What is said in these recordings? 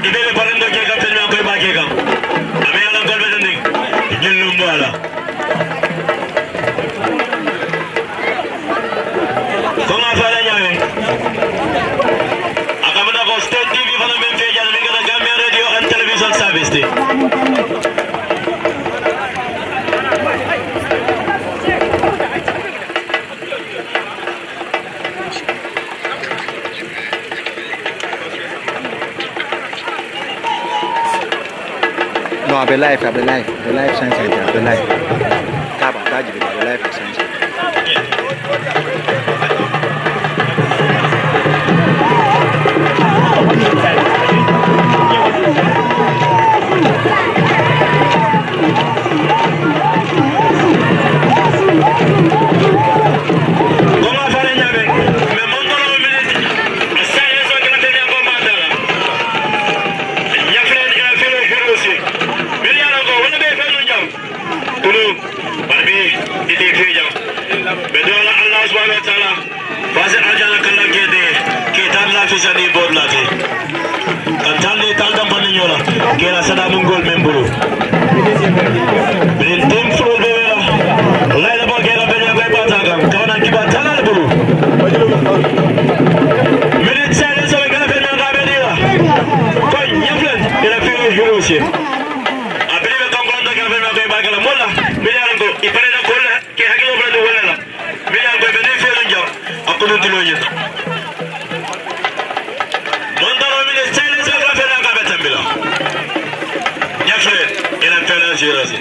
Ibebe parando ke ka pelme ko ba ke ka. Ame ala ko be nding. Jillu mbala. Ko ma fala nyawe. Akamana ko State TV fana men fe jana men ga Gambia Radio and Television Service de. No, I'll be live, Science Center, I'll be live. Kaba, Kaji, I'll be live, Science Center. Kera sada mungol memburu. Bin tim flow bela. Laila ba kera bela ba batagam. Kawana kiba talal bulu. Minute silence so gonna bela ga bela. Koy Nyaffulen ila firu hiroshi. Abele be kam kolanda kera bela ba bagala molla. Bila rango ipare na kolla ke hagilo bela wala la. Bila go be ne firu jaw. Akunu dilo yeta. Mondaro minute silence so gonna bela ga betambila. Nyaffulen ila fela hiroshi.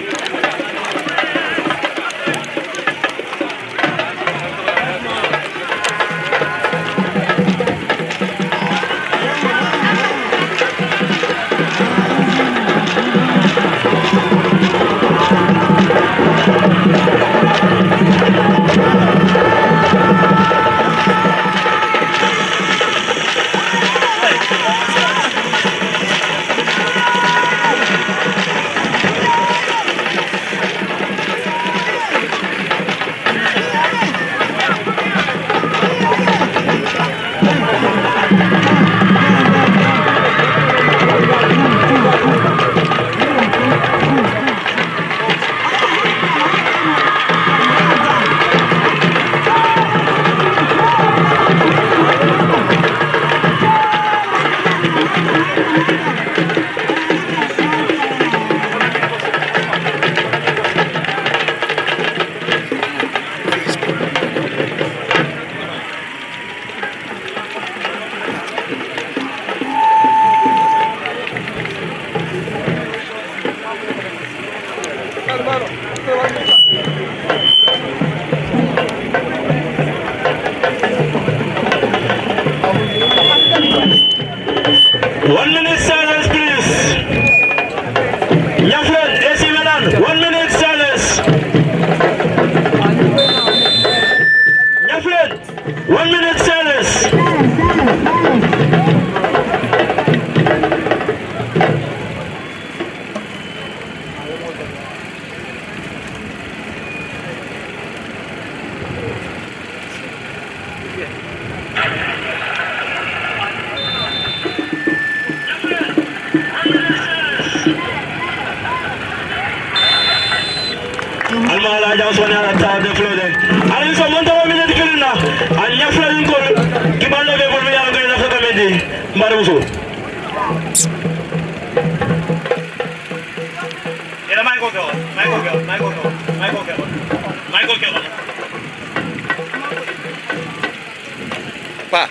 Pa.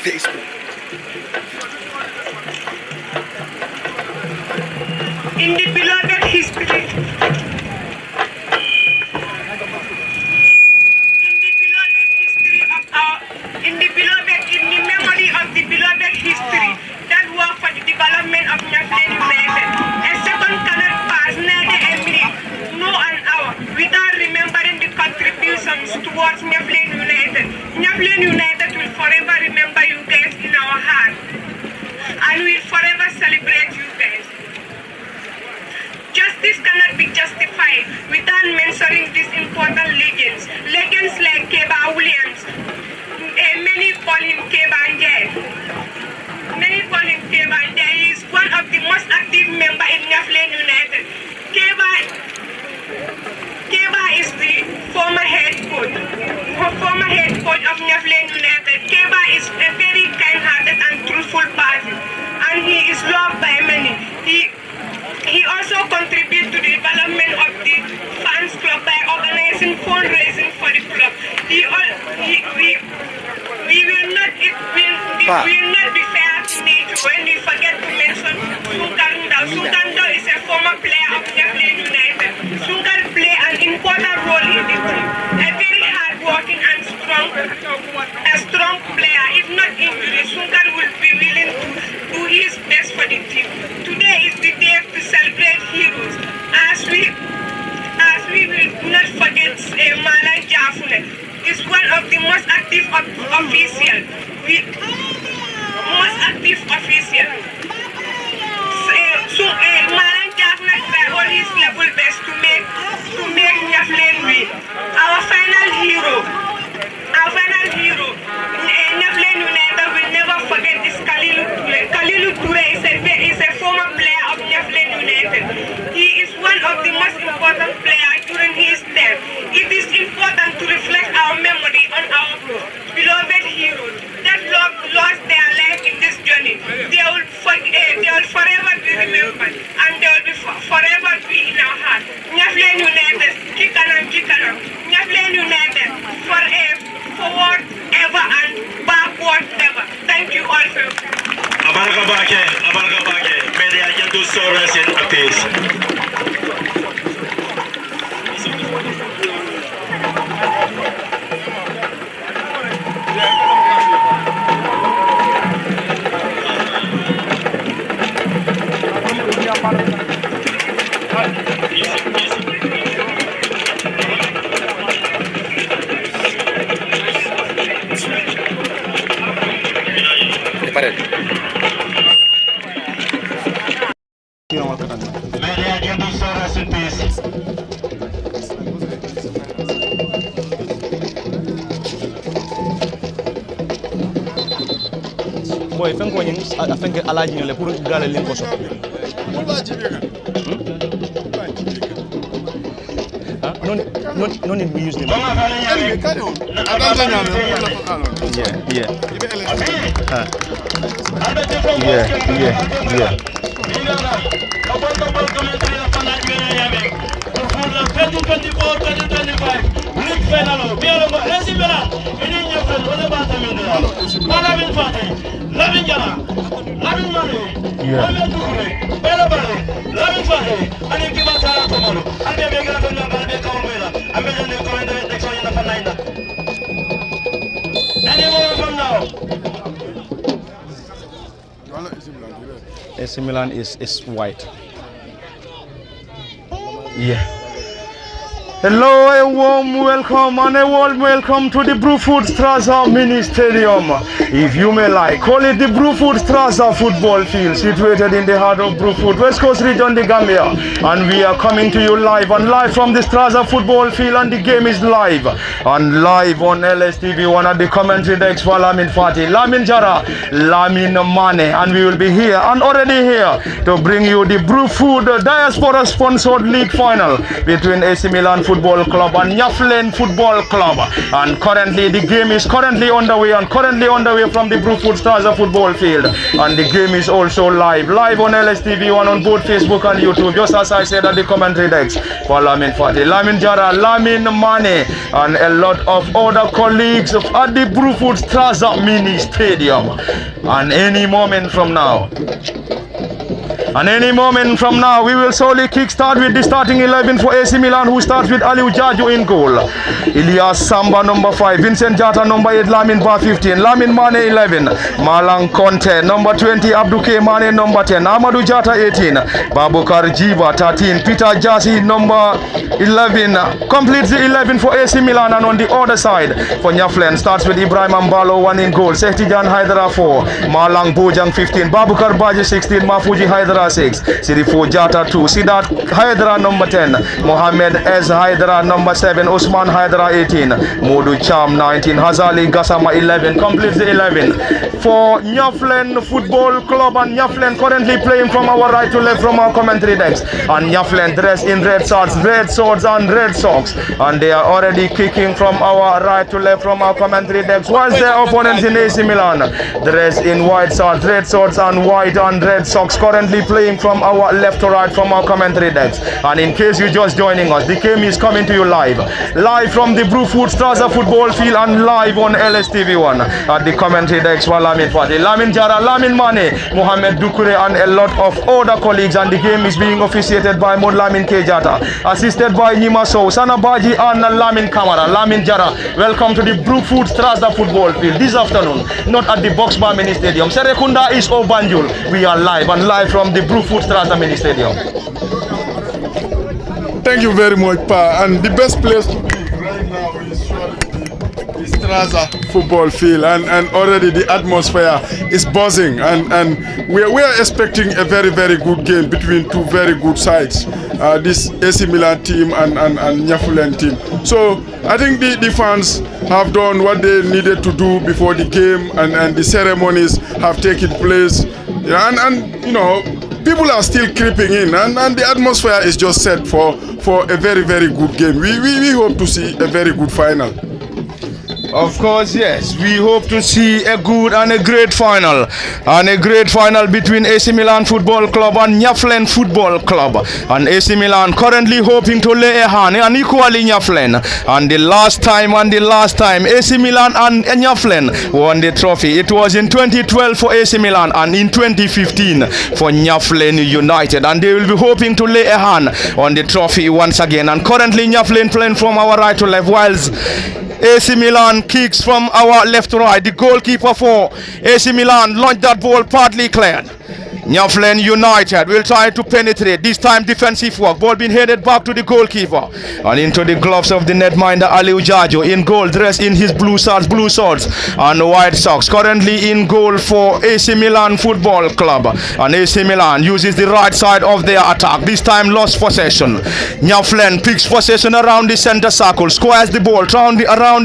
Facebook. In the beloved history, in the memory of the beloved history that work for the development of Nyaffulen United, a second cannot pass neither a minute, no an hour, without remembering the contributions towards Nyaffulen United. Nyaffulen United will forever remember you guys in our heart, and will forever celebrate you guys. Justice cannot be justified without mentioning these important legends. Legends like Keba Williams, many call him Keba Angel. Many most active member in Nyaffulen United. Keba is the former head coach of Nyaffulen United. Keba is a very kind-hearted and truthful person, and he is loved by many. He also contributes to the development of the fans club by organizing fundraising for the club. We will not be fair to nature when we forget to mention Sunkar. Sunkar is a former player of Nyaffulen United. Sunkar plays an important role in the team. A very hard-working and strong player. If not injured, Sunkar will be willing to do his best for the team. Today is the day to celebrate heroes, as we will not forget Milan Nyaffulen is one of the most active officials. Milan Nyaffulen tried all his level best to make Nyaffulen win. Our final hero, Nyaffulen United will never forget this Kalilu Ture. Kalilu Ture is a former player of Nyaffulen United. He is one of the most important players during his time. It is important to reflect our memory on our beloved heroes that lost their life in this journey. They will forever be remembered, and they will forever be in our heart. Nyaffulen United, Chikanam. Nyaffulen United, forward ever and backward never. Thank you all for Abaraka Bake. May they agent so rest in peace. May they agent so rest in peace. Boy, fen ko ñing afen ke alaji ñole pour galé len ko so. No need we use them. Yeah. AC Milan is white. Yeah. Hello, a warm welcome and a warm welcome to the Brufut Mini Stadium. If you may like, call it the Brufut football field, situated in the heart of Brufut, West Coast region, the Gambia. And we are coming to you live from the Straza football field, and the game is live. And live on LSTV, one of the commentary decks for Lamin Fati, Lamin Jara, Lamin Mane. And we will be here and already here to bring you the Brufut Diaspora sponsored league final between AC Milan Football Club and Nyaffulen Football Club, and currently the game is currently underway from the Brufut Stars football field, and the game is also live on LSTV1 on both Facebook and YouTube, just as I said at the commentary decks for Lamin Fati, Lamin Jara, Lamin Mane, and a lot of other colleagues at the Brufut Stars Mini Stadium. And any moment from now, we will solely kickstart with the starting 11 for AC Milan, who starts with Aliou Jaju in goal. Elias Samba number 5, Vincent Jata number 8, Lamin Ba 15, Lamin Mane 11, Malang Conte number 20, Abdouke Mane number 10, Amadou Jata 18, Babukar Jiva 13, Peter Jassi number 11 completes the 11 for AC Milan. And on the other side for Nyaffulen starts with Ibrahim Mbalo 1 in goal, Sektijan Haidara 4, Malang Bojang 15, Babukar Baji 16, Mafuji Haidara Jata 6, Sirifo Jata 2, Sidat Hydra number 10, Mohammed S. Hydra number 7, Usman Hydra 18, Modu Cham 19, Hazali Gassama 11, completes the 11. For Nyaffulen Football Club, and Nyaffulen currently playing from our right to left from our commentary decks. And Nyaffulen dressed in red swords and red socks. And they are already kicking from our right to left from our commentary decks. Whilst their opponents in AC Milan dressed in white swords, red swords and white and red socks, currently playing from our left to right from our commentary decks. And in case you're just joining us, the game is coming to you live from the Brufut football field and live on LSTV1 at the commentary decks for Lamin Fati, Lamin Jara, Lamin Mane, Mohamed Dukure and a lot of other colleagues. And the game is being officiated by Mod Lamin Kejata, assisted by Nima Sow, Sanabaji and Lamin Kamara. Lamin Jara, welcome to the Brufut football field this afternoon, not at the Boxbar Mini Stadium. Serekunda is Obanjul. We are live from the Brufut Mini Stadium. Thank you very much, Pa. And the best place to be right now is surely the Straza football field, and already the atmosphere is buzzing, and we are expecting a very, very good game between two very good sides, this AC Milan team and Nyaffulen team. So I think the fans have done what they needed to do before the game, and the ceremonies have taken place, and you know, people are still creeping in, and the atmosphere is just set for a very, very good game. We hope to see a very good final. Of course, yes. We hope to see a good and a great final. And a great final between AC Milan Football Club and Nyaffulen Football Club. And AC Milan currently hoping to lay a hand, and equally Nyaffulen. And the last time AC Milan and Nyaffulen won the trophy, it was in 2012 for AC Milan and in 2015 for Nyaffulen United. And they will be hoping to lay a hand on the trophy once again. And currently Nyaffulen playing from our right to left, whilst AC Milan kicks from our left to right. The goalkeeper for AC Milan launched that ball partly cleared. Nyaffulen United will try to penetrate, this time defensive work. Ball being headed back to the goalkeeper and into the gloves of the netminder Aliou Jajo, in goal, dressed in his blue swords and white socks. Currently in goal for AC Milan Football Club, and AC Milan uses the right side of their attack, this time lost possession. Nyaffulen picks possession around the center circle, squares the ball around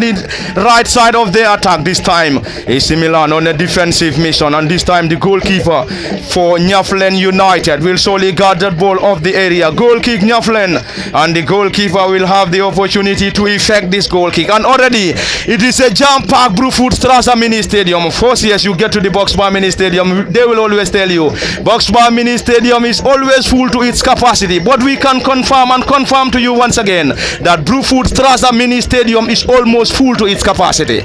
the right side of their attack. This time AC Milan on a defensive mission, and this time the goalkeeper for Nyaffulen United will solely guard that ball off the area. Goal kick Nyaffulen, and the goalkeeper will have the opportunity to effect this goal kick. And already it is a jam-packed Brufut Mini Stadium. Of course, yes, you get to the Boxbar Mini Stadium, they will always tell you Boxbar Mini Stadium is always full to its capacity. But we can confirm to you once again that Brufut Mini Stadium is almost full to its capacity.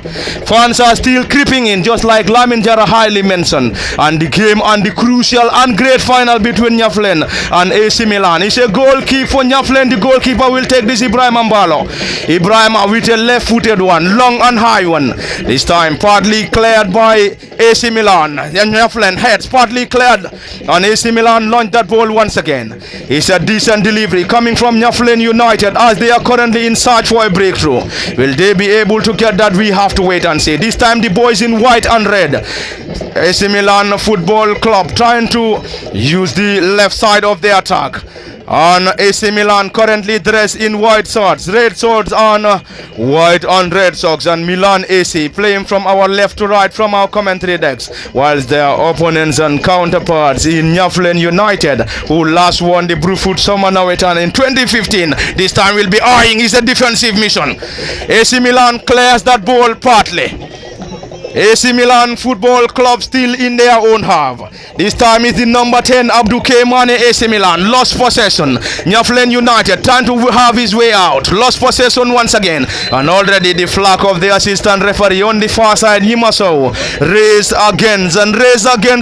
Fans are still creeping in, just like Lamin Jara highly mentioned. And the game and the crucial and great final between Nyaffulen and AC Milan. It's a goal kick for Nyaffulen. The goalkeeper will take this, Ibrahim Mbalo. Ibrahim with a left-footed one, long and high one. This time partly cleared by AC Milan. Nyaffulen heads partly cleared, and AC Milan launched that ball once again. It's a decent delivery coming from Nyaffulen United, as they are currently in search for a breakthrough. Will they be able to get that? We have to wait and see. This time the boys in white and red. AC Milan Football Club trying to use the left side of the attack. And AC Milan currently dressed in white swords, red swords on white and red socks. And Milan AC playing from our left to right from our commentary decks, whilst their opponents and counterparts in Nyaffulen United, who last won the Brufut Summer Nawetan in 2015, this time will be eyeing is a defensive mission. AC Milan clears that ball partly. AC Milan Football Club still in their own half. This time is the number 10 Abdou Mane. AC Milan lost possession. Nyaffulen United trying to have his way out, lost possession once again, and already the flag of the assistant referee on the far side, Yimaso, raised against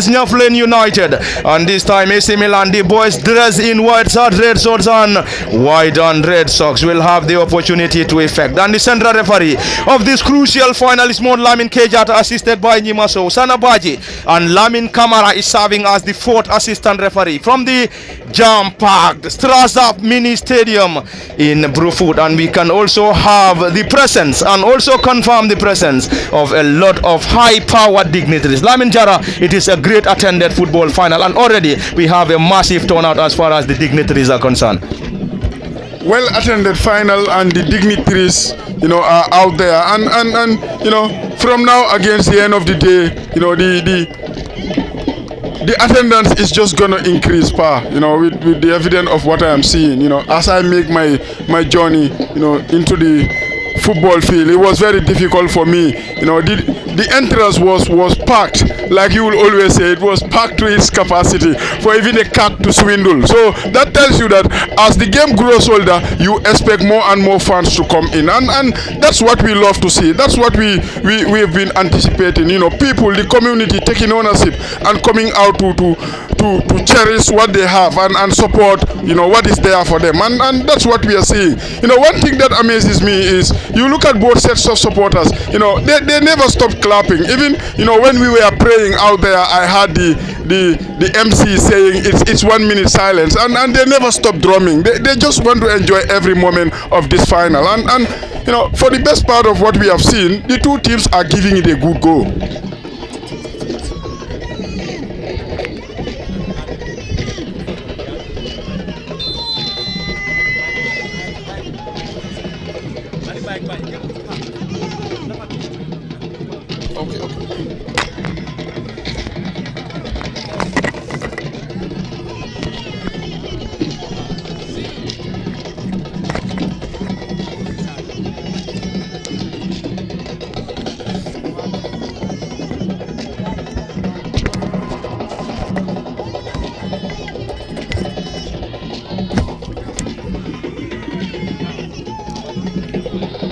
Nyaffulen United. And this time AC Milan, the boys dressed in white socks, red swords and white and red socks, will have the opportunity to effect. And the central referee of this crucial final is Mod Lamin Kejata, assisted by Nyimaso Sanabaji, and Lamin Kamara is serving as the 4th assistant referee from the jam-packed Straza Mini Stadium in Brufut. And we can also have the presence and also confirm the presence of a lot of high-powered dignitaries. Lamin Jara, it is a great attended football final, and already we have a massive turnout as far as the dignitaries are concerned. Well attended final, and the dignitaries, are out there, and from now against the end of the day, the attendance is just gonna increase, with the evidence of what I am seeing. As I make my journey, into the football field, it was very difficult for me. The entrance was packed, like you will always say, it was packed to its capacity for even a cat to swindle. So that tells you that as the game grows older, you expect more and more fans to come in, and that's what we love to see. That's what we have been anticipating. People, the community taking ownership and coming out to cherish what they have and support what is there for them, and that's what we are seeing. One thing that amazes me is you look at both sets of supporters. They never stop clapping. Even when we were praying out there, I heard the MC saying it's 1 minute silence, and they never stop drumming. They just want to enjoy every moment of this final, and for the best part of what we have seen, the two teams are giving it a good go.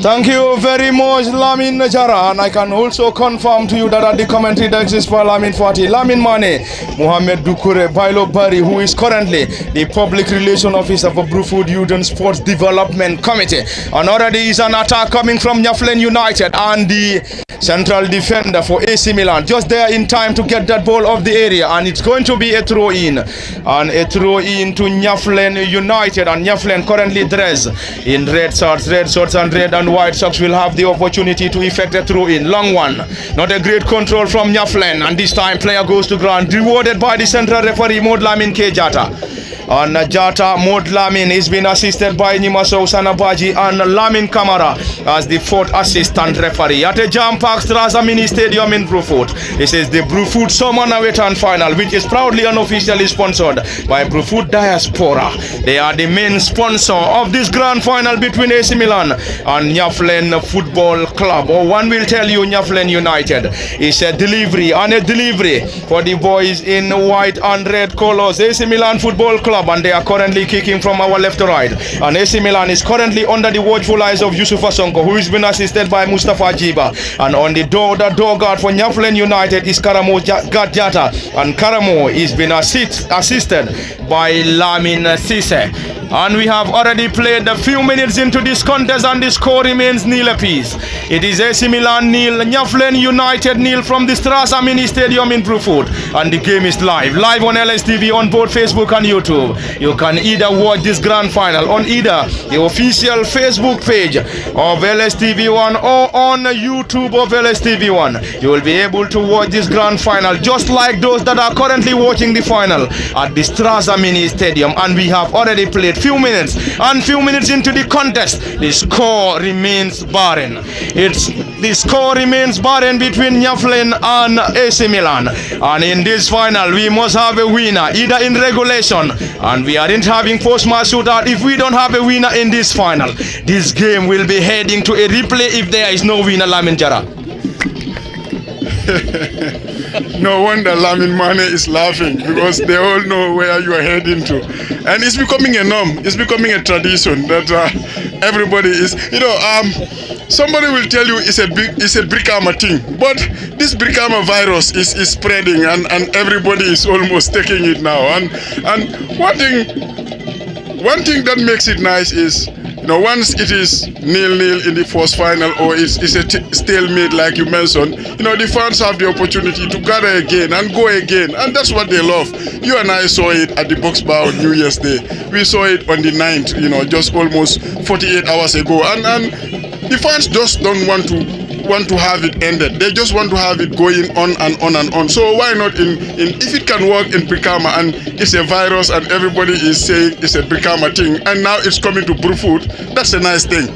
Thank you very much, Lamin Najara, and I can also confirm to you that at the commentary desk is for Lamin Fati, Lamin Mane, Mohamed Dukure, Bailo Bari, who is currently the Public Relations Officer for Brufut Youth and Sports Development Committee. And already is an attack coming from Nyaffulen United, and the central defender for AC Milan just there in time to get that ball off the area, and it's going to be a throw-in, and a throw-in to Nyaffulen United. And Nyaffulen currently dressed in red shorts and red and white socks will have the opportunity to effect a throw-in. Long one, not a great control from Nyaffulen, and this time player goes to ground, rewarded by the central referee Modlamin K. Jata. And Jata Modlamin is being assisted by Nyimaso Sanabaji and Lamin Kamara as the 4th assistant referee at a jam-packed Straza Mini Stadium in Brufut. This is the Brufut Summer Nawetan Final, which is proudly and officially sponsored by Brufut Diaspora. They are the main sponsor of this grand final between AC Milan and Nyaffulen Football Club, or one will tell you Nyaffulen United. It's a delivery for the boys in white and red colors. AC Milan Football Club, and they are currently kicking from our left to right, and AC Milan is currently under the watchful eyes of Yusufa Sonko, who has been assisted by Mustafa Jiba, and on the door guard for Nyaffulen United is Karamo Jata, and Karamo is being assisted by Lamin Sise. And we have already played a few minutes into this contest, and the score remains nil apiece. It is AC Milan nil, Nyaffulen United nil from the Straza Mini Stadium in Brufut, and the game is live on LSTV on both Facebook and YouTube. You can either watch this grand final on either the official Facebook page of LSTV1 or on YouTube of LSTV1. You will be able to watch this grand final just like those that are currently watching the final at the Straza Mini Stadium. And we have already played few minutes into the contest. The score remains barren. The score remains barren between Nyaffulen and AC Milan. And in this final, we must have a winner either in regulation, and we aren't having post-match shootout if we don't have a winner in this final. This game will be heading to a replay if there is no winner, Lamin Jara. No wonder Lamin Mane is laughing, because they all know where you are heading to, and it's becoming a norm. It's becoming a tradition that everybody is. Somebody will tell you it's a Brikama thing, but this Brikama virus is spreading, and everybody is almost taking it now. And one thing that makes it nice is once it is 0-0 in the first final, or it's a stalemate like you mentioned, the fans have the opportunity to gather again and go again, and that's what they love. You and I saw it at the Box Bar on New Year's Day. We saw it on the 9th, just almost 48 hours ago, and the fans just don't want to have it ended. They just want to have it going on and on and on. So why not if it can work in Brikama, and it's a virus and everybody is saying it's a Brikama thing, and now it's coming to Brufut, that's a nice thing.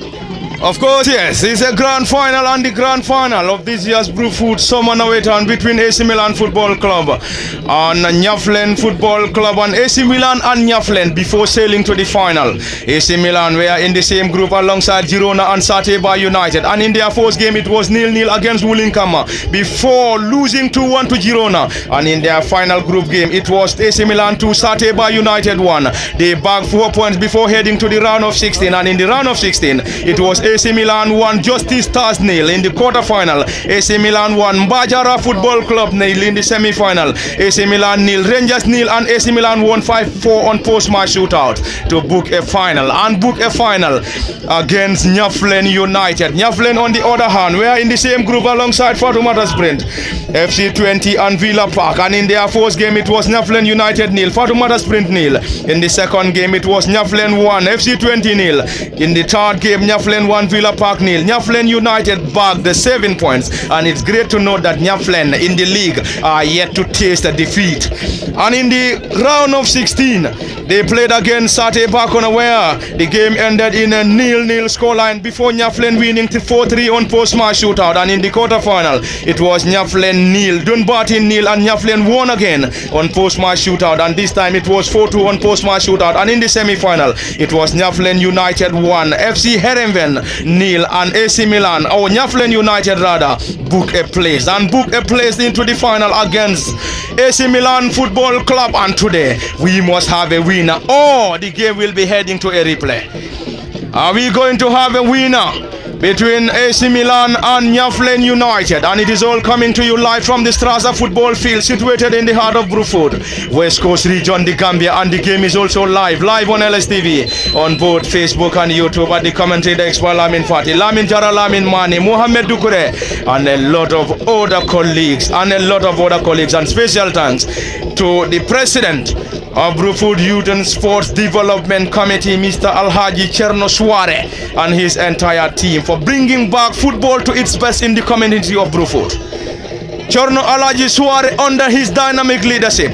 Of course, yes, it's a grand final, and the grand final of this year's Brufut Summer Nawetan between AC Milan Football Club and Nyaffulen Football Club, and AC Milan and Nyaffulen before sailing to the final. AC Milan were in the same group alongside Girona and Sateba United, and in their first game it was 0-0 against Wulinkama before losing 2-1 to Girona, and in their final group game it was AC Milan 2, Sateba United 1. They bagged 4 points before heading to the round of 16, and in the round of 16 it was AC Milan 1, Justice Stars 0 in the quarter-final. AC Milan 1, Bajara Football Club 0 in the semi-final. AC Milan 0, Rangers 0, and AC Milan won 5-4 on post-match shootout to book a final against Nyaffulen United. Nyaffulen, on the other hand, were in the same group alongside Fatoumata Sprint, FC 20 and Villa Park, and in their first game it was Nyaffulen United 0, Fatoumata Sprint 0. In the second game it was Nyaffulen 1, FC 20 0. In the third game Nyaffulen 1, Villa Park 0. Nyaffulen United bagged the 7 points, and it's great to note that Nyaffulen in the league are yet to taste a defeat. And in the round of 16 they played against Sate Bakona, where the game ended in a 0-0 scoreline before Nyaffulen winning 4-3 on post-match shootout. And in the quarter-final it was Nyaffulen 0, Dunbarton 0, and Nyaffulen won again on post-match shootout, and this time it was 4-2 on post-match shootout. And in the semi-final it was Nyaffulen United 1, FC Herenven 0, and AC Milan, or Nyaffulen United rather, book a place into the final against AC Milan Football Club. And today we must have a winner, or the game will be heading to a replay. Are we going to have a winner between AC Milan and Nyaffulen United? And it is all coming to you live from the Straza football field situated in the heart of Brufut, West Coast region, the Gambia, and the game is also live on LSTV on both Facebook and YouTube. At the commentary, the expert Lamin Fati, Lamin Jara, Lamin Mani, Mohamed Dukure, and a lot of other colleagues, and special thanks to the president of Brufut Youth and Sports Development Committee, Mr. Alhaji Cherno Suare, and his entire team for bringing back football to its best in the community of Brufut. Cherno Alhaji Suare, under his dynamic leadership,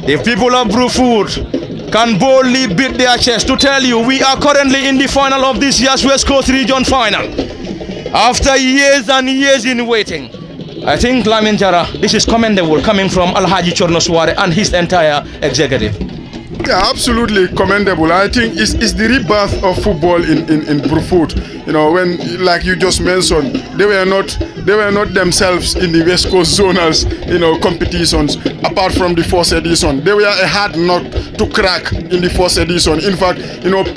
the people of Brufut can boldly beat their chest to tell you we are currently in the final of this year's West Coast Region final. After years and years in waiting, I think, Lamin Jara, this is commendable coming from Alhaji Cherno Suare and his entire executive. Yeah, absolutely commendable. I think it's the rebirth of football in Brufut. When, like you just mentioned, they were not themselves in the West Coast zonals, competitions. Apart from the first edition, they were a hard nut to crack in the first edition. In fact,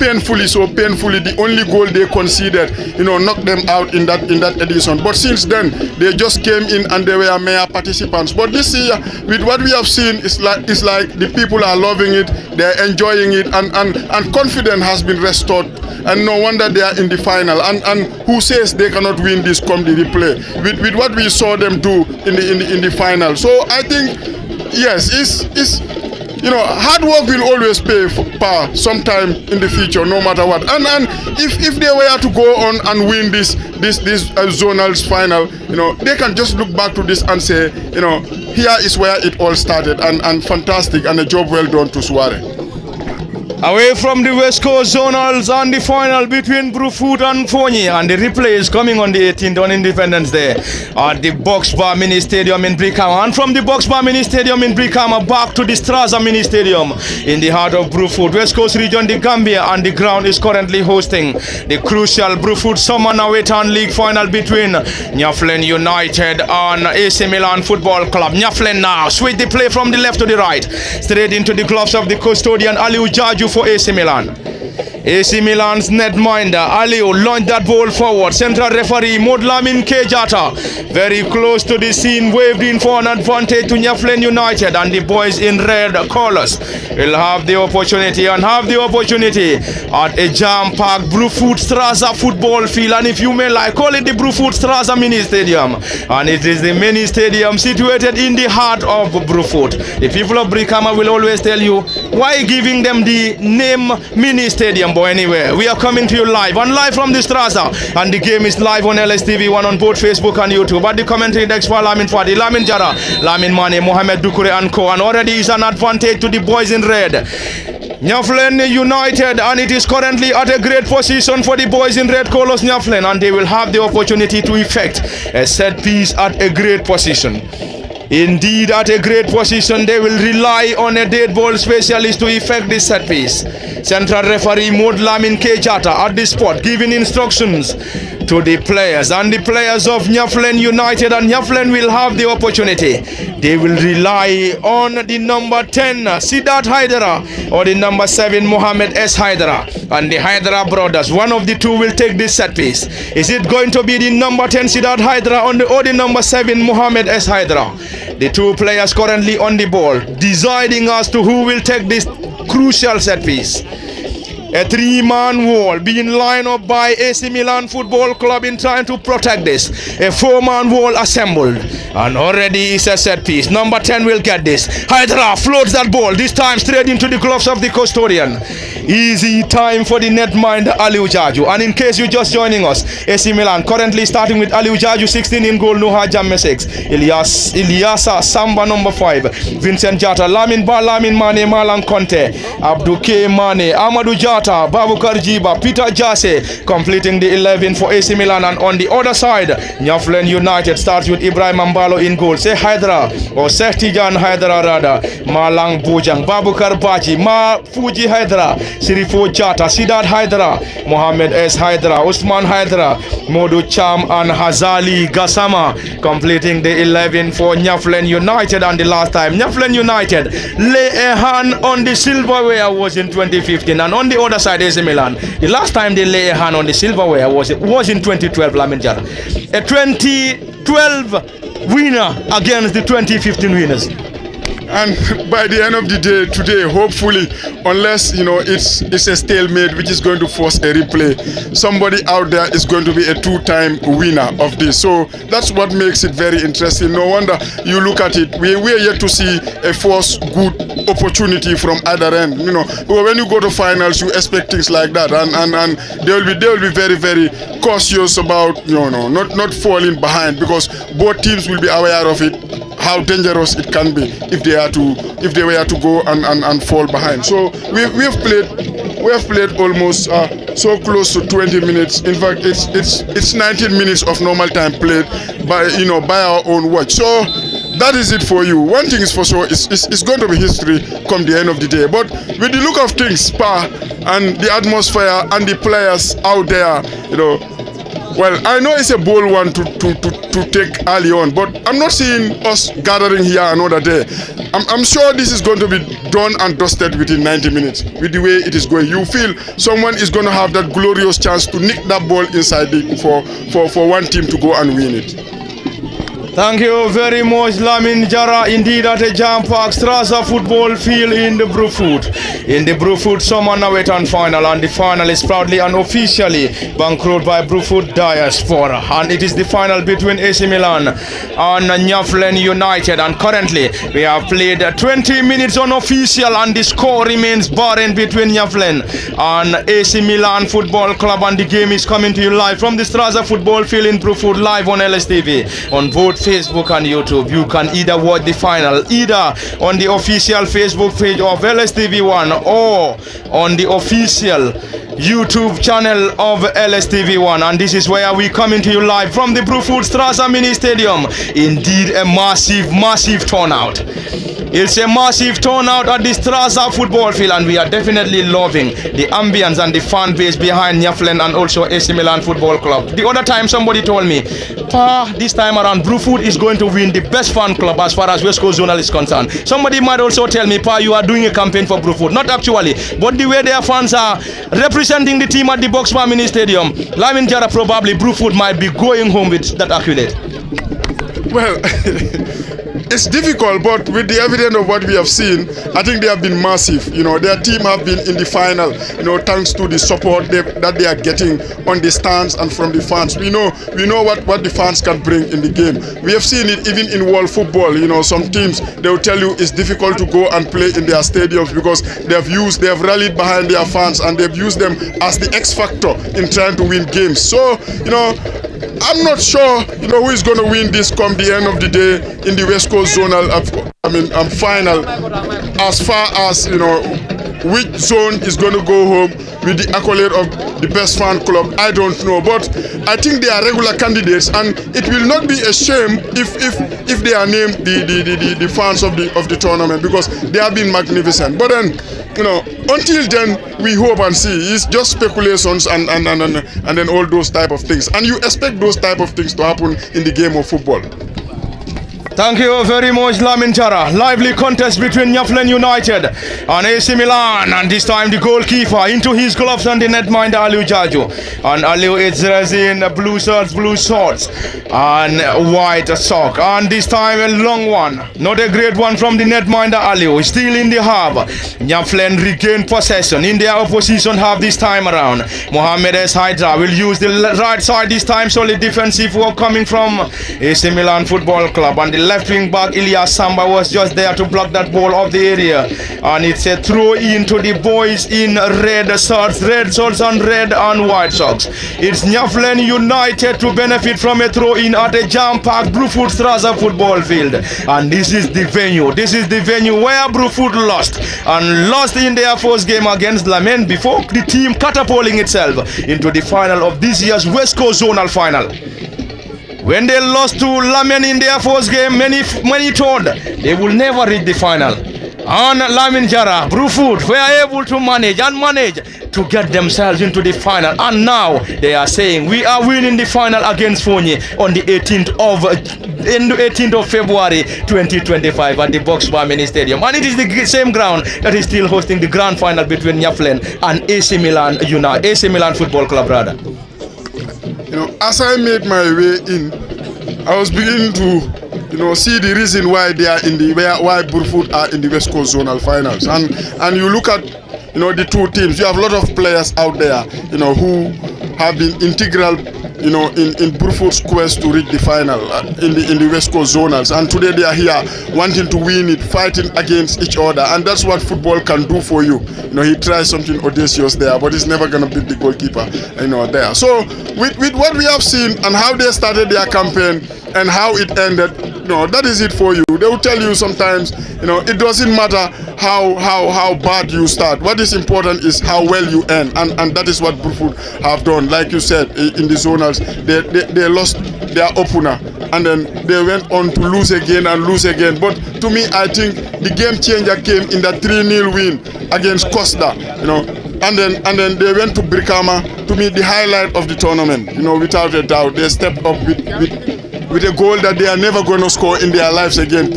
painfully, the only goal they conceded, knocked them out in that edition. But since then, they just came in and they were mere participants. But this year, with what we have seen, it's like the people are loving it. They're enjoying it, and confidence has been restored, and no wonder they are in the final. And who says they cannot win this come the replay with what we saw them do in the final? So I think yes, it's hard work will always pay for power sometime in the future, no matter what. And if they were to go on and win this zonals final, they can just look back to this and say, here is where it all started, and fantastic, and a job well done to Suare. Away from the West Coast zonals and the final between Brufut and Fonyi, and the replay is coming on the 18th on Independence Day at the Box Bar Mini Stadium in Brikama. And from the Box Bar Mini Stadium in Brikama back to the Straza Mini Stadium in the heart of Brufut, West Coast region, the Gambia, and the ground is currently hosting the crucial Brufut Summer Nawetan League final between Nyaffulen United and AC Milan Football Club. Nyaffulen now switch the play from the left to the right, straight into the gloves of the custodian Aliou Jaju for AC Milan. AC Milan's netminder Aliou launched that ball forward. Central referee Modlamin Kejata very close to the scene, waved in for an advantage to Nyaffulen United, and the boys in red colours will have the opportunity at a jam-packed Brufut Straße football field, and if you may like, call it the Brufut Straße mini stadium, and it is the mini stadium situated in the heart of Brufut. The people of Brikama will always tell you why giving them the name mini stadium. But anyway, we are coming to you live from the Straße, and the game is live on LSTV1 on both Facebook and YouTube. But the commentary desk for Lamin Fadi, Lamin Jara, Lamin Mane, Mohamed Dukure and Co, and already is an advantage to the boys in red. Nyaffulen United, and it is currently at a great position for the boys in red colours Nyaffulen, and they will have the opportunity to effect a set piece at a great position. Indeed, at a great position, they will rely on a dead ball specialist to effect this set piece. Central referee Modlamin Kejata at the spot, giving instructions to the players, and the players of Nyaffulen United, and Nyaffulen will have the opportunity. They will rely on the number 10 Sidat Haidara or the number 7 Mohamed S. Haidara, and the Haidara brothers. One of the two will take this set piece. Is it going to be the number 10 Sidat Haidara or the number 7 Mohamed S. Haidara? The two players currently on the ball, deciding as to who will take this crucial set piece. A three-man wall being lined up by AC Milan Football Club in trying to protect this. A four-man wall assembled, and already is a set piece. Number 10 will get this. Haidara floats that ball, this time straight into the gloves of the custodian. Easy time for the netminder Aliou Jaju. And in case you're just joining us, AC Milan currently starting with Aliou Jaju 16 in goal, Nuha Jamme 6, Ilyasa Samba number 5, Vincent Jata, Lamin Ba, Lamin Mane, Malang Conte, Abdou K Mane, Amadou Jata, Babukar Jiba, Peter Jase completing the 11 for AC Milan. And on the other side, Nyaffulen United starts with Ibrahim Ambalo in goal, say Haidara or Sehtijan Haidara rather, Malang Bojang, Babukar Baji, Ma Fuji Haidara, Sirifo Jata, Sidat Haidara, Mohamed S. Haidara, Usman Haidara, Modu Cham and Hazali Gassama completing the 11 for Nyaffulen United. And the last time Nyaffulen United lay a hand on the silverware was in 2015, and on the other side AC Milan, the last time they lay a hand on the silverware was in 2012, Lamin Jara. A 2012 winner against the 2015 winners. And by the end of the day today, hopefully, unless it's a stalemate which is going to force a replay, somebody out there is going to be a two-time winner of this. So that's what makes it very interesting. No wonder you look at it, we are yet to see a force good opportunity from either end. When you go to finals, you expect things like that, and they will be very, very cautious about not falling behind, because both teams will be aware of it, how dangerous it can be if they were to go and fall behind. So we have played almost so close to 20 minutes. In fact, it's 19 minutes of normal time played by our own watch. So that is it for you. One thing is for sure, it's going to be history come the end of the day. But with the look of things, Spa and the atmosphere and the players out there, well, I know it's a bold one to take early on, but I'm not seeing us gathering here another day. I'm sure this is going to be done and dusted within 90 minutes. With the way it is going, you feel someone is going to have that glorious chance to nick that ball inside for one team to go and win it. Thank you very much, Lamin Jara. Indeed, at a jam-packed Straße football field in the Brufut. In the Brufut Summer Nawetan final, and the final is proudly and officially bankrolled by Brufut Diaspora. And it is the final between AC Milan and Nyaffulen United. And currently, we have played 20 minutes unofficial, and the score remains barren between Nyaffulen and AC Milan Football Club. And the game is coming to you live from the Straße football field in Brufut, live on LSTV, on both Facebook and YouTube. You can either watch the final either on the official Facebook page of LSTV1 or on the official YouTube channel of LSTV1. And this is where we coming to you live from the Brufut Straße mini stadium. Indeed, a massive turnout. It's a massive turnout at the Straza football field, and we are definitely loving the ambience and the fan base behind Nyaffulen and also AC Milan Football Club. The other time somebody told me, Pa, this time around Brufut is going to win the best fan club as far as West Coast Zonal is concerned. Somebody might also tell me, Pa, you are doing a campaign for Brufut. Not actually, but the way their fans are representing the team at the Boxbar Mini Stadium, Lamin Jara probably Brufut might be going home with that accolade. Well, it's difficult, but with the evidence of what we have seen, I think they have been massive. You know, their team have been in the final, you know, thanks to the support that they are getting on the stands and from the fans. We know what the fans can bring in the game. We have seen it even in world football. You know, some teams, they will tell you it's difficult to go and play in their stadiums because they have rallied behind their fans and they've used them as the X factor in trying to win games. So, you know, I'm not sure, you know, who is going to win this come the end of the day in the West Coast Zonal, final. As far as, you know, which zone is going to go home with the accolade of the best fan club, I don't know. But I think they are regular candidates, and it will not be a shame if they are named the fans of the tournament, because they have been magnificent. But then, you know, until then, we hope and see. It's just speculations and then all those type of things. And you expect those type of things to happen in the game of football. Thank you very much, Lamin Jara. Lively contest between Nyaffulen United and AC Milan, and this time the goalkeeper into his gloves and the netminder Aliu Jaju. And Aliu is dressed in blue shorts and white sock, and this time a long one, not a great one from the netminder Aliu. Still in the half, Nyaffulen regained possession in their opposition half this time around. Mohamed S. Hydra will use the right side this time. Solid defensive work coming from AC Milan Football Club, and the left wing back Ilyas Samba was just there to block that ball off the area, and it's a throw in to the boys in red shorts and red and white socks. It's Nyaffulen United to benefit from a throw in at a jam-packed Brufut Straza football field, and this is the venue where Brufut lost in their first game against Lamen before the team catapulting itself into the final of this year's West Coast Zonal final. When they lost to Lamen in their first game, many thought they will never reach the final. And Lamin Jara, Brufut were able to manage to get themselves into the final. And now they are saying we are winning the final against Fonyi on the 18th of February 2025 at the Boxbar Mini Stadium. And it is the same ground that is still hosting the grand final between Nyaffulen and AC Milan Football Club, rather. You know, as I made my way in, I was beginning to, you know, see the reason why they are why Brufut are in the West Coast Zonal finals. And you look at, you know, the two teams. You have a lot of players out there, you know, who have been integral, you know, in Brufut's quest to reach the final in the West Coast Zonals. And today they are here wanting to win it, fighting against each other. And that's what football can do for you. You know, he tries something audacious there, but he's never going to beat the goalkeeper, you know, there. So with what we have seen and how they started their campaign and how it ended, you know, that is it for you. They will tell you sometimes, you know, it doesn't matter how bad you start. What is important is how well you end, and that is what Brufut have done. Like you said, in the zonals, they lost their opener, and then they went on to lose again and lose again. But to me, I think the game changer came in that 3-0 win against Costa, you know. And then they went to Brikama. To me, the highlight of the tournament, you know, without a doubt. They stepped up with a goal that they are never going to score in their lives again,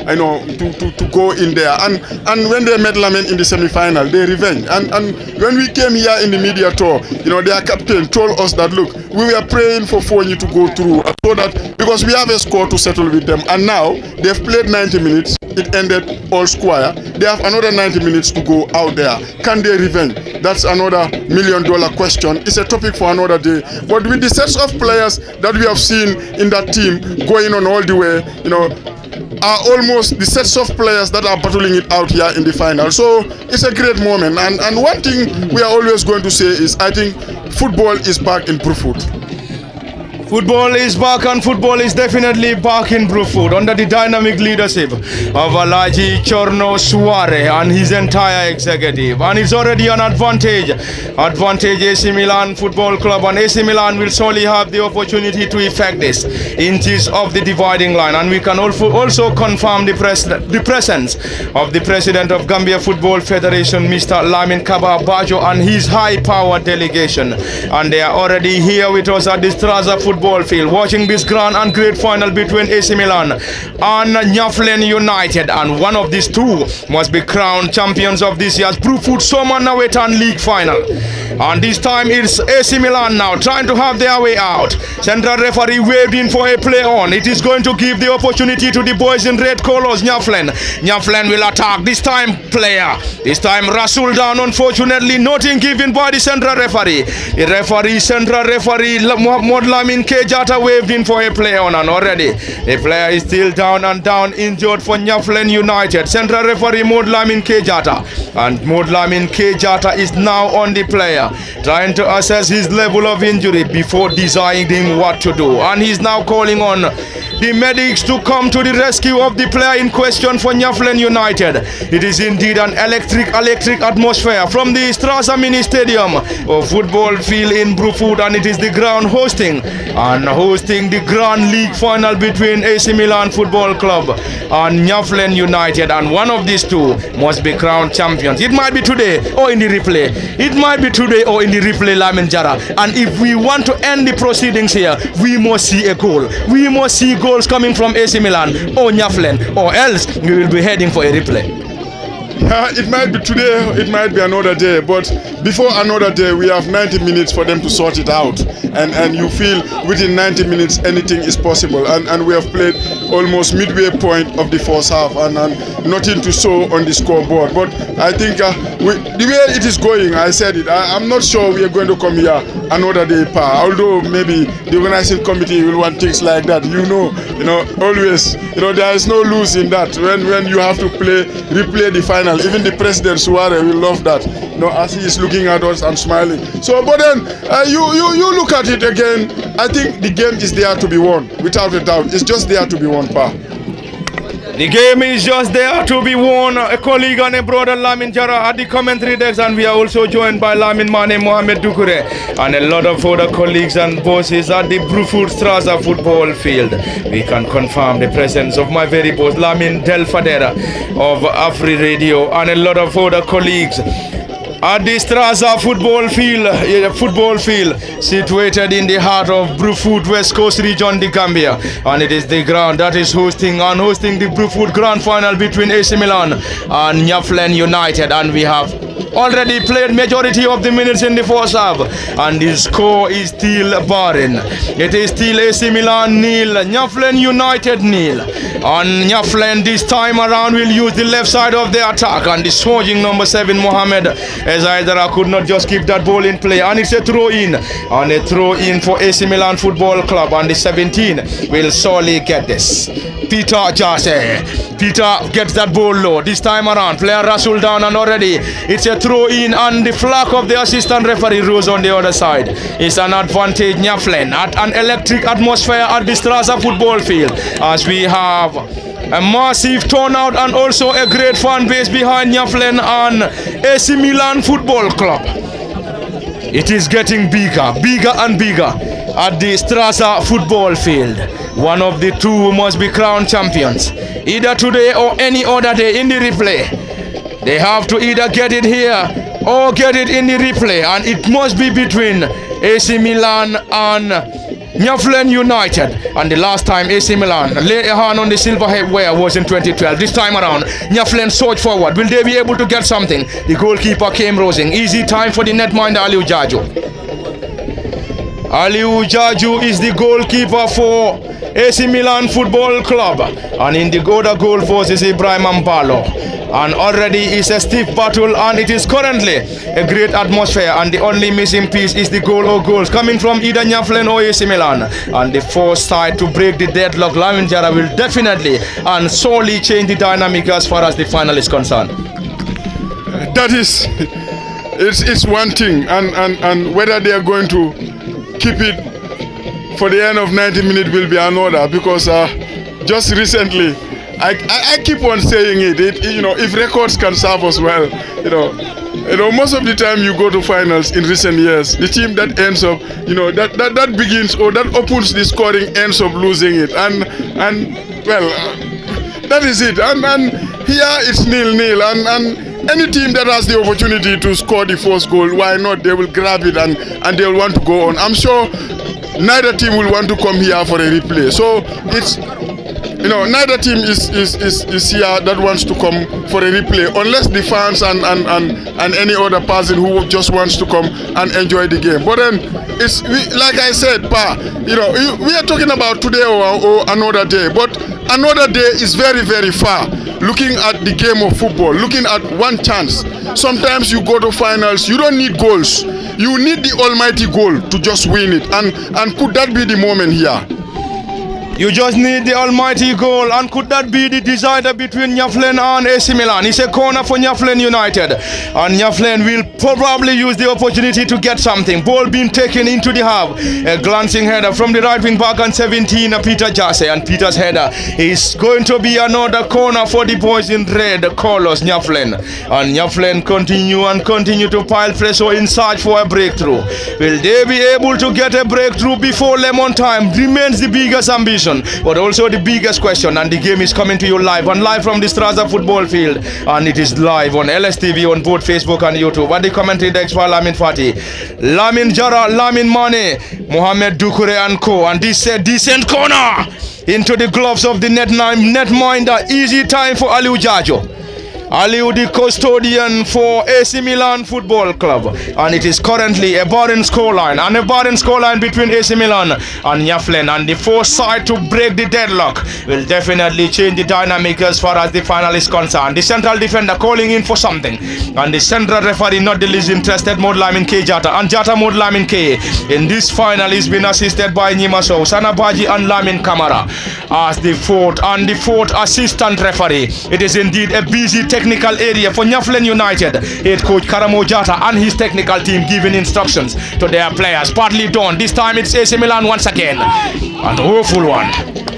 I know, to go in there. And when they met Lamen in the semi-final, they revenge. And when we came here in the media tour, you know, their captain told us that, look, we were praying for Fonyi to go through, so that because we have a score to settle with them. And now they've played 90 minutes. It ended all square. They have another 90 minutes to go out there. Can they revenge? That's another $1 million question. It's a topic for another day. But with the sets of players that we have seen in that team going on all the way, you know, are almost the sets of players that are battling it out here in the final. So it's a great moment. And one thing we are always going to say is, I think football is back in Brufut. Football is back, and football is definitely back in Brufut under the dynamic leadership of Alaji Chorno Suare and his entire executive. And it's already an advantage AC Milan Football Club, and AC Milan will surely have the opportunity to effect this inches of the dividing line. And we can also confirm the presence of the president of Gambia Football Federation, Mr. Lamin Kaba Bajo, and his high-powered delegation. And they are already here with us at the Straza Football Field, watching this grand and great final between AC Milan and Nyaffulen United. And one of these two must be crowned champions of this year's Brufut Summer Nawetan League final. And this time it's AC Milan now trying to have their way out. Central referee waved in for a play on. It is going to give the opportunity to the boys in red colors, Nyaffulen. Nyaffulen will attack. This time player. This time Rasul down. Unfortunately, nothing given by the central referee. The central referee Modlamin Kejata waved in for a play on, and already the player is still down injured for Nyaffulen United. Central referee Modlamin Kejata, and Modlamin Kejata is now on the player, trying to assess his level of injury before deciding what to do. And he's now calling on the medics to come to the rescue of the player in question for Nyaffulen United. It is indeed an electric atmosphere from the Straza Mini Stadium of football field in Brufut, and it is the ground hosting the Grand League final between AC Milan Football Club and Nyaffulen United, and one of these two must be crowned champions. It might be today or in the replay. Lamin Jara. And if we want to end the proceedings here, we must see a goal. We must see goals coming from AC Milan or Nyaffulen, or else we will be heading for a replay. It might be today, it might be another day, but before another day we have 90 minutes for them to sort it out, and you feel within 90 minutes anything is possible, and we have played almost midway point of the first half, and nothing to show on the scoreboard. But I think the way it is going, I said it, I'm not sure we are going to come here another day, although maybe the organizing committee will want things like that. Always, there is no lose in that when you have to replay the final. Even the president Suare will love that, as he is looking at us and smiling. So, but then you look at it again. I think the game is there to be won, without a doubt. It's just there to be won, The game is just there to be won. A colleague and a brother, Lamin Jara, at the commentary desk, and we are also joined by Lamin Mane Mohamed Dukure and a lot of other colleagues and bosses at the Brufut Straza football field. We can confirm the presence of my very boss, Lamin Del Fadera of Afri Radio, and a lot of other colleagues at the Straza football field situated in the heart of Brufut, West Coast region, the Gambia. And it is the ground that is hosting the Brufut grand final between AC Milan and Nyaffulen United. And we have already played majority of the minutes in the first half, and the score is still barren. It is still AC Milan nil, Nyaffulen United nil. And Nyaffulen this time around will use the left side of the attack, and the surging number 7 Mohamed Ezaidara could not just keep that ball in play, and it's a throw in for AC Milan Football Club, and the 17 will surely get this. Peter gets that ball low this time around. Player Rasul down, and already it's a throw in, and the flag of the assistant referee rose on the other side. It's an advantage Nyaffulen at an electric atmosphere at the Straza football field, as we have a massive turnout and also a great fan base behind Nyaffulen and AC Milan Football Club. It is getting bigger and bigger at the Straza football field. One of the two must be crowned champions, either today or any other day in the replay. They have to either get it here or get it in the replay, and it must be between AC Milan and Nyaffulen United. And the last time AC Milan laid a hand on the silver headwear was in 2012. This time around, Nyaffulen surged forward. Will they be able to get something? The goalkeeper came rosing. Easy time for the netminder Aliu Jaju. Aliu Jaju is the goalkeeper for AC Milan Football Club, and in the other goal force is Ibrahim Ambalo. And already it's a stiff battle, and it is currently a great atmosphere, and the only missing piece is the goal or goals coming from either Nyaffulen or AC Milan. And the first side to break the deadlock, Lamin Jara, will definitely and solely change the dynamic as far as the final is concerned. That is, it's one thing, and whether they are going to keep it for the end of 90 minutes will be another, because just recently, I keep on saying it, if records can serve us well, most of the time you go to finals in recent years, the team that ends up, that begins or that opens the scoring ends up losing it, and well, that is it, and here it's 0-0, and any team that has the opportunity to score the first goal, why not? They will grab it and they'll want to go on. I'm sure neither team will want to come here for a replay. So it's, neither team is here that wants to come for a replay, unless the fans and any other person who just wants to come and enjoy the game. But then it's like I said, we are talking about today or another day, but another day is very, very far. Looking at the game of football, looking at one chance. Sometimes you go to finals, you don't need goals. You need the almighty goal to just win it. And could that be the moment here? You just need the almighty goal, and could that be the decider between Nyaffulen and AC Milan? It's a corner for Nyaffulen United, and Nyaffulen will probably use the opportunity to get something. Ball being taken into the half, a glancing header from the right wing back on 17, Peter Jase, and Peter's header is going to be another corner for the boys in red colors, Nyaffulen. And Nyaffulen continue to pile pressure in search for a breakthrough. Will they be able to get a breakthrough before lemon time? Remains the biggest ambition, but also the biggest question, and the game is coming to you live from the Straza football field, and it is live on LSTV on both Facebook and YouTube. And the commentary decks for Lamin Fati, Lamin Jara, Lamin Mane, Mohamed Dukure and co, and this a decent corner into the gloves of the netminder. Easy time for Aliou Jajo. Aliou, the custodian for AC Milan Football Club, and it is currently a barren scoreline, between AC Milan and Nyaffulen, and the forced side to break the deadlock will definitely change the dynamic as far as the final is concerned. The central defender calling in for something, and the central referee not the least interested, Modlamin K Jata, and Jata Modlamin K in this final is being assisted by Nyimaso, Sanabaji and Lamin Kamara as the fourth assistant referee. It is indeed a busy technical area for Nyaffulen United. Head coach Karamo Jata and his technical team giving instructions to their players. Partly done. This time it's AC Milan once again. An awful one.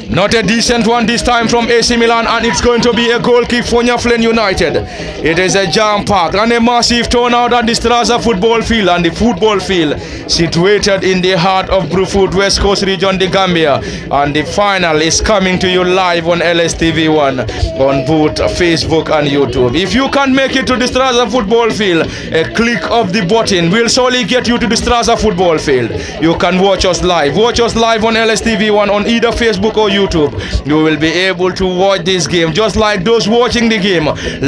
Not a decent one this time from AC Milan, and it's going to be a goal kick for Nyaffulen United. It is a jam-packed and a massive turnout at the Straza football field, and the football field situated in the heart of Brufut, West Coast region, the Gambia. And the final is coming to you live on LSTV1 on both Facebook and YouTube. If you can't make it to the Straza football field, a click of the button will surely get you to the Straza football field. You can watch us live. Watch us live on LSTV1 on either Facebook or YouTube. You will be able to watch this game just like those watching the game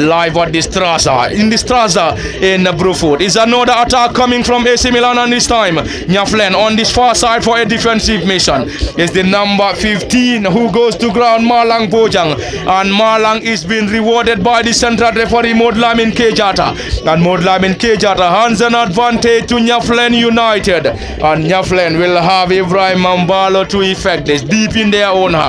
live at the Straza. In the Straza in Brufut is another attack coming from AC Milan, and this time Nyaffulen on this far side for a defensive mission is the number 15 who goes to ground, Marlang Bojang, and Marlang is being rewarded by the central referee Modlamin Kejata, and Modlamin Kejata hands an advantage to Nyaffulen United, and Nyaffulen will have Ibrahim Mambalo to effect this deep in their own half.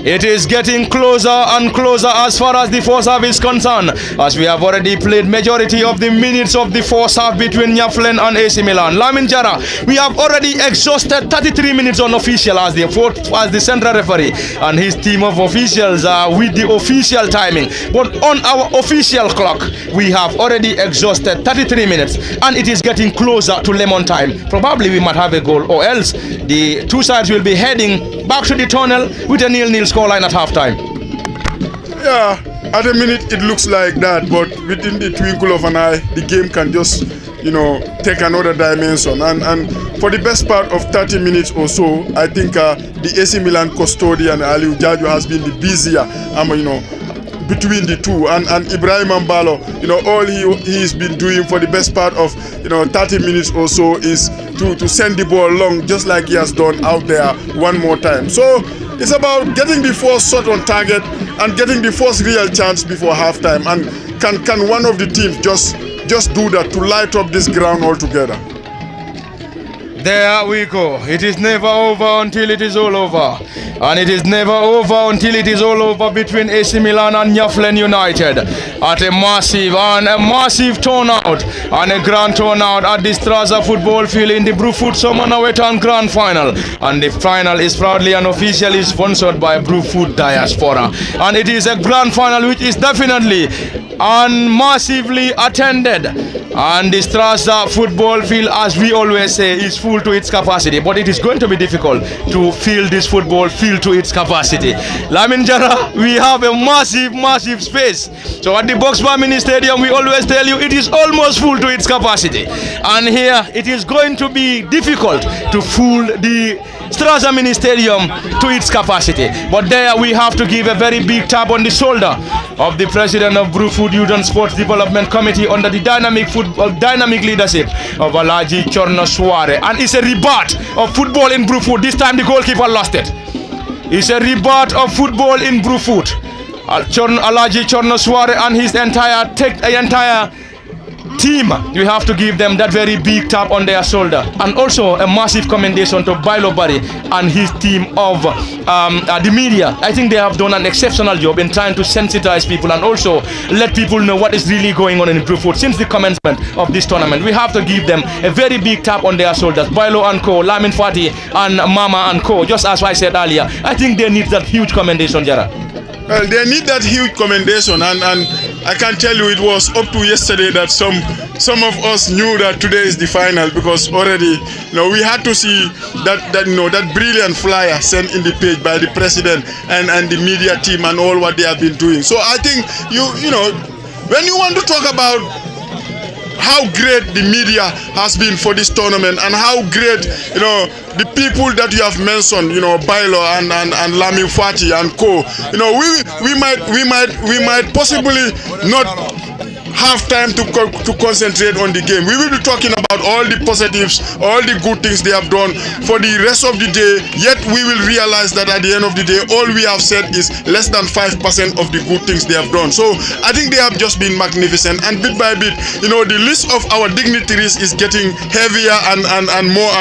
It is getting closer and closer as far as the first half is concerned, as we have already played majority of the minutes of the first half between Nyaffulen and AC Milan. Lamin Jara, we have already exhausted 33 minutes on official as the central referee and his team of officials with the official timing. But on our official clock, we have already exhausted 33 minutes, and it is getting closer to lemon time. Probably we might have a goal, or else the two sides will be heading back to the tunnel with a 0-0 scoreline at halftime. Yeah, at a minute it looks like that, but within the twinkle of an eye, the game can just, take another dimension. And for the best part of 30 minutes or so, I think the AC Milan custodian Aliou Jajo has been the busier, between the two, and Ibrahim Mbalo, all he's been doing for the best part of 30 minutes or so is to send the ball long, just like he has done out there one more time. So it's about getting the first shot on target and getting the first real chance before halftime. And can one of the teams just do that to light up this ground altogether? There we go. It is never over until it is all over. And it is never over until it is all over between AC Milan and Nyaffulen United. At a massive turnout and a grand turnout at the Straza football field in the Brufut Summernawetan Grand Final. And the final is proudly and officially sponsored by Brufut Diaspora. And it is a grand final which is definitely and massively attended. And the Straza football field, as we always say, is full to its capacity. But it is going to be difficult to fill this football field to its capacity. Lamin Jara, we have a massive space. So at the Boxbar Mini Stadium, we always tell you it is almost full to its capacity. And here, it is going to be difficult to fill the Straza Mini Stadium to its capacity. But there we have to give a very big tap on the shoulder of the president of Brufut Youth and Sports Development Committee under the dynamic leadership of Alaji Chorno Suare. And it's a rebirth of football in Brufut. This time the goalkeeper lost it. It's a rebirth of football in Brufut. Alaji Chorno Suare and his entire team, you have to give them that very big tap on their shoulder. And also a massive commendation to Bailo Barry and his team of the media. I think they have done an exceptional job in trying to sensitize people and also let people know what is really going on in Brufut since the commencement of this tournament. We have to give them a very big tap on their shoulders. Bailo and Co, Lamin Fati and Mama and Co, just as I said earlier, I think they need that huge commendation, Jara. Well, they need that huge commendation, and I can tell you it was up to yesterday that some of us knew that today is the final, because already we had to see that brilliant flyer sent in the page by the president and the media team and all what they have been doing. So I think when you want to talk about how great the media has been for this tournament and how great the people that you have mentioned, Bailo and Lami Fati and Co, we might possibly not have time to concentrate on the game. We will be talking about all the positives, all the good things they have done for the rest of the day, yet we will realize that at the end of the day, all we have said is less than 5% of the good things they have done. So I think they have just been magnificent, and bit by bit, the list of our dignitaries is getting heavier and more,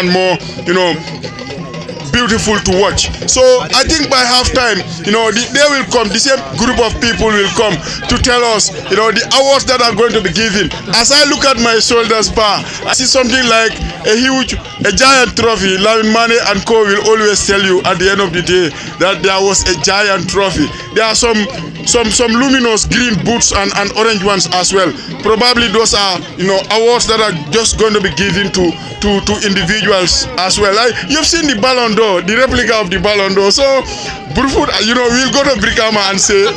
beautiful to watch. So I think by halftime, they will come, the same group of people will come to tell us, the awards that are going to be given. As I look at my shoulders bar, I see something like a giant trophy. Lamin Mane and Co will always tell you at the end of the day that there was a giant trophy. There are some luminous green boots and orange ones as well. Probably those are awards that are just going to be given to individuals as well. You've seen the Ballon d'Or, the replica of the Ballon d'Or. So Brufut, we'll go to Brikama and say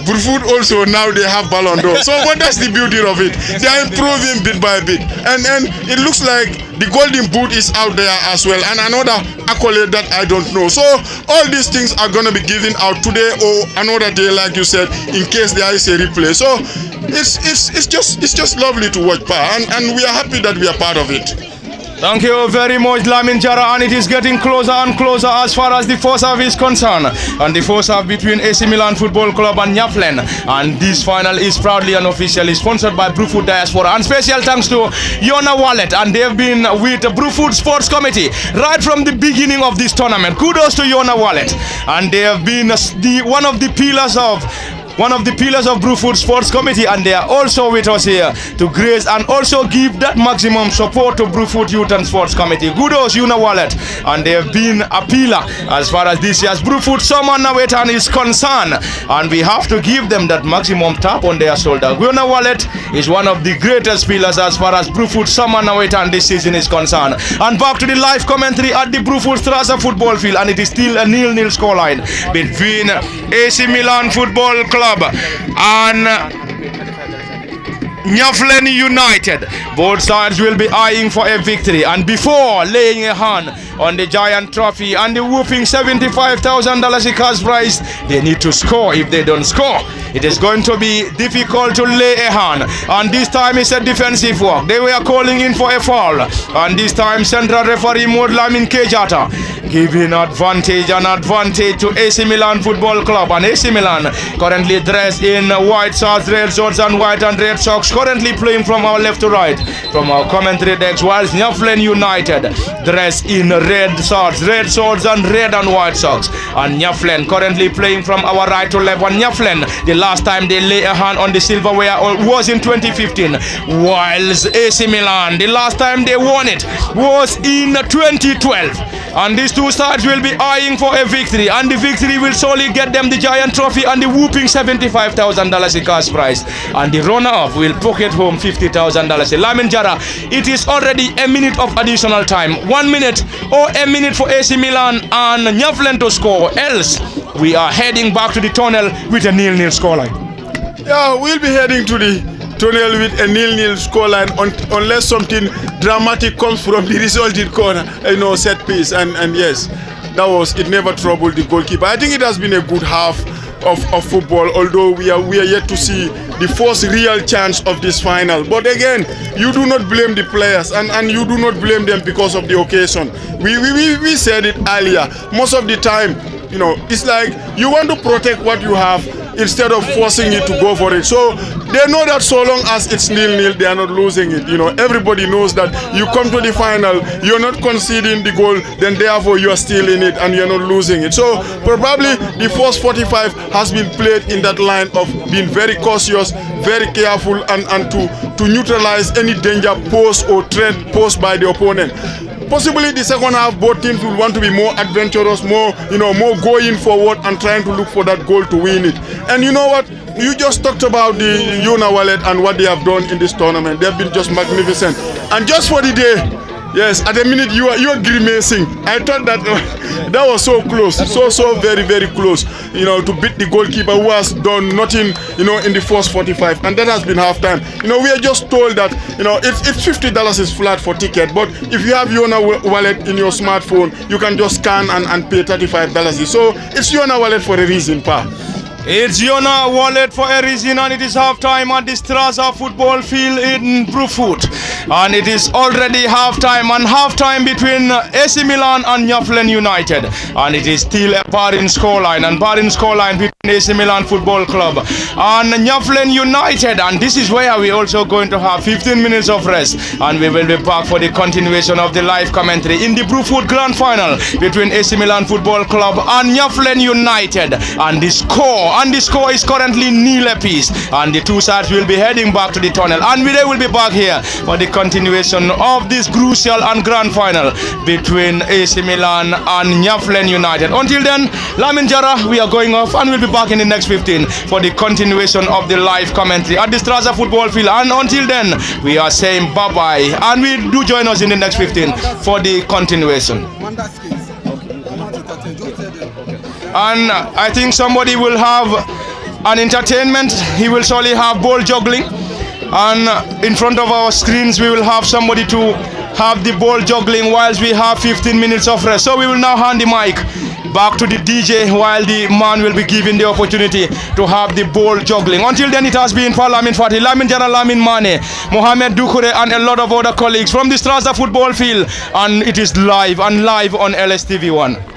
Brufut also now they have Ballon d'Or. So what that's the beauty of it? They are improving bit by bit, and it looks like the golden boot is out there as well, and another accolade that I don't know. So all these things are going to be given out today or another day, like you said, in case there is a replay. So it's just lovely to watch, and we are happy that we are part of it. Thank you very much, Lamin Jara, and it is getting closer and closer as far as the first half is concerned. And the first half between AC Milan Football Club and Nyaffulen. And this final is proudly and officially sponsored by Brufut Diaspora. And special thanks to Yona Wallet, and they have been with the Brufut Sports Committee right from the beginning of this tournament. Kudos to Yona Wallet. And they have been one of the pillars of Brufut Sports Committee, and they are also with us here to grace and also give that maximum support to Brufut Youth and Sports Committee. Kudos, Yuna Wallet, and they have been a pillar as far as this year's Brufut Summernawetan is concerned, and we have to give them that maximum tap on their shoulder. Yuna Wallet is one of the greatest pillars as far as Brufut Summernawetan this season is concerned. And back to the live commentary at the Brufut Straza football field, and it is still a 0-0 scoreline between AC Milan Football Club and Nyaffulen United. Both sides will be eyeing for a victory, and before laying a hand on the giant trophy and the whooping $75,000 cash prize, they need to score. If they don't score, It is going to be difficult to lay a hand. And this time it's a defensive work. They were calling in for a foul. And this time central referee Mod Lamin Kejata giving an advantage to AC Milan Football Club. And AC Milan currently dressed in white shorts, red shorts and white and red socks, currently playing from our left to right from our commentary decks, whilst Nyaffulen United dressed in red shorts and red and white socks. And Nyaffulen currently playing from our right to left. And Nyaffulen, the last time they lay a hand on the silverware was in 2015, whilst AC Milan, the last time they won it was in 2012. And these two sides will be eyeing for a victory, and the victory will surely get them the giant trophy and the whooping $75,000 in cash prize, and the runner-up will pocket home $50,000. Lamin Jara, it is already a minute of additional time, 1 minute or a minute for AC Milan and Nyaffulen to score, else we are heading back to the tunnel with a 0-0 scoreline. Yeah, we'll be heading to the tunnel with a 0-0 scoreline unless something dramatic comes from the resulting corner, set piece. And yes, it never troubled the goalkeeper. I think it has been a good half of football, although we are yet to see the first real chance of this final. But again, you do not blame the players, and you do not blame them because of the occasion. We said it earlier. Most of the time, it's like you want to protect what you have instead of forcing it to go for it. So they know that so long as it's 0-0, they are not losing it. Everybody knows that you come to the final, you're not conceding the goal, then therefore you are still in it and you're not losing it. So probably the first 45 has been played in that line of being very cautious, very careful, and to neutralize any danger posed or threat posed by the opponent. Possibly the second half, both teams will want to be more adventurous, more going forward and trying to look for that goal to win it. And you know what? You just talked about the Yona Wallet and what they have done in this tournament. They have been just magnificent. And just for the day, yes, at a minute you are grimacing. I thought that that was so close, so very, very close, to beat the goalkeeper who has done nothing, in the first 45, and that has been halftime. We are just told that, it's $50 is flat for ticket, but if you have Yona Wallet in your smartphone, you can just scan and pay $35. So it's Yona Wallet for a reason, pa. It's Yona Wallet for a reason, and it is halftime at the Straza football field in Brufut. And it is already halftime, and halftime between AC Milan and Nyaffulen United. And it is still a barring scoreline, between AC Milan Football Club and Nyaffulen United. And this is where we also going to have 15 minutes of rest, and we will be back for the continuation of the live commentary in the Brufut Grand Final between AC Milan Football Club and Nyaffulen United. And the score is currently 0 apiece, and the two sides will be heading back to the tunnel, and they will be back here for the continuation of this crucial and grand final between AC Milan and Nyaffulen United. Until then, Lamin Jara, we are going off, and we'll be back in the next 15 for the continuation of the live commentary at the Straza football field. And until then, we are saying bye-bye, and we do join us in the next 15 for the continuation. And I think somebody will have an entertainment. He will surely have ball juggling, and in front of our screens we will have somebody to have the ball juggling whilst we have 15 minutes of rest. So we will now hand the mic back to the DJ while the man will be given the opportunity to have the ball juggling. Until then, it has been for Lamin Fatih, Lamin Jara, Lamin Mane, Mohamed Dukure, and a lot of other colleagues from the Straza football field, and it is live on LSTV1.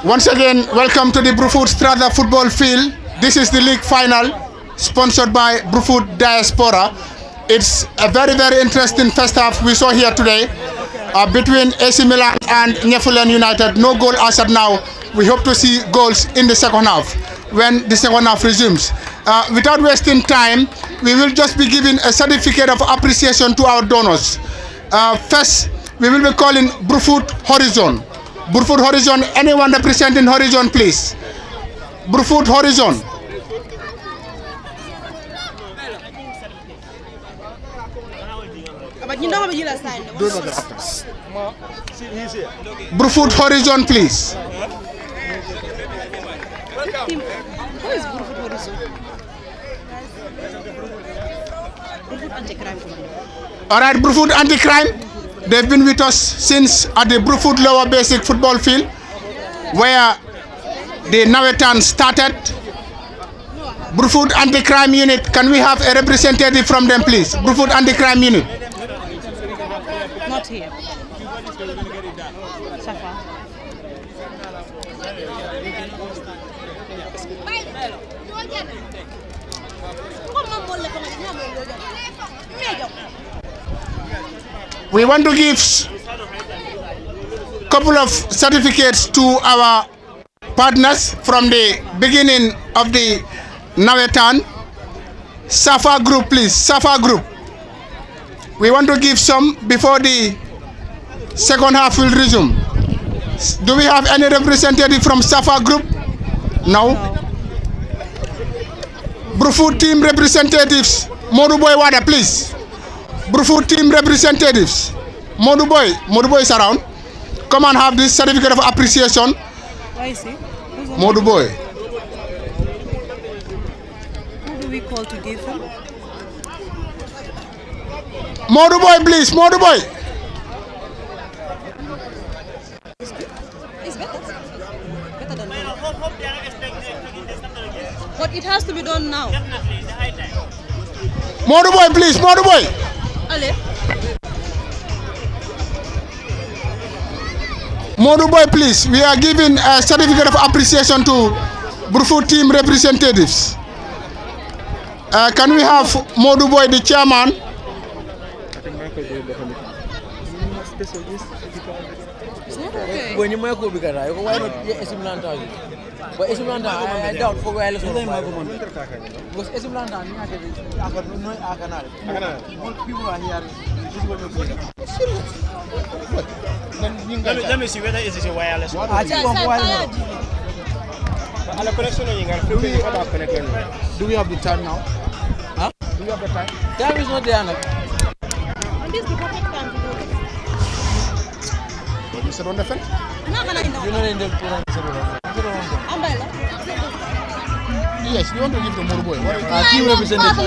Once again, welcome to the Brufut Strada football field. This is the league final, sponsored by Brufut Diaspora. It's a very, very interesting first half we saw here today between AC Milan and Nyaffulen United. No goal as of now. We hope to see goals in the second half when the second half resumes. Without wasting time, we will just be giving a certificate of appreciation to our donors. First, we will be calling Brufut Horizon. Brufut Horizon, anyone representing Horizon, please. Brufut Horizon. Brufut Horizon, please. Who is Brufut Horizon? Brufut Anti-Crime Commando. All right, Brufut Anti-Crime. They've been with us since at the Brufut Lower Basic Football Field, where the Nawetan started. Brufut Anti-Crime Unit, can we have a representative from them, please? Brufut Anti-Crime Unit. Not here. Safa. We want to give a couple of certificates to our partners from the beginning of the Nawetan. Safa Group, please. Safa Group. We want to give some before the second half will resume. Do we have any representative from Safa Group? No. Brufut team representatives. Modu Boy Wada, please. Brufut team representatives. Modu Boy is around. Come and have this certificate of appreciation. Why is he? Modu Boy. Who do we call to give him? Modu Boy, please. Modu Boy. It's better. Better than mine. But it has to be done now. Modu Boy, please. Modu Boy. Ale. Modu Boy, please. We are giving a certificate of appreciation to Brufut team representatives. Can we have Modu Boy, the chairman? It's not okay. When you make a big guy, why not Esimlanta? But Esimlanta, I doubt for wireless. Because Esimlanta, people are here. Let me see whether it is a wireless. I think one wireless. Do we have the time now? Huh? Do we have the time? Time is not there now. And this is the perfect time to do it. You said on the fence? I'm not gonna You know in the umbrella. Yes, you want to give the more boy. Team representative.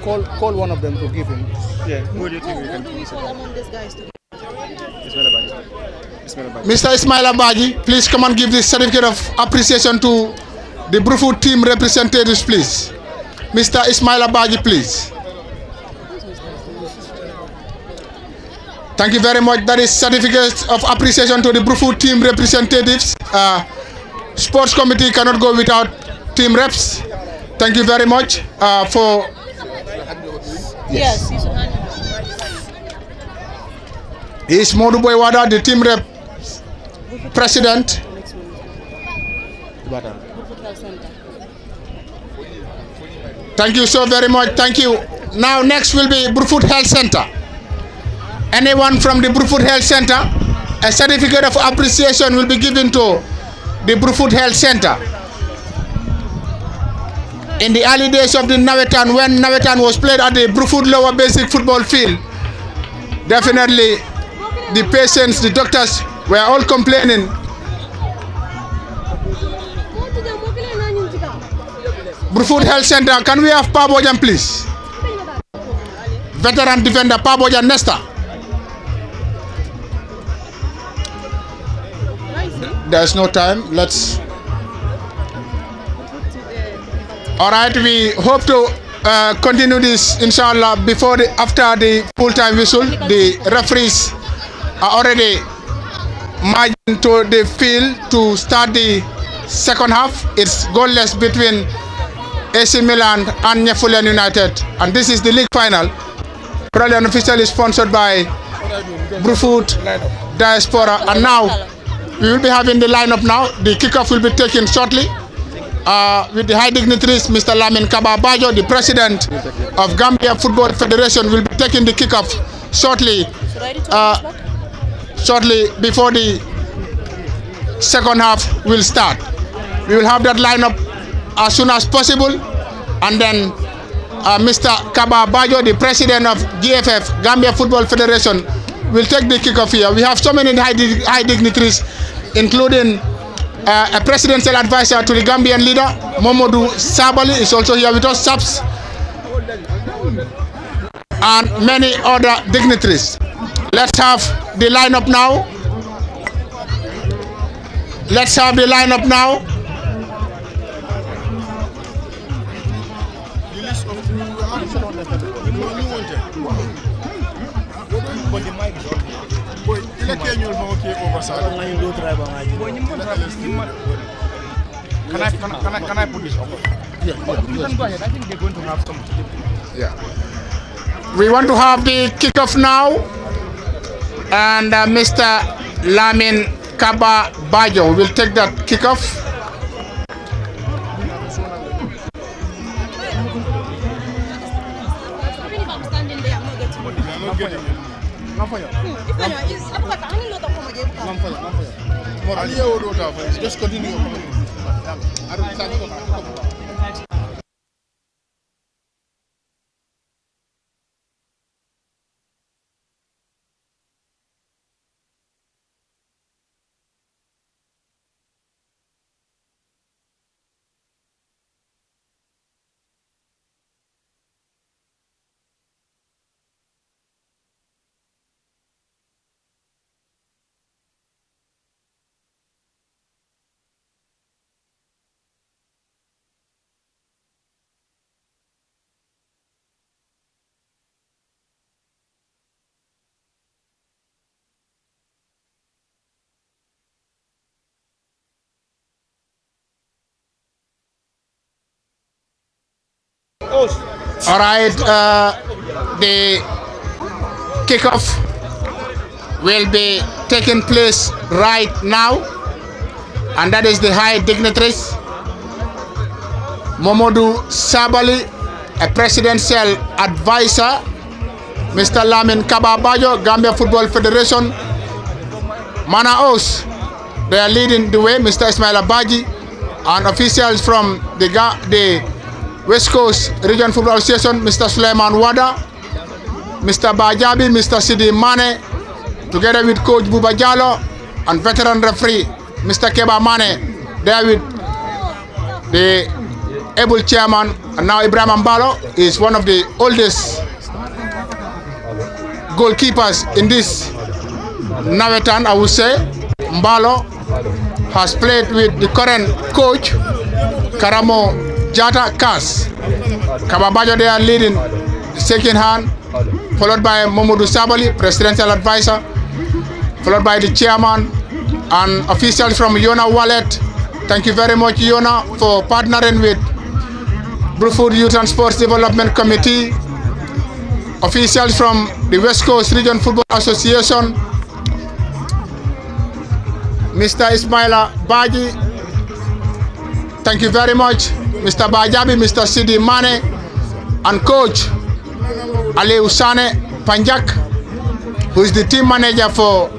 Call one of them to give him. Who do we call among these guys to Mr. Ismail Abaji, please come and give this certificate of appreciation to the Brufut team representatives, please. Mr. Ismail Abaji, please. Thank you very much. That is certificate of appreciation to the Brufut team representatives. Sports committee cannot go without team reps. Thank you very much for. Yes. Is Modu Boywada, the team rep president. Thank you so very much. Thank you. Now next will be Brufut Health Center. Anyone from the Brufut Health Center, a certificate of appreciation will be given to the Brufut Health Center. In the early days of the Nawetan, when Nawetan was played at the Brufut Lower Basic Football Field, definitely the patients, the doctors were all complaining. Brufut Health Center, can we have Pabojan, please? Veteran defender Pabojan Nesta. There's no time. Let's. All right. We hope to continue this, inshallah, after the full-time whistle. The referees are already marching to the field to start the second half. It's goalless between AC Milan and Nyaffulen United, and this is the league final. Proudly and officially sponsored by Brufut, Diaspora, and now we will be having the lineup now. The kickoff will be taken shortly with the high dignitaries. Mr. Lamin Kaba Bajo, the president of Gambia Football Federation, will be taking the kickoff shortly. Shortly before the second half will start. We will have that lineup as soon as possible, and then Mr. Kaba Bajo, the president of GFF, Gambia Football Federation, will take the kickoff here. We have so many high dignitaries, including a presidential advisor to the Gambian leader, Momodu Sabali, is also here with us, SAPS, and many other dignitaries. Let's have the lineup now. Let's have the lineup now. Can I put this over? Yeah, you can go ahead. I think they're going to have some. Yeah. We want to have the kickoff now, and Mr. Lamin Kaba Bajo will take that kickoff. Just continue. All right, the kickoff will be taking place right now, and that is the high dignitaries. Momodu Sabali, a presidential advisor, Mr. Lamin Kababayo, Gambia Football Federation, Mana Os, they are leading the way, Mr. Ismail Abaji, and officials from the West Coast Region Football Association, Mr. Suleiman Wada, Mr. Bajabi, Mr. Sidi Mane, together with Coach Buba Jallo and veteran referee, Mr. Keba Mane. there with the able chairman, and now Ibrahim Mbalo is one of the oldest goalkeepers in this Nawetan, I would say. Mbalo has played with the current coach, Karamo Jata Kas. Kababajo, they are leading the second hand, followed by Momodu Sabali, presidential advisor, followed by the chairman and officials from Yona Wallet. Thank you very much, Yona, for partnering with Brufut Youth and Sports Development Committee, officials from the West Coast Region Football Association, Mr. Ismaila Baji, thank you very much, Mr. Bajabi, Mr. Sidi Mane, and Coach Ali Usane Panjak, who is the team manager for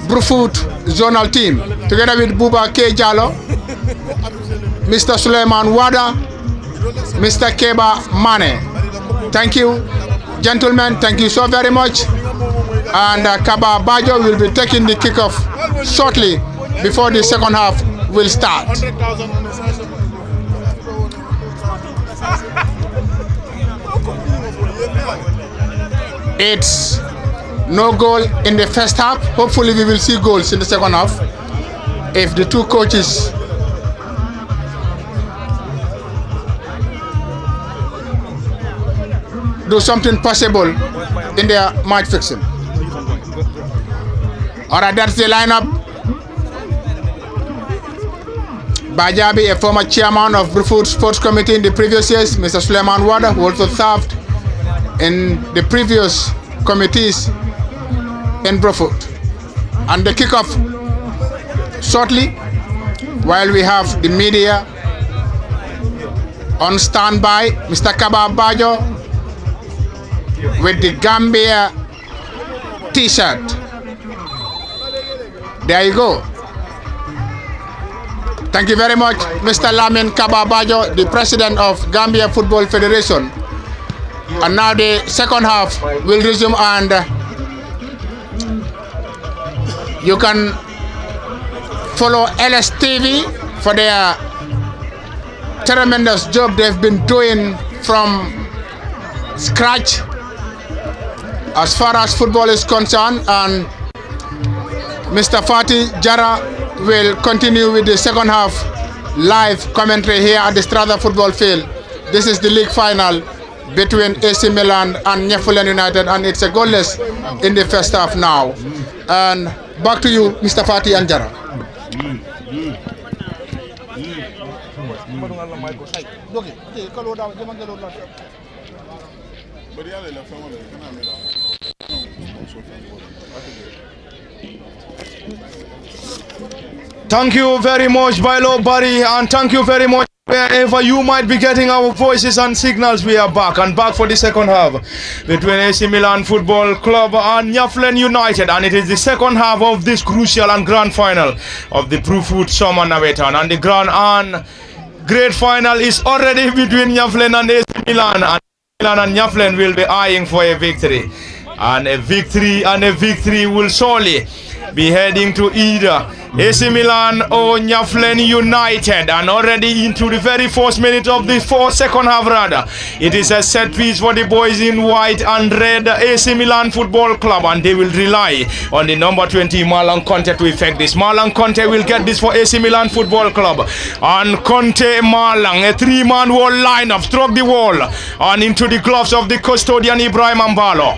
Brufut zonal team, together with Buba K. Jalo, Mr. Suleiman Wada, Mr. Keba Mane. Thank you, gentlemen. Thank you so very much. And Kaba Bajo will be taking the kickoff shortly before the second half will start. It's no goal in the first half. Hopefully we will see goals in the second half if the two coaches do something possible in their match fixing. Alright, that's the lineup. Bajabi, a former chairman of Brufut Sports Committee in the previous years, Mr. Suleiman Wada, who also served in the previous committees in Brufut. And the kickoff shortly, while we have the media on standby, Mr. Kaba Bajo with the Gambia t-shirt. There you go. Thank you very much, Mr. Lamin Kababajo, the president of Gambia Football Federation. And now the second half will resume, and you can follow LSTV for their tremendous job they've been doing from scratch as far as football is concerned. And Mr. Fatih Jara will continue with the second half live commentary here at the Strada football field. This is the league final between AC Milan and Nyaffulen United, and it's a goalless in the first half now. And back to you, Mr. Fatih and Jara. Thank you very much, Bailo Barry, and thank you very much. Wherever you might be getting our voices and signals, we are back for the second half between AC Milan Football Club and Nyaffulen United, and it is the second half of this crucial and grand final of the Brufut Summer Nawetan, and the grand and great final is already between Nyaffulen and AC Milan, and Milan and Nyaffulen will be eyeing for a victory, and a victory will surely be heading to either AC Milan or Nyaffulen United. And already into the very first minute of the second half rather, it is a set piece for the boys in white and red, AC Milan Football Club, and they will rely on the number 20 Marlon Conte to effect this. Marlon Conte will get this for AC Milan Football Club, and Conte Marlon, a three-man wall lineup, struck the wall and into the gloves of the custodian Ibrahim Mbalo.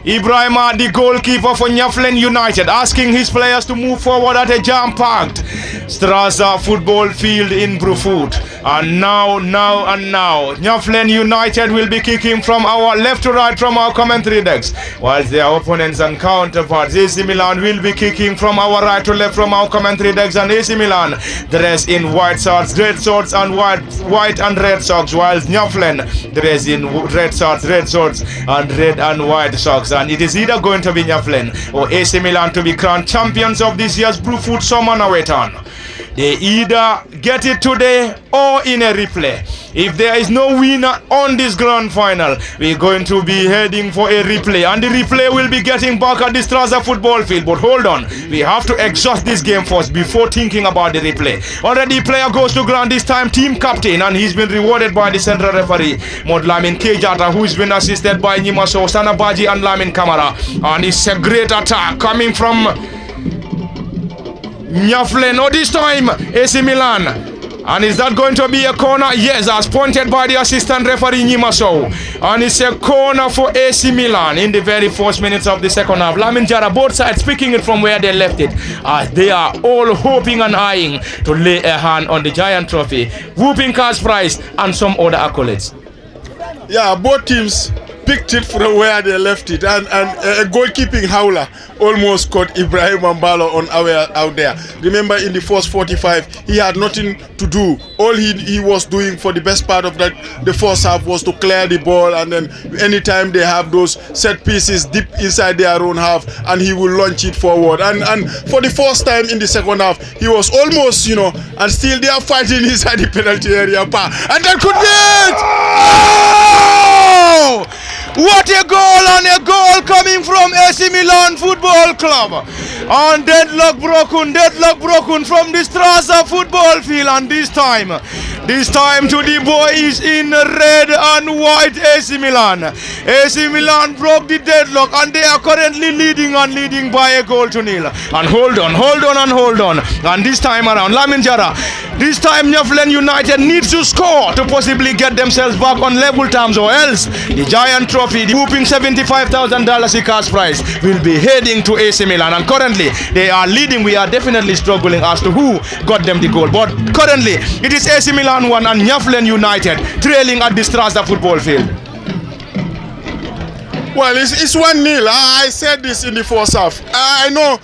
Ibrahima, the goalkeeper for Nyaffulen United, asking his players to move forward at a jam-packed Strasza football field in Brufut. And now, Nyaffulen United will be kicking from our left to right from our commentary decks, whilst their opponents and counterparts, AC Milan, will be kicking from our right to left from our commentary decks, and AC Milan dressed in white shorts, red shorts, and white and red socks, whilst Nyaffulen dressed in red shorts, and red and white socks. And it is either going to be Nyaffulen or AC Milan to be crowned champions of this year's Brufut Summer Nawetan. They either get it today or in a replay. If there is no winner on this grand final, we're going to be heading for a replay, and the replay will be getting back at the Strasbourg football field. But hold on, we have to exhaust this game first before thinking about the replay. Already player goes to ground, this time team captain, and he's been rewarded by the central referee Modlamin Kejata, who's been assisted by Nyimaso, Sanabaji and Lamin Kamara. And it's a great attack coming from Nyaffulen. Oh, this time AC Milan. And is that going to be a corner? Yes, as pointed by the assistant referee Nyimaso. And it's a corner for AC Milan in the very first minutes of the second half. Lamin Jara, both sides picking it from where they left it, as they are all hoping and eyeing to lay a hand on the giant trophy, whooping cash prize and some other accolades. Yeah, both teams picked it from where they left it, and a goalkeeping howler almost caught Ibrahim Ambalo on out there. Remember, in the first 45, he had nothing to do. All he was doing for the best part of the first half was to clear the ball, and then anytime they have those set pieces deep inside their own half, and he will launch it forward. And for the first time in the second half, he was almost, and still they are fighting inside the penalty area. And that could be it! Oh! What a goal, and a goal coming from AC Milan Football Club. And deadlock broken from the Strasbourg football field, and this time to the boys in red and white AC Milan. AC Milan broke the deadlock, and they are currently leading by a goal to nil. And hold on. And this time around, Lamin Jara, this time Nyaffulen United needs to score to possibly get themselves back on level terms, or else the giant trophy, the whooping $75,000 cash prize, will be heading to AC Milan. And currently they are leading. We are definitely struggling as to who got them the goal, but currently it is AC Milan 1 and Nyaffulen United trailing at the Strasbourg football field. Well, it's 1-0. I said this in the first half. I know,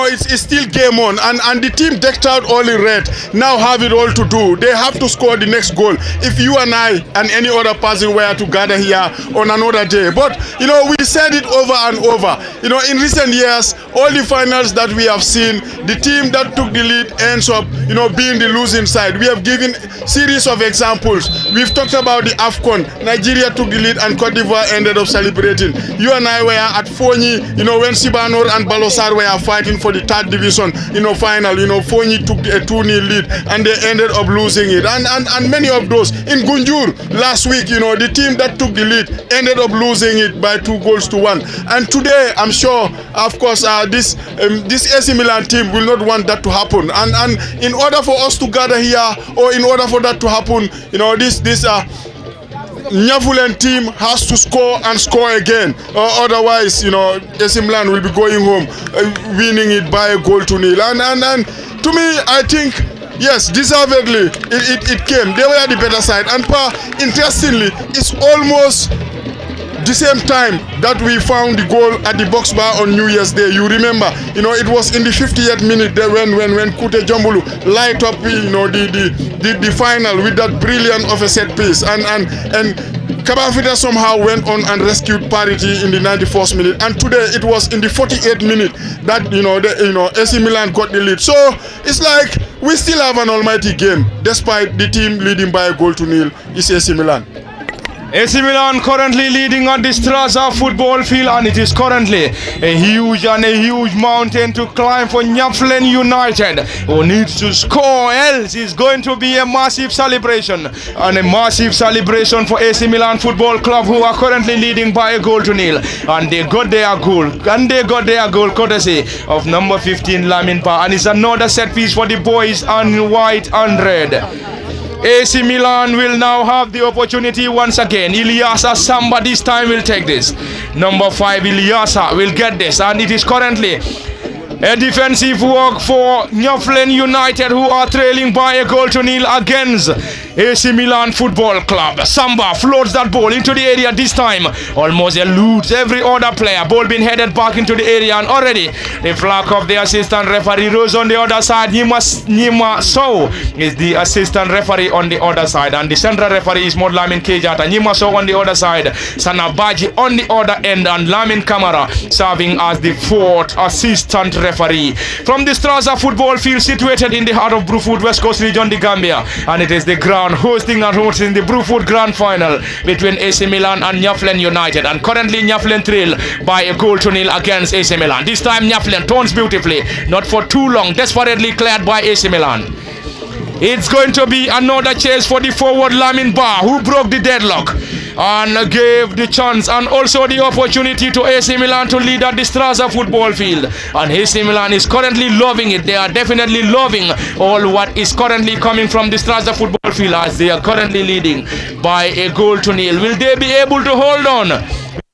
it's still game on, and the team decked out all in red now have it all to do. They have to score the next goal. If you and I and any other person were to gather here on another day, but we said it over and over. In recent years, all the finals that we have seen, the team that took the lead ends up, being the losing side. We have given series of examples. We've talked about the AFCON. Nigeria took the lead, and Cote d'Ivoire ended up celebrating. You and I were at Fonyi, when Sibanor and Balosar were fighting for the third division, final. Fonyi took a 2-0 lead, and they ended up losing it. And many of those in Gunjur last week, the team that took the lead ended up losing it by 2-1. And today, I'm sure, of course, this AC Milan team will not want that to happen. And in order for us to gather here, or in order for that to happen, this Nyaffulen team has to score and score again, otherwise AC Milan will be going home winning it by a goal to nil. And to me, I think, yes, deservedly it came. They were the better side, and interestingly, it's almost the same time that we found the goal at the box bar on New Year's Day. You remember, it was in the 50th minute there when Kute Jombulu light up, the final with that brilliant of a set piece, and Kabafita somehow went on and rescued parity in the 91st minute. And today it was in the 48th minute that AC Milan got the lead. So it's like we still have an almighty game, despite the team leading by a goal to nil. It's AC Milan. AC Milan currently leading on the Strasbourg football field, and it is currently a huge mountain to climb for Nyaffulen United, who needs to score, else it's going to be a massive celebration, and a massive celebration for AC Milan Football Club, who are currently leading by a goal to nil. And they got their goal, courtesy of number 15 Lamin Pa, and it's another set piece for the boys in white and red. AC Milan will now have the opportunity once again. Ilyasa Samba this time will take this. Number 5 Ilyasa will get this, and it is currently a defensive work for Nyaffulen United, who are trailing by a goal to nil against AC Milan Football Club. Samba floats that ball into the area this time. Almost eludes every other player. Ball being headed back into the area, and already the flag of the assistant referee rose on the other side. Nyima So is the assistant referee on the other side, and the central referee is Lamin Kejata. Nyima So on the other side, Sanabaji on the other end, and Lamin Kamara serving as the fourth assistant referee. From the Straza football field situated in the heart of Brufut, West Coast region, the Gambia, and it is the ground hosting the Brufut Grand Final between AC Milan and Nyaffulen United, and currently Nyaffulen trail by a goal to nil against AC Milan. This time Nyaffulen turns beautifully, not for too long, desperately cleared by AC Milan. It's going to be another chase for the forward Lamin Ba, who broke the deadlock and gave the chance and also the opportunity to AC Milan to lead at the Straza football field. And AC Milan is currently loving it. They are definitely loving all what is currently coming from the Straza football field, as they are currently leading by a goal to nil. Will they be able to hold on?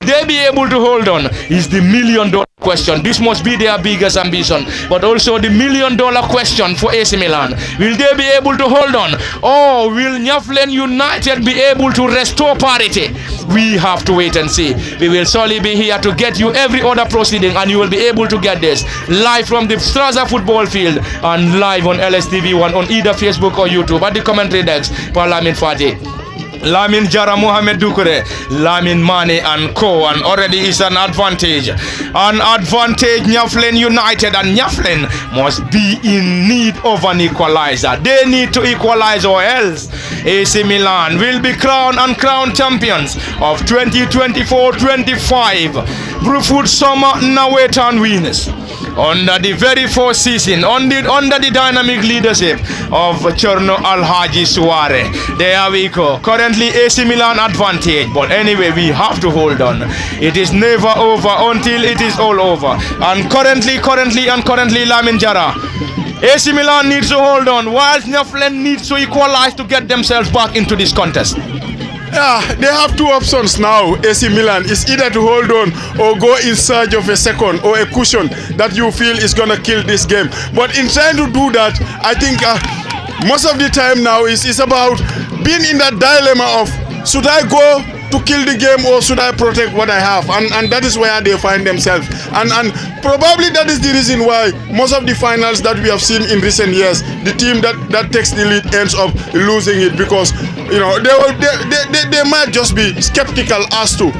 They be able to hold on is the $1 million question. This must be their biggest ambition, but also the $1 million question for AC Milan. Will they be able to hold on, or will Nyaffulen United be able to restore parity? We have to wait and see. We will surely be here to get you every other proceeding, and you will be able to get this live from the Straza football field and live on LSTV1 on either Facebook or YouTube at the commentary decks for Lamin Fatih, Lamin Jara, Mohamed Dukure, Lamin Mane and Co. And already is an advantage. An advantage Nyaffulen United, and Nyaffulen must be in need of an equalizer. They need to equalize, or else AC Milan will be crowned champions of 2024-25 Brufut Summer Nawaitan winners. Under the very first season, under the dynamic leadership of Cherno Alhaji Suare. There we go. Currently AC Milan advantage, but anyway, we have to hold on. It is never over until it is all over. And currently Lamin Jara, AC Milan needs to hold on, whilst Nyaffulen needs to equalize to get themselves back into this contest. Yeah, they have two options now. AC Milan is either to hold on or go in search of a second or a cushion that you feel is going to kill this game. But in trying to do that, I think most of the time now is about being in that dilemma of, should I go to kill the game or should I protect what I have? And that is where they find themselves. And probably that is the reason why most of the finals that we have seen in recent years, the team that takes the lead ends up losing it, because they might just be skeptical as to,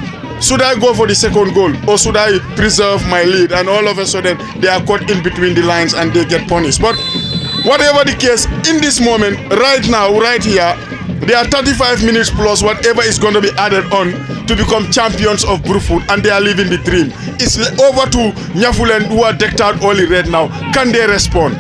should I go for the second goal or should I preserve my lead? And all of a sudden they are caught in between the lines and they get punished. But whatever the case, in this moment, right now, right here, they are 35 minutes plus whatever is going to be added on to become champions of Brufut, and they are living the dream. It's over to Nyaffulen, who are decked out all in red now. Can they respond?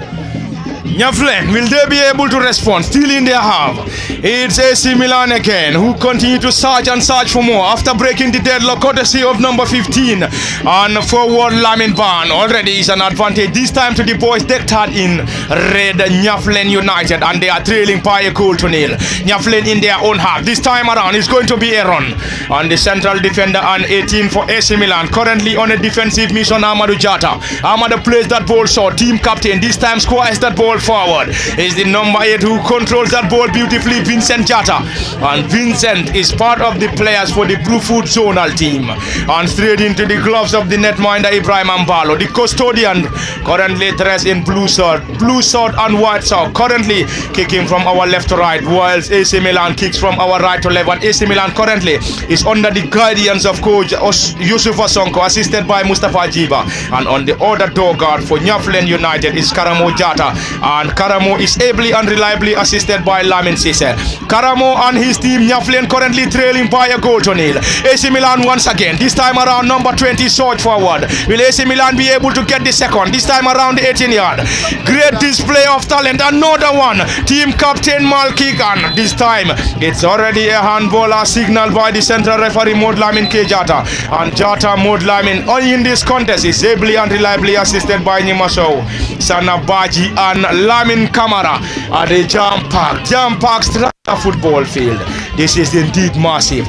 Nyaffulen, will they be able to respond? Still in their half. It's AC Milan again, who continue to search and search for more after breaking the deadlock courtesy of number 15 and forward Lamin Ban. Already is an advantage this time to the boys decked out in red, Nyaffulen United, and they are trailing by a goal to nil. Nyaffulen in their own half. This time around it's going to be a run on the central defender and 18 for AC Milan. Currently on a defensive mission, Amadou Jata. Amadou plays that ball short. Team captain this time squares that ball forward. Is the number 8 who controls that ball beautifully, Vincent Jata. And Vincent is part of the players for the Brufut zonal team. And straight into the gloves of the netminder Ibrahim Ambalo, the custodian, currently dressed in blue shirt and white sock, currently kicking from our left to right, whilst AC Milan kicks from our right to left. And AC Milan currently is under the guidance of coach Yusuf Asonko, assisted by Mustafa Jiba. And on the other door guard for Nyaffulen United is Karamo Jata, and Karamo is ably and reliably assisted by Lamin Sise. Karamo and his team, Nyaffulen, currently trailing by a goal to nil. AC Milan once again, this time around number 20 surge forward. Will AC Milan be able to get the second, this time around the 18-yard? Great display of talent, another one. Team captain Malkikan. This time it's already a handball as signaled by the central referee Modlamin K. Jata. And Jata Modlamin in this contest is ably and reliably assisted by Nimasou, Sanabaji and Lamin Kamara at the Jam Park Strata football field. This is indeed massive,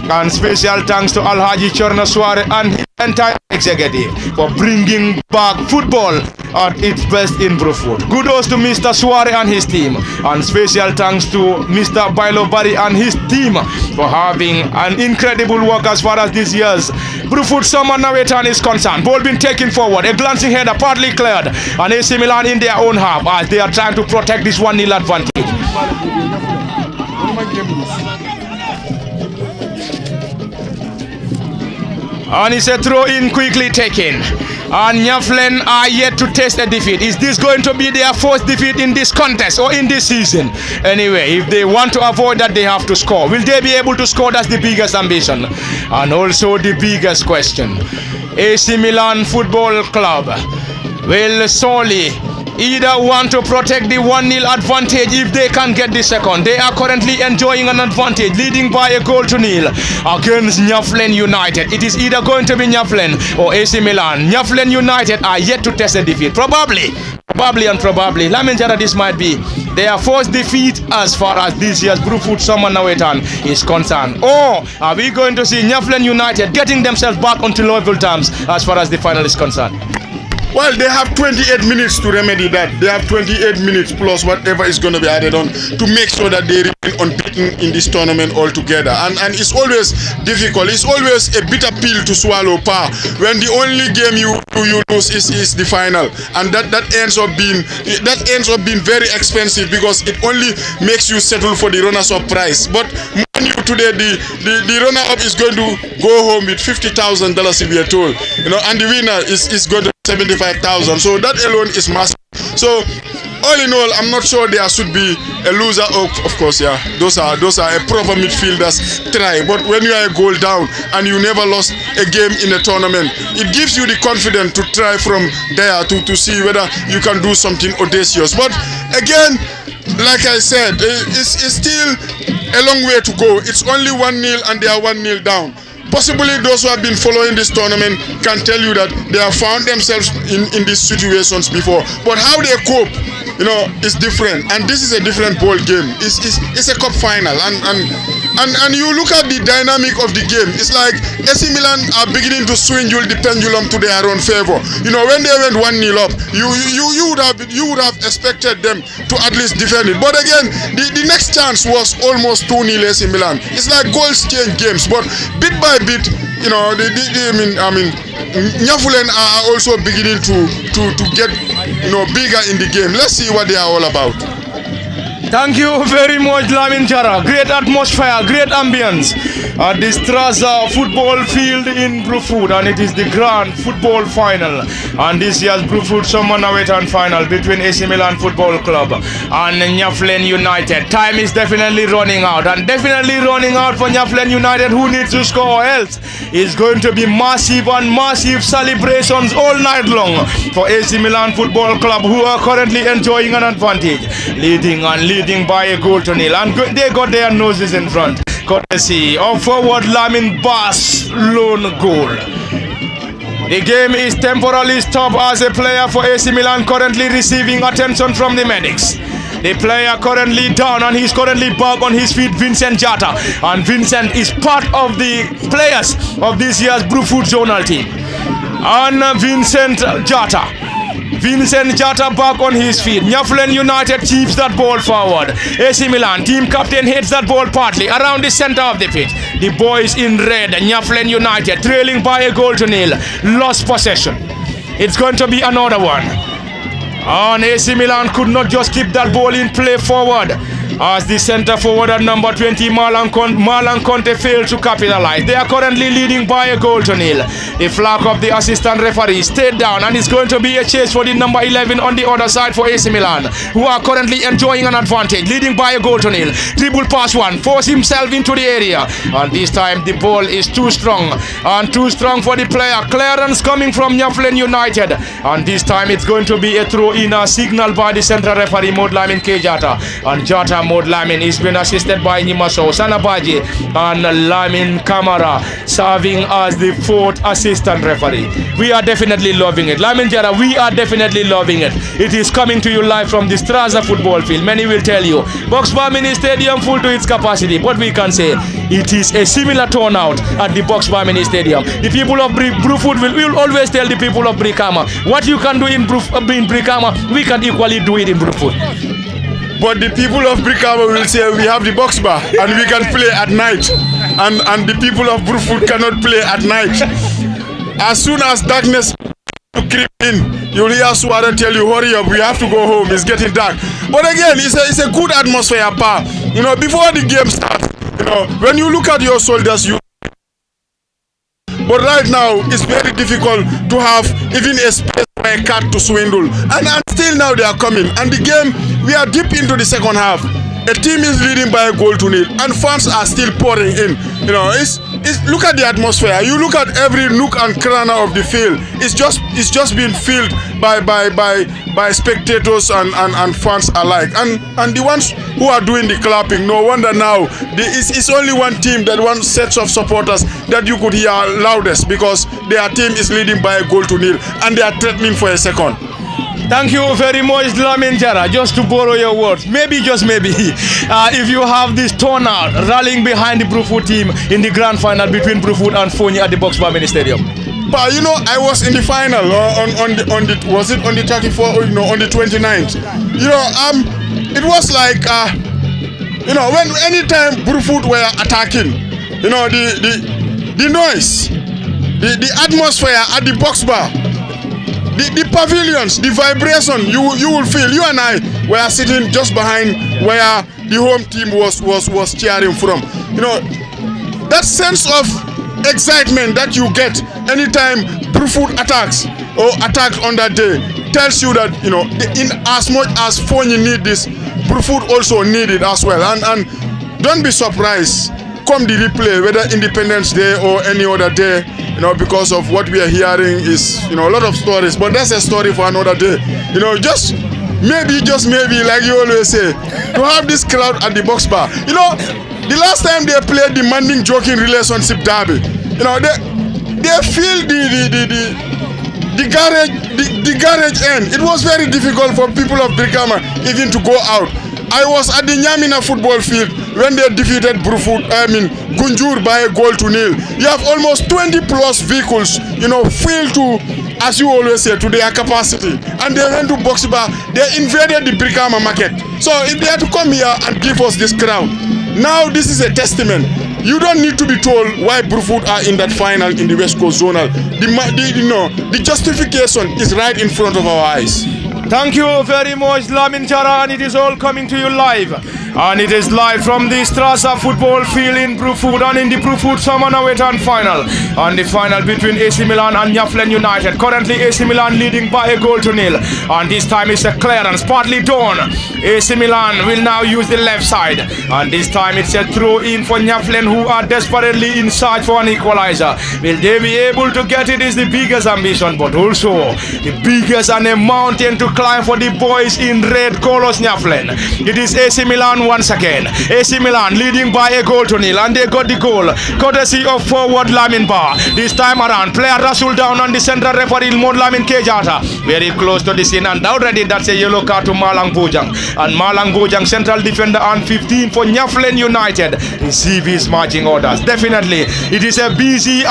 and special thanks to Alhaji Chorna Suare and his entire executive for bringing back football at its best in Brufut. Kudos to Mr. Suare and his team, and special thanks to Mr. Bailo Bari and his team for having an incredible work as far as this year's Brufut Summer Nawetan is concerned. Ball being taken forward, a glancing header partly cleared, and AC Milan in their own half as they are trying to protect this 1-0 advantage. And it's a throw in quickly taken. And Nyaffulen are yet to taste a defeat. Is this going to be their first defeat in this contest or in this season? Anyway, if they want to avoid that, they have to score. Will they be able to score? That's the biggest ambition. And also the biggest question. AC Milan Football Club will solely either want to protect the 1-0 advantage if they can get the second. They are currently enjoying an advantage, leading by a goal to nil against Nyaffulen United. It is either going to be Nyaffulen or AC Milan. Nyaffulen United are yet to test a defeat. Probably. Lamin Jara, this might be their first defeat as far as this year's Brufut Summer Nawetan is concerned. Or are we going to see Nyaffulen United getting themselves back onto level terms as far as the final is concerned? Well, they have 28 minutes to remedy that. They have 28 minutes plus whatever is going to be added on to make sure that they remain unbeaten in this tournament altogether. And it's always difficult. It's always a bitter pill to swallow, when the only game you lose is the final, and that ends up being very expensive because it only makes you settle for the runners-up prize. But today the runner-up is going to go home with $50,000 if we are told, and the winner is going to 75,000. So that alone is massive. So all in all, I'm not sure there should be a loser. Of course, yeah, those are a proper midfielders try. But when you are a goal down and you never lost a game in a tournament, it gives you the confidence to try from there to see whether you can do something audacious. But again, like I said, it's still a long way to go. It's only 1-0 and they are 1-0 down. Possibly those who have been following this tournament can tell you that they have found themselves in these situations before. But how they cope, is different. And this is a different ball game. It's a cup final. And you look at the dynamic of the game. It's like AC Milan are beginning to swing the pendulum to their own favor. When they went 1-0 up, you would have expected them to at least defend it. But again, the next chance was almost 2-0 AC Milan. It's like goals change games, but bit by bit, Nyaffulen are also beginning to get bigger in the game. Let's see what they are all about. Thank you very much, Lamin Jara. Great atmosphere, great ambience at the Straza football field in Brufut, and it is the grand football final. And this year's Brufut Summer Nawetan final between AC Milan Football Club and Nyaffulen United. Time is definitely running out, and definitely running out for Nyaffulen United, who needs to score, else it's going to be massive and massive celebrations all night long for AC Milan Football Club, who are currently enjoying an advantage, leading by a goal to nil, and they got their noses in front, courtesy of forward Lamin Bass' lone goal. The game is temporarily stopped as a player for AC Milan currently receiving attention from the medics. The player currently down, and he's currently back on his feet, Vincent Jata, and Vincent is part of the players of this year's Brufut zonal team. And Vincent Jata back on his feet. Nyaffulen United keeps that ball forward. AC Milan team captain hits that ball partly around the center of the pitch. The boys in red, Nyaffulen United, trailing by a goal to nil, lost possession. It's going to be another one. And AC Milan could not just keep that ball in play forward, as the center forward at number 20, Milan Conte, failed to capitalize. They are currently leading by a goal to nil. The flag of the assistant referee stayed down, and it's going to be a chase for the number 11 on the other side for AC Milan, who are currently enjoying an advantage, leading by a goal to nil. Dribble pass one, force himself into the area, and this time the ball is too strong for the player. Clearance coming from Nyaffulen United, and this time it's going to be a throw in, a signal by the central referee Lamin Jata, and Jata Mahmoud Lamin. He's been assisted by Nyimaso Sanabaji and Lamin Kamara serving as the 4th assistant referee. We are definitely loving it. Lamin Jara, we are definitely loving it. It is coming to you live from the Straza football field. Many will tell you, Boxbar Mini Stadium full to its capacity. But we can say it is a similar turnout at the Boxbar Mini Stadium. The people of Brufut will always tell the people of Brikama, what you can do in Brikama, we can equally do it in Brufut. But the people of Brikama will say we have the box bar and we can play at night. And the people of Brufut cannot play at night. As soon as darkness creep in, you'll hear Suara tell you, hurry up, we have to go home, it's getting dark. But again, it's a good atmosphere, pa. You know, before the game starts, you know, when you look at your soldiers, but right now, it's very difficult to have even a space for a cat to swindle. And still now they are coming. And the game, we are deep into the second half. A team is leading by a goal to nil, and fans are still pouring in. You know, look at the atmosphere. You look at every nook and cranny of the field. It's just been filled by spectators and fans alike. And the ones who are doing the clapping, no wonder now it's only one team, that one set of supporters that you could hear loudest, because their team is leading by a goal to nil and they are threatening for a second. Thank you very much, Lamin Jara. Just to borrow your words, maybe, just maybe, if you have this turnout rallying behind the Brufut team in the grand final between Brufut and Fonyi at the Boxbar Mini Stadium. But you know, I was in the final on the was it on the 34th or, you know, on the 29th. You know, it was like you know, when anytime Brufut were attacking, you know, the noise, the atmosphere at the box bar, the pavilions, the vibration, you will feel. You and I were sitting just behind where the home team was cheering from. You know, that sense of excitement that you get anytime Brufut attacks or attacked on that day tells you that, you know, in as much as Fonyi need this, Brufut also need it as well. And don't be surprised come the replay, whether Independence Day or any other day, you know, because of what we are hearing is, you know, a lot of stories, but that's a story for another day. You know, just maybe, like you always say, to have this crowd at the box bar. You know, the last time they played the Manding Joking Relationship Derby, you know, they feel the garage end. It was very difficult for people of Brikama even to go out. I was at the Nyamina football field when they defeated Gunjur by a goal to nil. You have almost 20 plus vehicles, you know, filled to, as you always say, to their capacity. And they went to Boxiba, they invaded the Brikama market. So if they had to come here and give us this crown, now this is a testament. You don't need to be told why Brufut are in that final in the West Coast Zonal. The justification is right in front of our eyes. Thank you very much, Lamin Jara, and it is all coming to you live. And it is live from the Straza football field in Brufut and in the Brufut Samanawetan final. And the final between AC Milan and Nyaffulen United. Currently AC Milan leading by a goal to nil. And this time it's a clearance, partly done. AC Milan will now use the left side. And this time it's a throw in for Nyaffulen, who are desperately in search for an equalizer. Will they be able to get it is the biggest ambition, but also the biggest and a mountain to climb for the boys in red colors Nyaffulen. It is AC Milan once again. AC Milan leading by a goal to nil, and they got the goal courtesy of forward Lamin Ba. This time around, player Rasul down on the central referee Mod Lamin Kejata. Very close to the scene, and already that's a yellow card to Malang Bojang. And Malang Bojang, central defender, and 15 for Nyaffulen United. Receive his marching orders. Definitely, it is a busy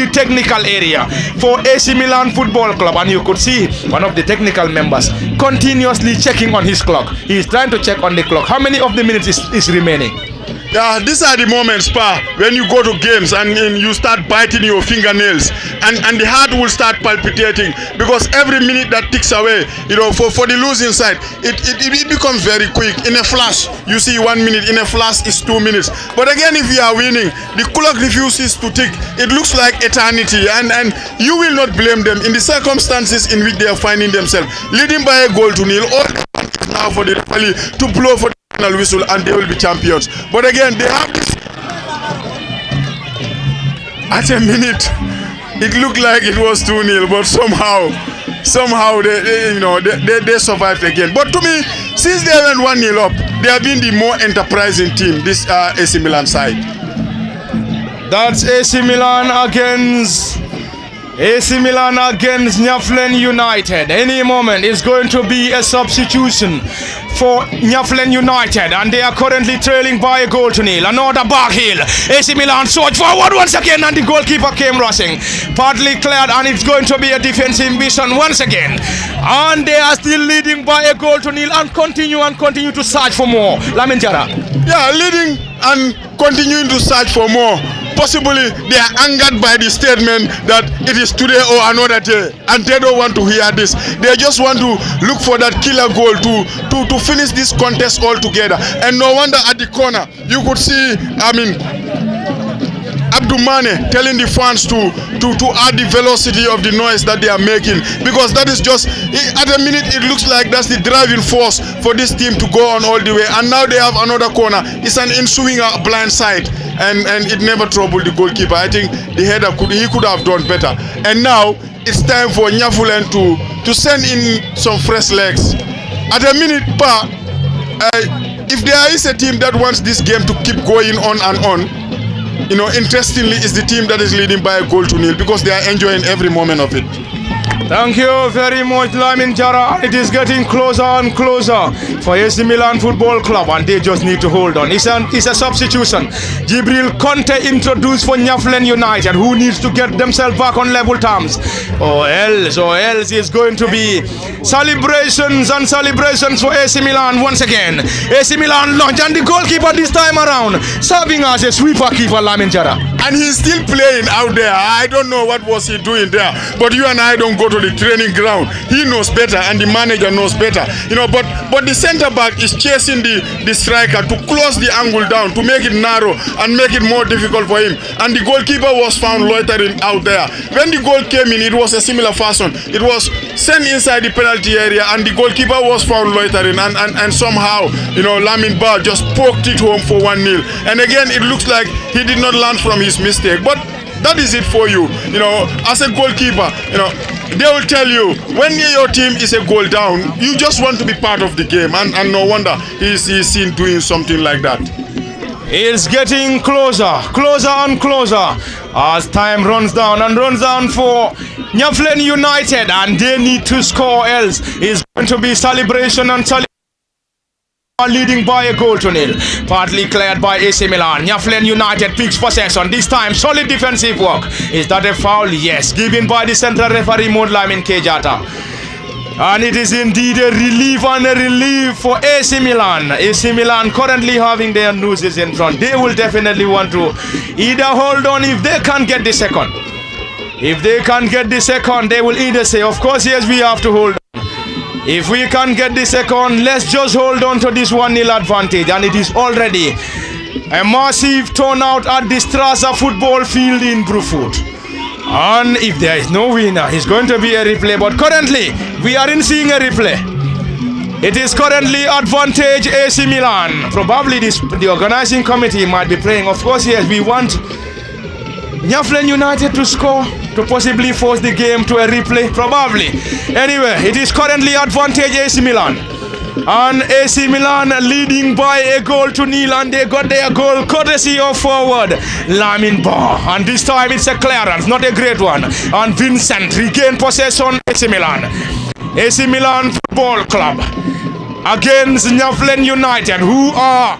technical area for AC Milan Football Club, and you could see one of the technical members continuously checking on his clock. He is trying to check on the clock. How many of the minutes is remaining? Yeah, these are the moments, Pa, when you go to games and you start biting your fingernails and the heart will start palpitating, because every minute that ticks away, you know, for the losing side, it becomes very quick. In a flash, you see 1 minute. In a flash, it's 2 minutes. But again, if you are winning, the clock refuses to tick. It looks like eternity, and you will not blame them in the circumstances in which they are finding themselves. Leading by a goal to nil, all they want is now for the referee to blow for whistle and they will be champions. But again, they have this. At a minute, it looked like it was 2-0, but somehow somehow they survived again. But to me, since they went 1-0 up, they have been the more enterprising team, this AC Milan side. That's AC Milan against Nyaffulen United. Any moment is going to be a substitution for Nyaffulen United, and they are currently trailing by a goal to nil. Another back heel. AC Milan surge forward once again, and the goalkeeper came rushing. Partly cleared, and it's going to be a defensive mission once again. And they are still leading by a goal to nil and continue to search for more. Lamin Jara. Yeah, leading and continuing to search for more. Possibly they are angered by the statement that it is today or another day, and they don't want to hear this. They just want to look for that killer goal to finish this contest altogether. And no wonder at the corner you could see, Abdul Mane telling the fans to add the velocity of the noise that they are making, because that is just, at a minute it looks like that's the driving force for this team to go on all the way. And now they have another corner. It's an ensuing blind side, and it never troubled the goalkeeper. I think the header could have done better. And now it's time for Nyaffulen to send in some fresh legs. At a minute, if there is a team that wants this game to keep going on and on, interestingly, it's the team that is leading by a goal to nil, because they are enjoying every moment of it. Thank you very much, Lamin Jara. It is getting closer and closer for AC Milan Football Club, and they just need to hold on. It's a substitution. Jibril Conte introduced for Nyaffulen United, who needs to get themselves back on level terms. Or else it's going to be celebrations and celebrations for AC Milan once again. AC Milan launch, and the goalkeeper this time around serving as a sweeper keeper, Lamin Jara. And he's still playing out there. I don't know what was he doing there, but you and I don't go to the training ground. He knows better, and the manager knows better. But the centre back is chasing the striker to close the angle down, to make it narrow and make it more difficult for him. And the goalkeeper was found loitering out there. When the goal came in, it was a similar fashion. It was sent inside the penalty area, and the goalkeeper was found loitering, and somehow Lamin Ba just poked it home for 1-0. And again, it looks like he did not learn from his mistake. But that is it for you. As a goalkeeper, they will tell you when your team is a goal down, you just want to be part of the game, and no wonder he's seen doing something like that. It's getting closer and closer as time runs down for Nyaffulen United, and they need to score, else it's going to be celebration and celebration. Leading by a goal to nil, partly cleared by AC Milan. Nyaffulen United picks possession. This time, solid defensive work. Is that a foul? Yes, given by the central referee Lamin Kejata. And it is indeed a relief for AC Milan. AC Milan currently having their noses in front. They will definitely want to either hold on if they can't get the second. If they can't get the second, they will either say, of course, yes, we have to hold on. If we can get the second, let's just hold on to this 1-0 advantage. And it is already a massive turnout at the Strasser football field in Brufut. And if there is no winner, it's going to be a replay. But currently, we aren't seeing a replay. It is currently advantage AC Milan. Probably the organizing committee might be playing. Of course, yes, we want Nyaffulen United to score, to possibly force the game to a replay, probably. Anyway, it is currently advantage AC Milan. And AC Milan leading by a goal to nil, and they got their goal courtesy of forward Lamin Ba. And this time it's a clearance, not a great one. And Vincent regained possession. AC Milan Football Club against Nyaffulen United, who are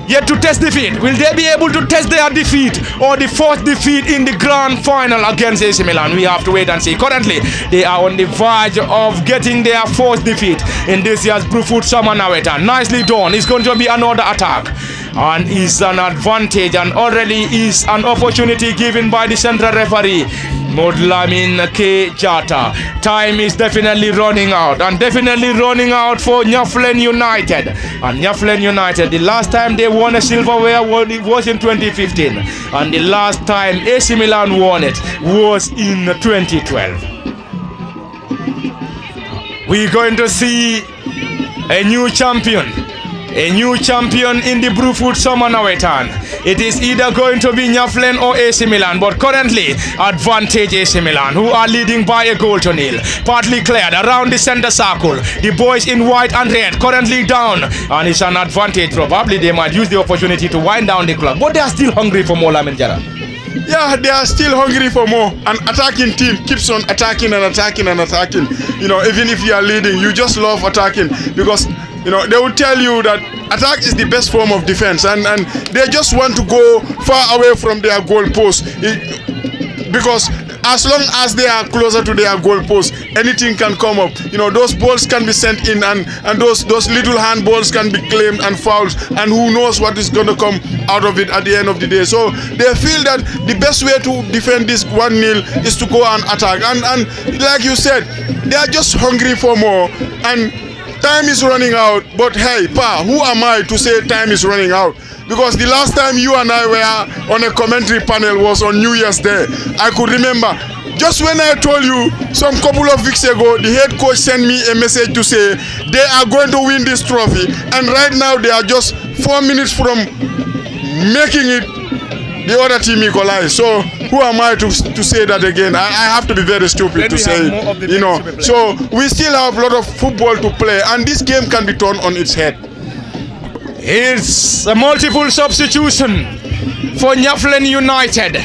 yet to test defeat. Will they be able to test their defeat, or the fourth defeat in the grand final against AC Milan? We have to wait and see. Currently, they are on the verge of getting their fourth defeat in this year's Brufut Summer Naweta. Nicely done. It's going to be another attack, and is an advantage, and already is an opportunity given by the central referee Lamin Kejata. Time is definitely running out, and definitely running out for Nyaffulen United. And Nyaffulen United, the last time they won a silverware was in 2015, and the last time AC Milan won it was in 2012. We're going to see a new champion A new champion in the Brufut Summer Nawetan. It is either going to be Nyaffulen or AC Milan, but currently advantage AC Milan, who are leading by a goal to nil. Partly cleared around the center circle. The boys in white and red currently down, and it's an advantage. Probably they might use the opportunity to wind down the clock, but they are still hungry for more, Lamin Jara. Yeah, they are still hungry for more. An attacking team keeps on attacking and attacking and attacking. You know, even if you are leading, you just love attacking because, you know, they will tell you that attack is the best form of defense, and they just want to go far away from their goal post. Because as long as they are closer to their goal post, anything can come up. You know, those balls can be sent in, and those little handballs can be claimed and fouled, and who knows what is going to come out of it at the end of the day. So they feel that the best way to defend this 1-0 is to go and attack. And like you said, they are just hungry for more, and time is running out. But hey, Pa, who am I to say time is running out? Because the last time you and I were on a commentary panel was on New Year's Day. I could remember, just when I told you some couple of weeks ago, the head coach sent me a message to say they are going to win this trophy. And right now they are just 4 minutes from making it the other team equalize. So who am I to say that again? I have to be very stupid to say it, you know. So we still have a lot of football to play, and this game can be turned on its head. It's a multiple substitution for Nyaffulen United,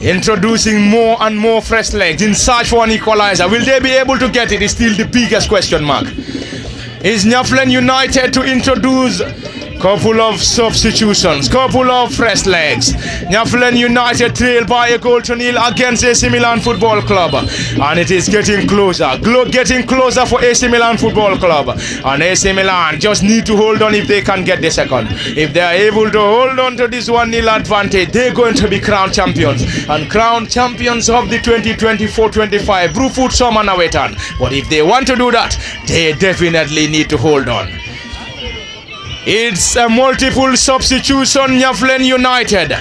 introducing more and more fresh legs in search for an equalizer. Will they be able to get it? Is still the biggest question mark. Is Nyaffulen United to introduce couple of substitutions, couple of fresh legs? Nyaffulen United trail by a goal to nil against AC Milan Football Club, and it is getting closer for AC Milan Football Club. And AC Milan just need to hold on if they can get the second. If they are able to hold on to this 1-0 advantage, they're going to be crowned champions, and crowned champions of the 2024-25 Brufut Summer Nawetan. But if they want to do that, they definitely need to hold on. It's a multiple substitution Nyaffulen United,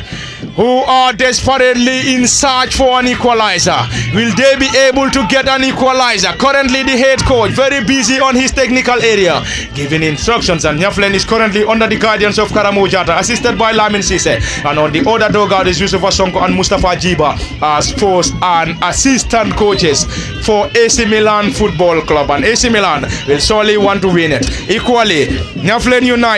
who are desperately in search for an equalizer. Will they be able to get an equalizer? Currently the head coach very busy on his technical area, giving instructions, and Nyaffulen is currently under the guidance of Karamo Jata, assisted by Lamin Sise, and on the other dugout is Yusuf Sonko and Mustafa Jiba as first and assistant coaches for AC Milan Football Club. And AC Milan will surely want to win it. Equally, Nyaffulen United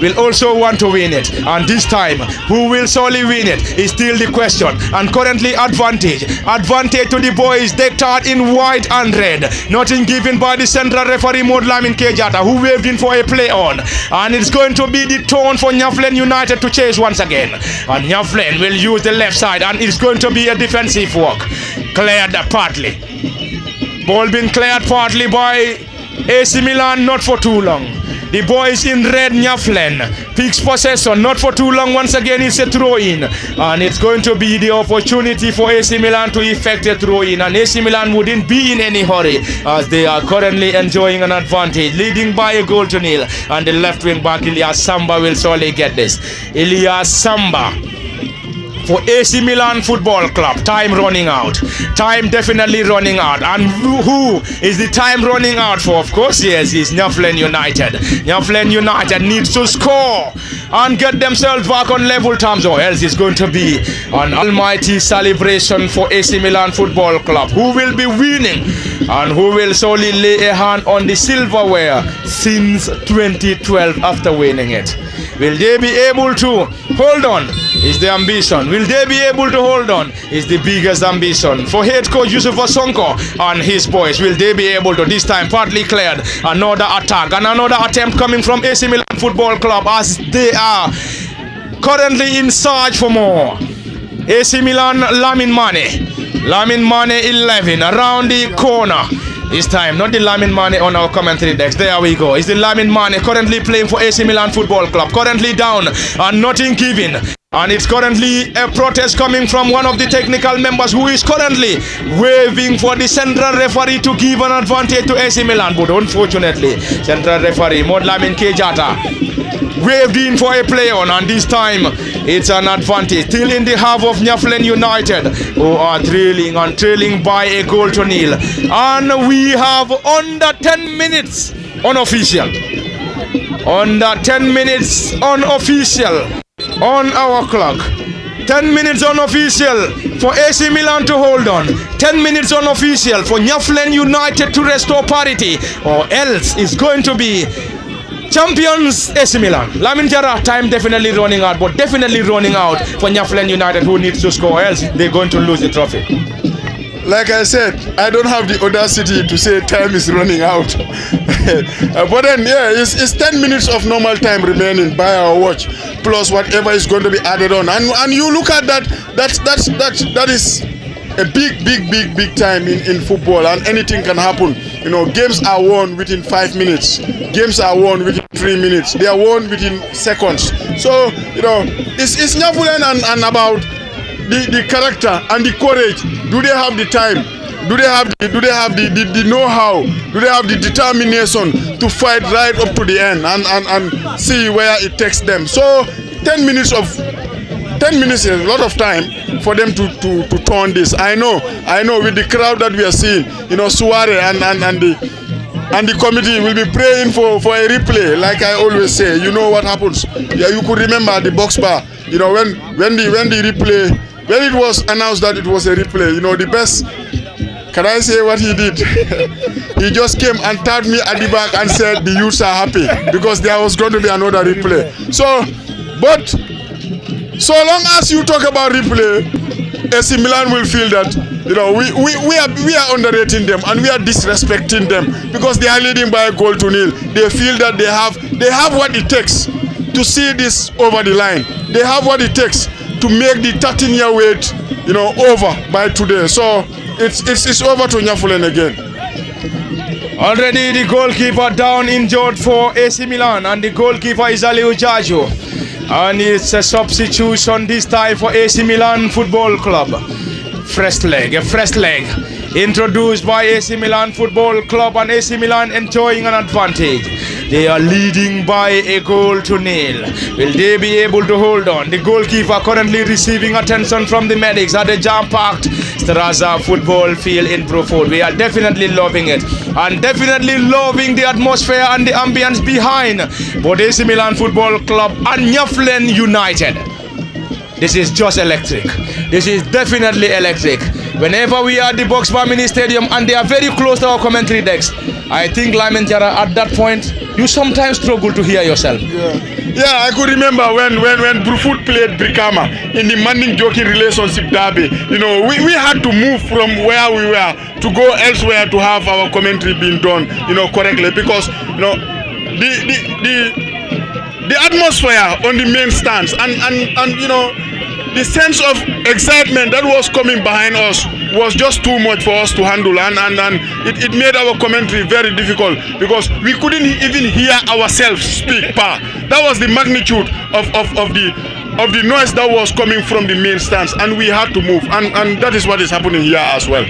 will also want to win it, and this time who will surely win it is still the question. And currently advantage to the boys decked out in white and red. Nothing given by the central referee Mod Lamin Kejata, who waved in for a play on, and it's going to be the turn for Nyaffulen United to chase once again. And Nyaffulen will use the left side, and it's going to be a defensive work. Cleared partly. Ball being cleared partly by AC Milan, not for too long. The boys in red, Nyaffulen, picks possession, not for too long. Once again, it's a throw-in, and it's going to be the opportunity for AC Milan to effect a throw-in, and AC Milan wouldn't be in any hurry as they are currently enjoying an advantage, leading by a goal to nil. And the left wing back, Ilyas Samba, will surely get this. Ilyas Samba for AC Milan Football Club. Time running out. Time definitely running out. And who is the time running out for? Of course, yes, it's Nyaffulen United. Nyaffulen United needs to score and get themselves back on level terms, or else it's going to be an almighty celebration for AC Milan Football Club, who will be winning and who will solely lay a hand on the silverware since 2012 after winning it. Will they be able to hold on? Is the ambition. Will they be able to hold on? Is the biggest ambition. For head coach Yusuf Sonko and his boys, will they be able to, this time partly cleared, another attack and another attempt coming from AC Milan Football Club as they are currently in search for more. AC Milan, Lamin Mane 11 around the corner. This time, not the Lamin Mane on our commentary decks. There we go. It's the Lamin Mane currently playing for AC Milan Football Club. Currently down and nothing given. And it's currently a protest coming from one of the technical members, who is currently waving for the central referee to give an advantage to AC Milan. But unfortunately, central referee Mod Lamin Kejata waved in for a play on, and this time it's an advantage. Still in the half of Nyaffulen United, who are trailing by a goal to nil. And we have under 10 minutes unofficial Under 10 minutes unofficial on our clock. 10 minutes unofficial for AC Milan to hold on. 10 minutes unofficial for Nyaffulen United to restore parity, or else it's going to be champions AC Milan. Lamin Jara, time definitely running out, but definitely running out for Nyaffulen United, who needs to score, else they're going to lose the trophy. Like I said, I don't have the audacity to say time is running out. But then, yeah, it's 10 minutes of normal time remaining by our watch, plus whatever is going to be added on. And you look at that, that is a big time in football, and anything can happen. You know, games are won within 5 minutes. Games are won within 3 minutes. They are won within seconds. So, you know, it's Nyaffulen and about the character and the courage. Do they have the time? Do they have the know-how? Do they have the determination to fight right up to the end and see where it takes them? So 10 minutes is a lot of time for them to turn this. I know with the crowd that we are seeing, you know, Suare and the committee will be praying for a replay. Like I always say, you know what happens. Yeah, you could remember the box bar, you know, when the replay, when it was announced that it was a replay, you know, the best, can I say what he did? He just came and tapped me at the back and said the youths are happy because there was going to be another replay. So, but so long as you talk about replay, AC Milan will feel that, you know, we are underrating them and we are disrespecting them because they are leading by a goal to nil. They feel that they have what it takes to see this over the line. They have what it takes to make the 13-year wait, you know, over by today. So it's over to Nyaffulen again. Already the goalkeeper down injured for AC Milan, and the goalkeeper is Aliou Jajo. And it's a substitution this time for AC Milan Football Club. A fresh leg introduced by AC Milan Football Club, and AC Milan enjoying an advantage. They are leading by a goal to nil. Will they be able to hold on? The goalkeeper currently receiving attention from the medics at the jam-packed Straza football field in Brufut. We are definitely loving it and definitely loving the atmosphere and the ambience behind both AC Milan Football Club and Nyaffulen United. This is just electric. This is definitely electric. Whenever we are at the Box Bar Mini Stadium and they are very close to our commentary decks, I think Lyman Jara, at that point, you sometimes struggle to hear yourself. Yeah, I could remember when Brufut played Brikama in the Manding Jockey relationship derby. You know, we had to move from where we were to go elsewhere to have our commentary being done, you know, correctly, because, you know, the atmosphere on the main stands and you know, the sense of excitement that was coming behind us was just too much for us to handle, and it made our commentary very difficult because we couldn't even hear ourselves speak. That was the magnitude of the noise that was coming from the main stands, and we had to move, and that is what is happening here as well.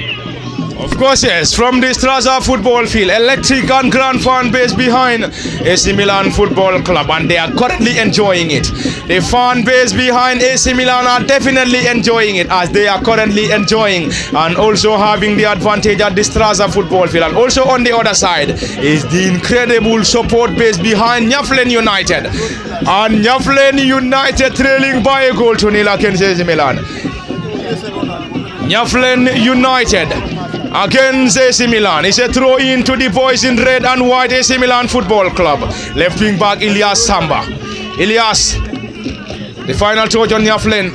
Of course, yes, from the Straza football field, electric and grand fan base behind AC Milan Football Club, and they are currently enjoying it. The fan base behind AC Milan are definitely enjoying it, as they are currently enjoying and also having the advantage at the Straza football field. And also on the other side is the incredible support base behind Nyaffulen United. And Nyaffulen United trailing by a goal to nil against AC Milan. Nyaffulen United against AC Milan. It's a throw in to the boys in red and white, AC Milan Football Club. Left wing back Ilyas Samba. Ilyas, the final touch on Nyaffulen.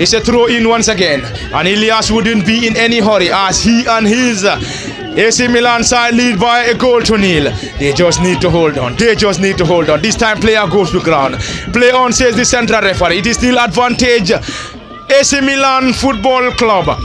It's a throw in once again, and Ilyas wouldn't be in any hurry as he and his AC Milan side lead by a goal to nil. They just need to hold on. This time player goes to ground. Play on, says the central referee. It is still advantage AC Milan Football Club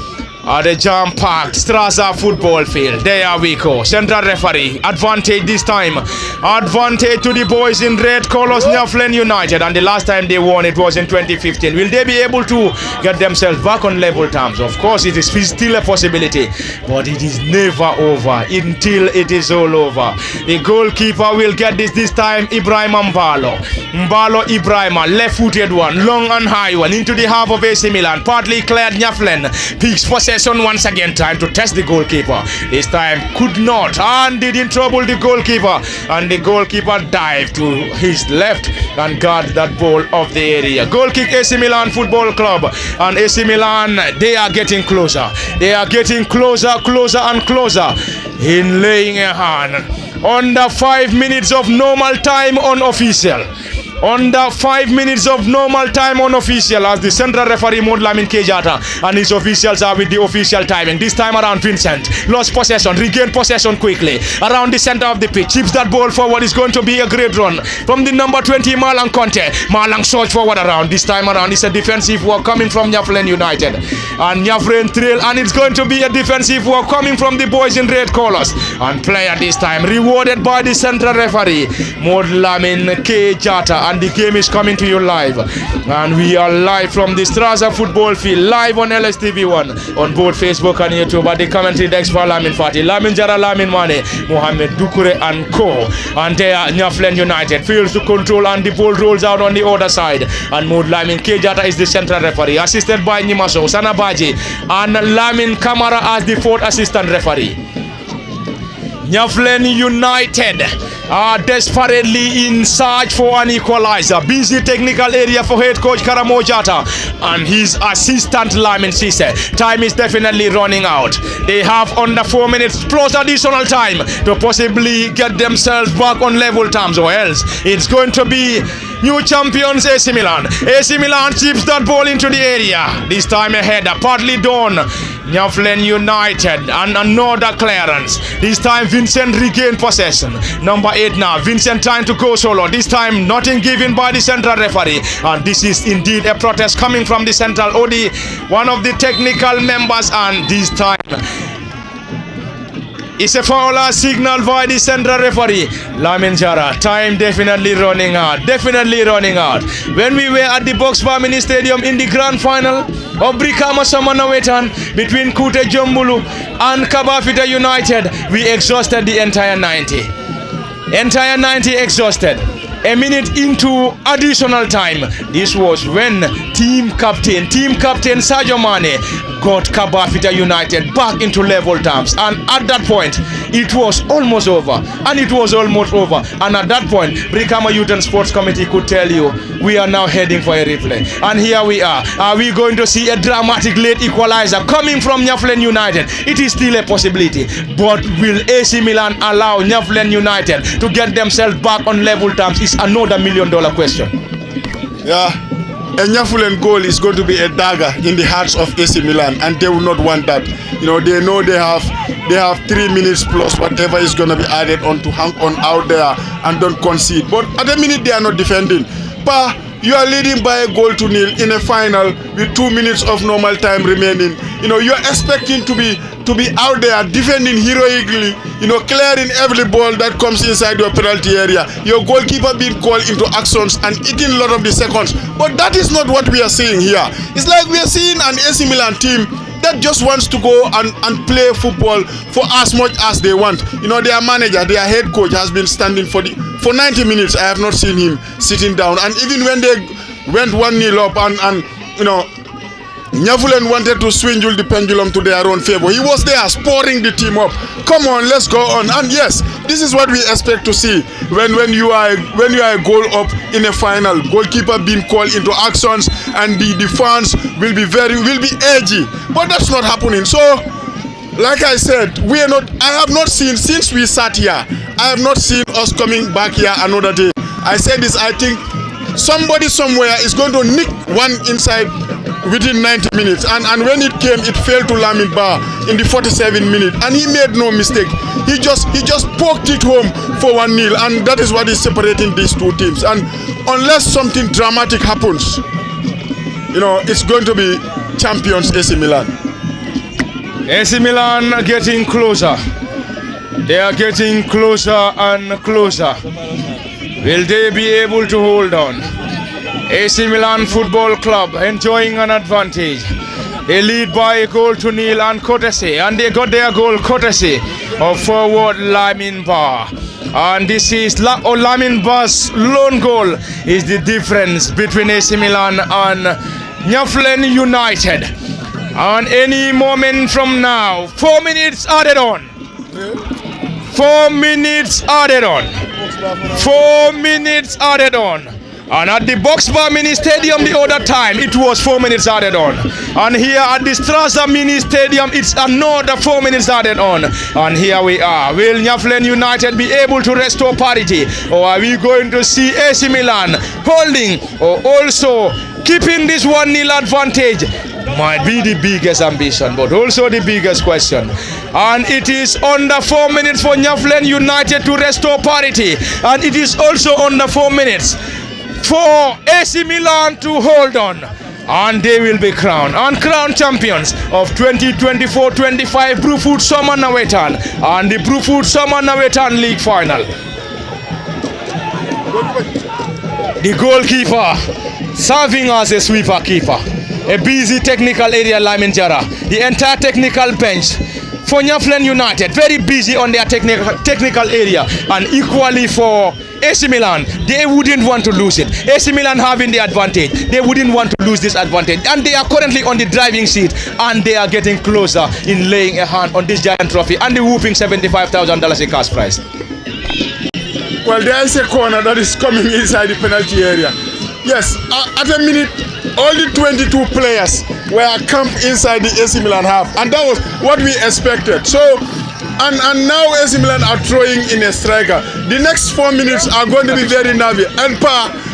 at the jam-packed Straza football field. There we go. Central referee. Advantage this time. Advantage to the boys in red colors, Nyaffulen United. And the last time they won, it was in 2015. Will they be able to get themselves back on level terms? Of course, it is still a possibility, but it is never over until it is all over. The goalkeeper will get this time. Ibrahim Mbalo. Ibrahima, left-footed one, long and high one, into the half of AC Milan. Partly cleared Nyaffulen. Peaks possession possession once again. Time to test the goalkeeper. This time could not and didn't trouble the goalkeeper. And the goalkeeper dived to his left and got that ball off the area. Goal kick AC Milan Football Club. And AC Milan, they are getting closer. They are getting closer and closer in laying a hand. Under 5 minutes of normal time unofficial. Under 5 minutes of normal time unofficial as the central referee Mod Lamin Kejata and his officials are with the official timing. This time around Vincent lost possession, regained possession quickly around the center of the pitch, chips that ball forward. Is going to be a great run from the number 20 Malang Conte. Malang surge forward around. This time around it's a defensive work coming from Nyaffulen United and Nyaffulen trail, and it's going to be a defensive work coming from the boys in red colors, and player this time rewarded by the central referee Mod Lamin Kejata. And the game is coming to you live, and we are live from the Straza football field, live on LSTV1 on both Facebook and YouTube. At the commentary desk for Lamin Fati, Lamin Jara, Lamin Mane, Mohamed Dukure and co. And there Nyaffulen United feels to control, and the ball rolls out on the other side, and Mod Lamin Kejata is the central referee, assisted by Nimaso Sanabaji and Lamin Kamara as the fourth assistant referee. Nyaffulen United are desperately in search for an equalizer. Busy technical area for head coach Karamojata and his assistant Lamin Sise. Time is definitely running out. They have under 4 minutes plus additional time to possibly get themselves back on level terms, or else it's going to be new champions AC Milan. AC Milan chips that ball into the area. This time a header, partly done. Nyaffulen United and another clearance. This time Vincent regained possession. Number 8 now. Vincent trying to go solo. This time nothing given by the central referee. And this is indeed a protest coming from the central OD, one of the technical members, and this time it's a foul signal by the central referee Lamin Jara. Time definitely running out. Definitely running out. When we were at the Box Bar Mini Stadium in the grand final of Brikama Samanawetan between Kute Jombulu and Kabafita United, we exhausted the entire 90. Entire 90 exhausted. A minute into additional time. This was when team captain Sadio Mane got Kabafita United back into level terms, and at that point it was almost over, and it was almost over, and at that point Brikama Youth and Sports Committee could tell you we are now heading for a replay, and here we are. Are we going to see a dramatic late equalizer coming from Nyaffulen United? It is still a possibility, but will AC Milan allow Nyaffulen United to get themselves back on level terms? Is another $1 million question. Yeah. A Nyaffulen goal is going to be a dagger in the hearts of AC Milan, and they will not want that. You know they have 3 minutes plus whatever is going to be added on to hang on out there and don't concede. But at the minute they are not defending. Pa, you are leading by a goal to nil in a final with 2 minutes of normal time remaining. You know, you are expecting to be out there defending heroically, you know, clearing every ball that comes inside your penalty area. Your goalkeeper being called into actions and eating a lot of the seconds. But that is not what we are seeing here. It's like we are seeing an AC Milan team that just wants to go and play football for as much as they want. You know, their manager, their head coach has been standing for 90 minutes. I have not seen him sitting down. And even when they went 1-0 up and you know, Nyaffulen wanted to swindle the pendulum to their own favor, he was there spurring the team up. Come on, let's go on. And yes, this is what we expect to see when you are a goal up in a final. Goalkeeper being called into actions, and the fans will be edgy. But that's not happening. So, like I said, I have not seen, since we sat here, I have not seen us coming back here another day. I said this, I think somebody somewhere is going to nick one inside within 90 minutes, and when it came, it fell to Lamin Ba in the 47th minute, and he made no mistake. He just poked it home for 1-0, and that is what is separating these two teams. And unless something dramatic happens, you know, it's going to be champions AC Milan. AC Milan are getting closer. They are getting closer and closer. Will they be able to hold on? AC Milan Football Club enjoying an advantage. They lead by a goal to nil and courtesy, and they got their goal courtesy of forward Lamin Ba. And this is Lamin Ba's lone goal is the difference between AC Milan and Nyaffulen United. And any moment from now, 4 minutes added on. 4 minutes added on. 4 minutes added on. And at the Boxbar Mini Stadium the other time, it was 4 minutes added on. And here at the Strasser Mini Stadium, it's another 4 minutes added on. And here we are. Will Nyaffulen United be able to restore parity? Or are we going to see AC Milan holding or also keeping this 1-0 advantage? Might be the biggest ambition, but also the biggest question. And it is under 4 minutes for Nyaffulen United to restore parity. And it is also under 4 minutes for AC Milan to hold on, and they will be crowned champions of 2024-25 Brufut Summer Nawetan and the Brufut Summer Nawetan League Final. The goalkeeper serving as a sweeper keeper, a busy technical area Lamin Jara, the entire technical bench for Nyaffulen United, very busy on their technical area, and equally for AC Milan, they wouldn't want to lose it. AC Milan having the advantage, they wouldn't want to lose this advantage, and they are currently on the driving seat, and they are getting closer in laying a hand on this giant trophy and the whooping $75,000 in cash prize. Well, there is a corner that is coming inside the penalty area. Yes, at a minute, all the 22 players were camped inside the AC Milan half, and that was what we expected. So, and now AC Milan are throwing in a striker. The next 4 minutes are going to be very nervy. And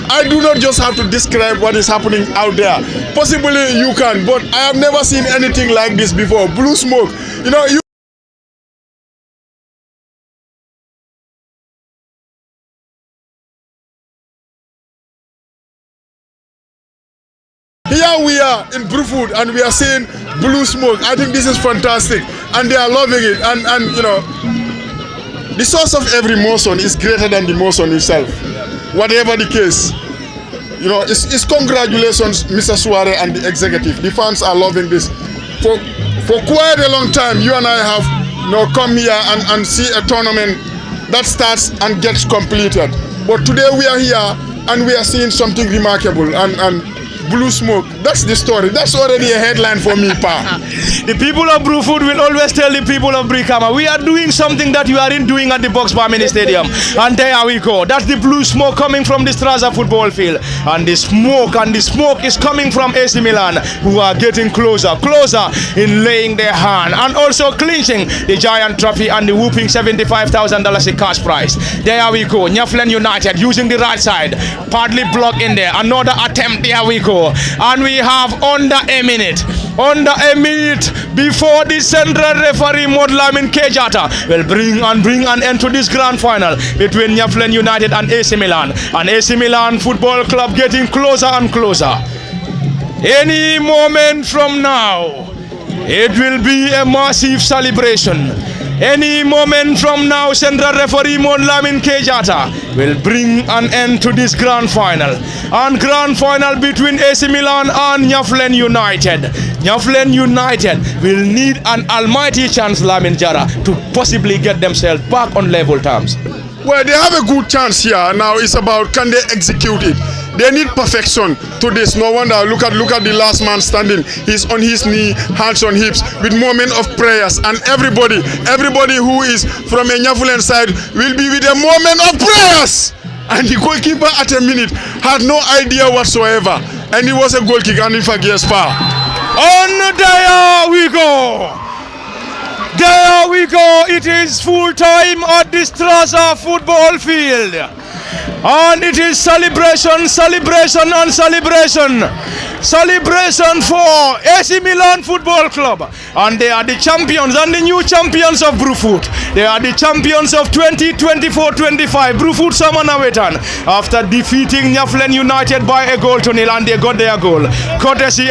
I do not just have to describe what is happening out there. Possibly you can, but I have never seen anything like this before. Blue smoke. You know, here we are in Brufut and we are seeing blue smoke. I think this is fantastic and they are loving it, and you know, the source of every motion is greater than the motion itself. Whatever the case, you know, it's congratulations Mr. Suare and the executive. The fans are loving this. For quite a long time you and I have, you know, come here and see a tournament that starts and gets completed. But today we are here and we are seeing something remarkable, and blue smoke, that's the story. That's already a headline for me, pa. The people of Brufut will always tell the people of Brikama, we are doing something that you aren't doing at the Boxbar Mini Stadium. And there we go. That's the blue smoke coming from the Strasser football field. And the smoke is coming from AC Milan, who are getting closer in laying their hand and also clinching the giant trophy and the whooping $75,000 in cash prize. There we go. Nyaffulen United using the right side, partly blocked in there. Another attempt. There we go. And we have under a minute before the central referee Modlamin Kejata will bring an end to this grand final between Nyaffulen United and AC Milan. And AC Milan Football Club getting closer and closer. Any moment from now, it will be a massive celebration. Any moment from now, central referee Modlamin Kejata will bring an end to this grand final. And grand final between AC Milan and Nyaffulen United. Nyaffulen United will need an almighty chance, Lamin Jara, to possibly get themselves back on level terms. Well, they have a good chance here. Now it's about, can they execute it? They need perfection to this. No wonder, look at the last man standing. He's on his knee, hands on hips, with moment of prayers. And everybody who is from a Nyaffulen side will be with a moment of prayers. And the goalkeeper at a minute had no idea whatsoever. And it was a goal kick, and in fact, yes, pa. On there we go. There we go. It is full time at the Strasser football field. And it is celebration, celebration, and celebration. Celebration for AC Milan Football Club. And they are the champions and the new champions of Brufut. They are the champions of 2024-25 Brufut Summer Nawetan, after defeating Nyaffulen United by a goal to nil, and they got their goal. Courtesy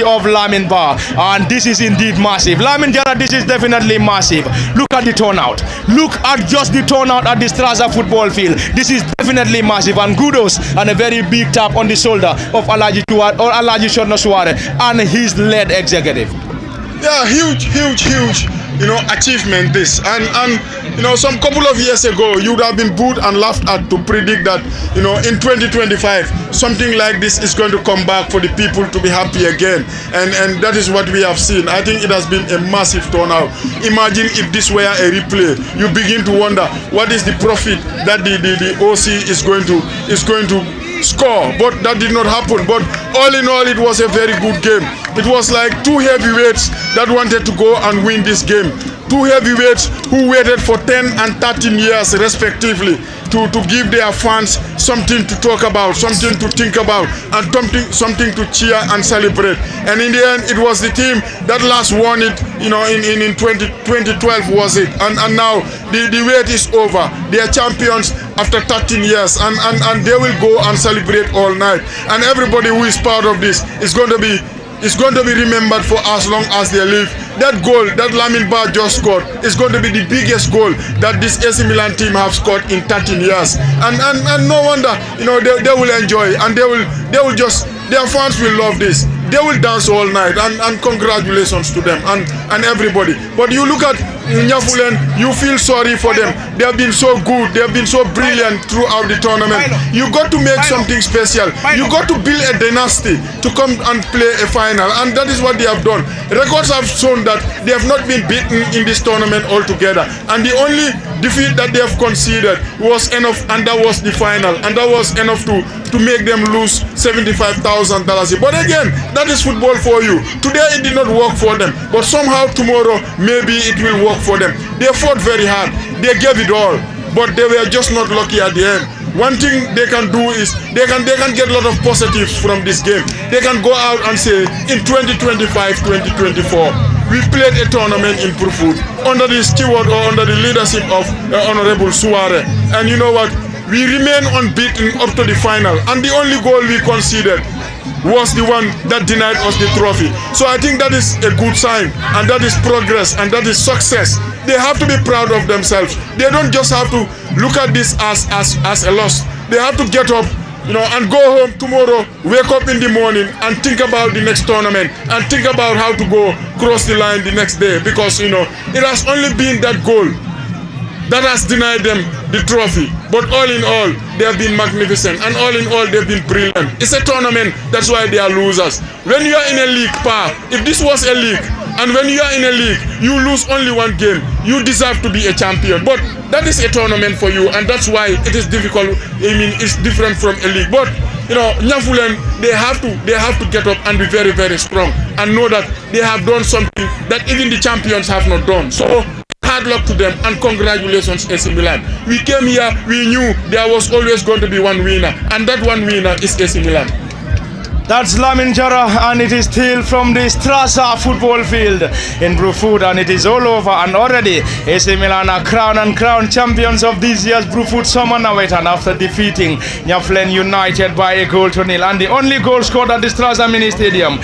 of Lamin Ba. And this is indeed massive. Lamin Jara, this is definitely massive. Look at the turnout. Look at just the turnout at the Strasser football field. This is definitely massive, and kudos and a very big tap on the shoulder of Alaji Shorno Suare and his led executive. Yeah, huge achievement this. And some couple of years ago, you would have been booed and laughed at to predict that, in 2025, something like this is going to come back for the people to be happy again. And that is what we have seen. I think it has been a massive turnout. Imagine if this were a replay. You begin to wonder what is the profit that the OC is going to score, but that did not happen. But all in all, it was a very good game. It was like two heavyweights that wanted to go and win this game. Two heavyweights who waited for 10 and 13 years respectively to give their fans something to talk about, something to think about, and something to cheer and celebrate. And in the end, it was the team that last won it, in 2012 was it. And now the wait is over. They are champions after 13 years, and they will go and celebrate all night. And everybody who is part of this is going to be remembered for as long as they live. That goal that Lamin Ba just scored is going to be the biggest goal that this AC Milan team have scored in 13 years. And no wonder, they will enjoy, and they will just, their fans will love this. They will dance all night, and congratulations to them and everybody. But you look at Nyaffulen, you feel sorry for them. They have been so good, they have been so brilliant throughout the tournament. You got to make something special. You got to build a dynasty to come and play a final, and that is what they have done. Records have shown that they have not been beaten in this tournament altogether, and the only defeat that they have conceded was enough, and that was the final, and that was enough to make them lose $75,000. But again, that is football for you. Today it did not work for them, but somehow tomorrow maybe it will work for them. They fought very hard, they gave it all, but they were just not lucky at the end. One thing they can do is they can get a lot of positives from this game. They can go out and say, in 2025-2024, we played a tournament in Brufut under the steward or under the leadership of Honorable Suare, and you know what? We remain unbeaten up to the final, and the only goal we conceded was the one that denied us the trophy. So I think that is a good sign, and that is progress, and that is success. They have to be proud of themselves. They don't just have to look at this as a loss. They have to get up, and go home tomorrow, wake up in the morning and think about the next tournament, and think about how to go cross the line the next day, because it has only been that goal that has denied them the trophy. But all in all, they have been magnificent, and all in all, they've been brilliant. It's a tournament, that's why they are losers. When you are in a league, if this was a league, and when you are in a league, you lose only one game, you deserve to be a champion. But that is a tournament for you, and that's why it is difficult. It's different from a league. But Nyaffulen, they have to get up and be very, very strong, and know that they have done something that even the champions have not done. So hard luck to them, and congratulations, AC Milan. We came here, we knew there was always going to be one winner, and that one winner is AC Milan. That's Lamin Jara, and it is still from the Strasser football field in Brufut, and it is all over. And already AC Milan are crowned champions of this year's Brufut Summer Nawetan after defeating Nyaffulen United by a goal to nil. And the only goal scored at the Strasser Mini Stadium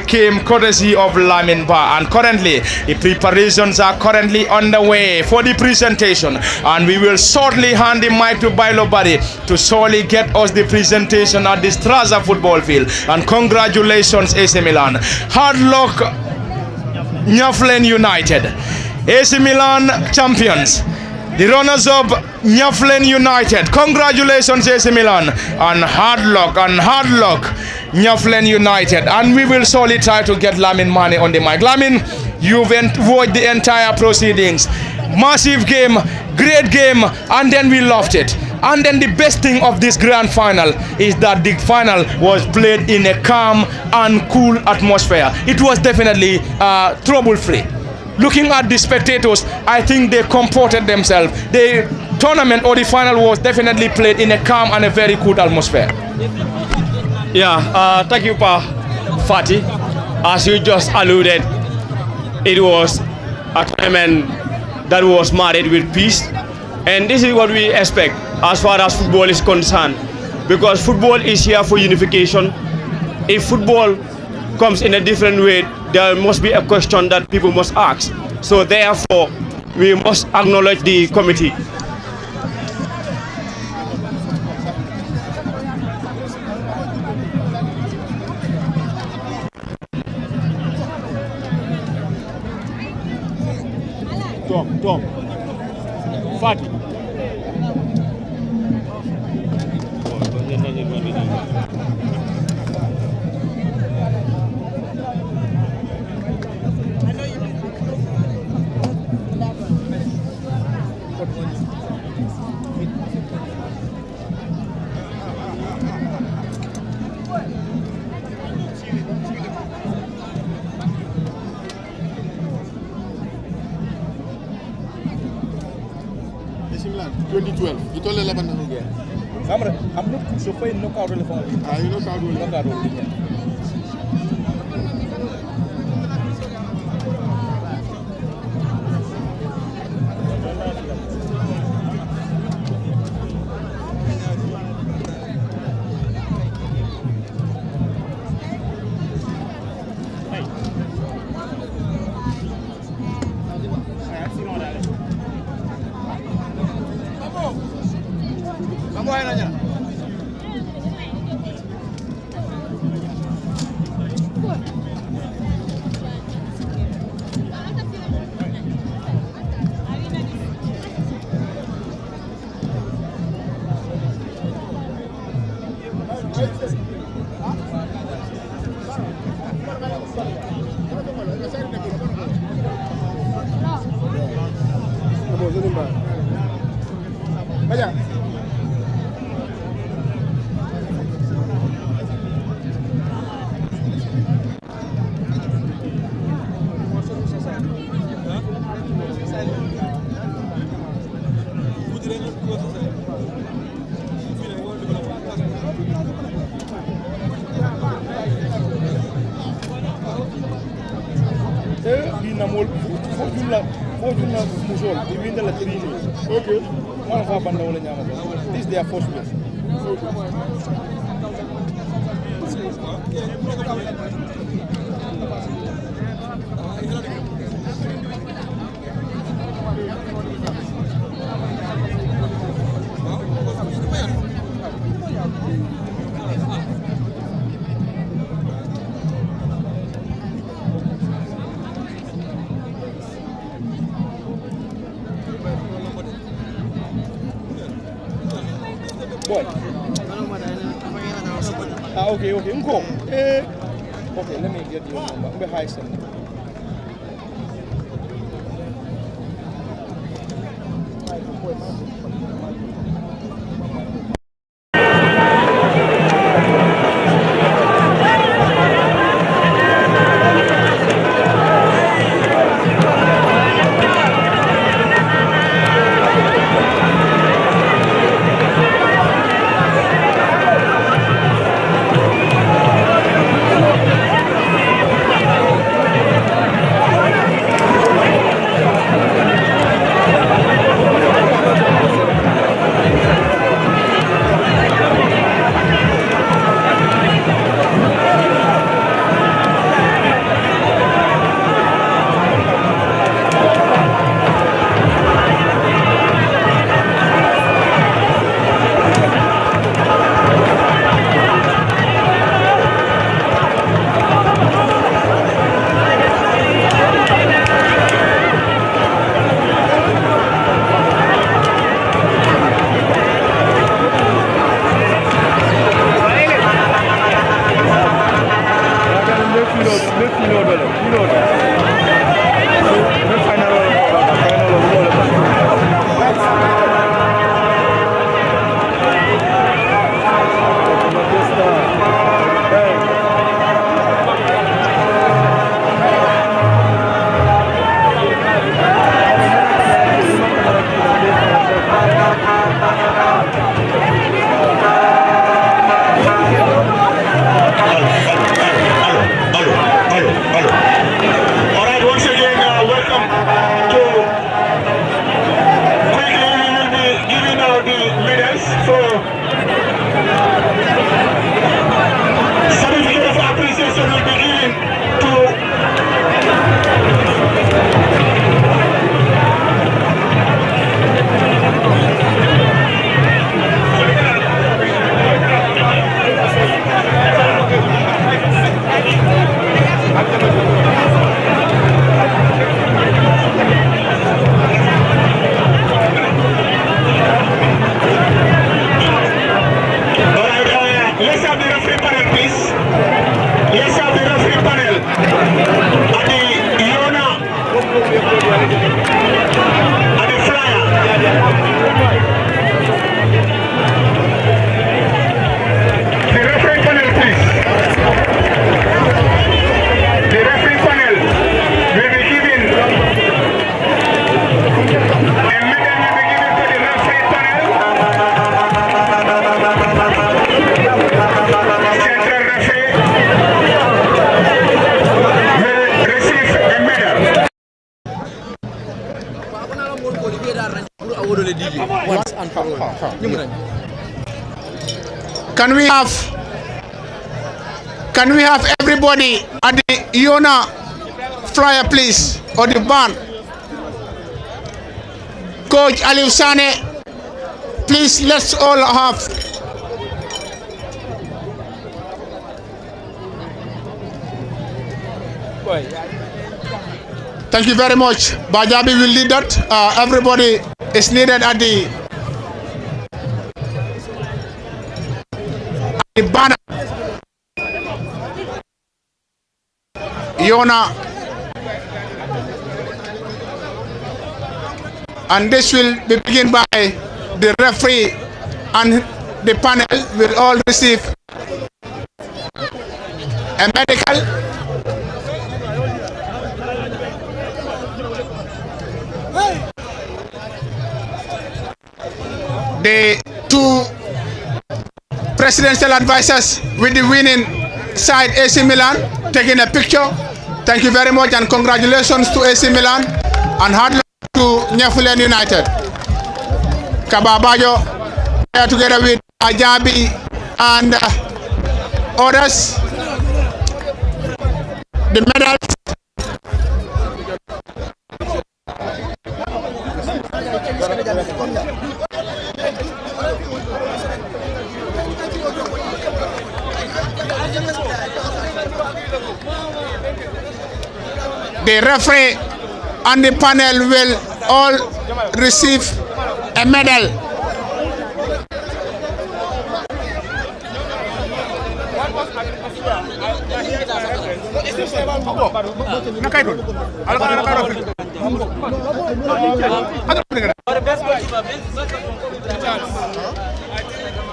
came courtesy of Lamin Ba. And currently, the preparations are currently underway for the presentation, and we will shortly hand the mic to Bailo Bari to surely get us the presentation at the Strasser football field. And congratulations, AC Milan. Hard luck, Nyaffulen United. AC Milan champions. The runners-up, Nyaffulen United. Congratulations, AC Milan. And hard luck, Nyaffulen United. And we will surely try to get Lamin Mane on the mic. Lamin, you've watched the entire proceedings. Massive game, great game, and then we loved it. And then the best thing of this grand final is that the final was played in a calm and cool atmosphere. It was definitely trouble-free. Looking at the spectators, I think they comported themselves. The tournament or the final was definitely played in a calm and a very cool atmosphere. Yeah, thank you, Fatih. As you just alluded, it was a tournament that was married with peace. And this is what we expect as far as football is concerned, because football is here for unification. If football comes in a different way, there must be a question that people must ask. So therefore, we must acknowledge the committee. Tom. Fatih. Milan 2012 you told le laban na Samra am na so fay knockout le fa you knockout Okay. One of our band wala nyama ko. This their first place. Boy. Okay. Unko. Okay, let me get your number. I'm behind some. Aló. Can we have everybody at the Iona flyer, please, or the band? Coach Aliou Sane, please, let's all have. Thank you very much. Bajabi will lead that. Everybody is needed at the banner. Iona. And this will be begun by the referee, and the panel will all receive a medical. The two presidential advisors with the winning side, AC Milan, taking a picture. Thank you very much and congratulations to AC Milan and hard luck to Nyaffulen United. Kababayo together with Ajabi and others. The medals. The referee and the panel will all receive a medal.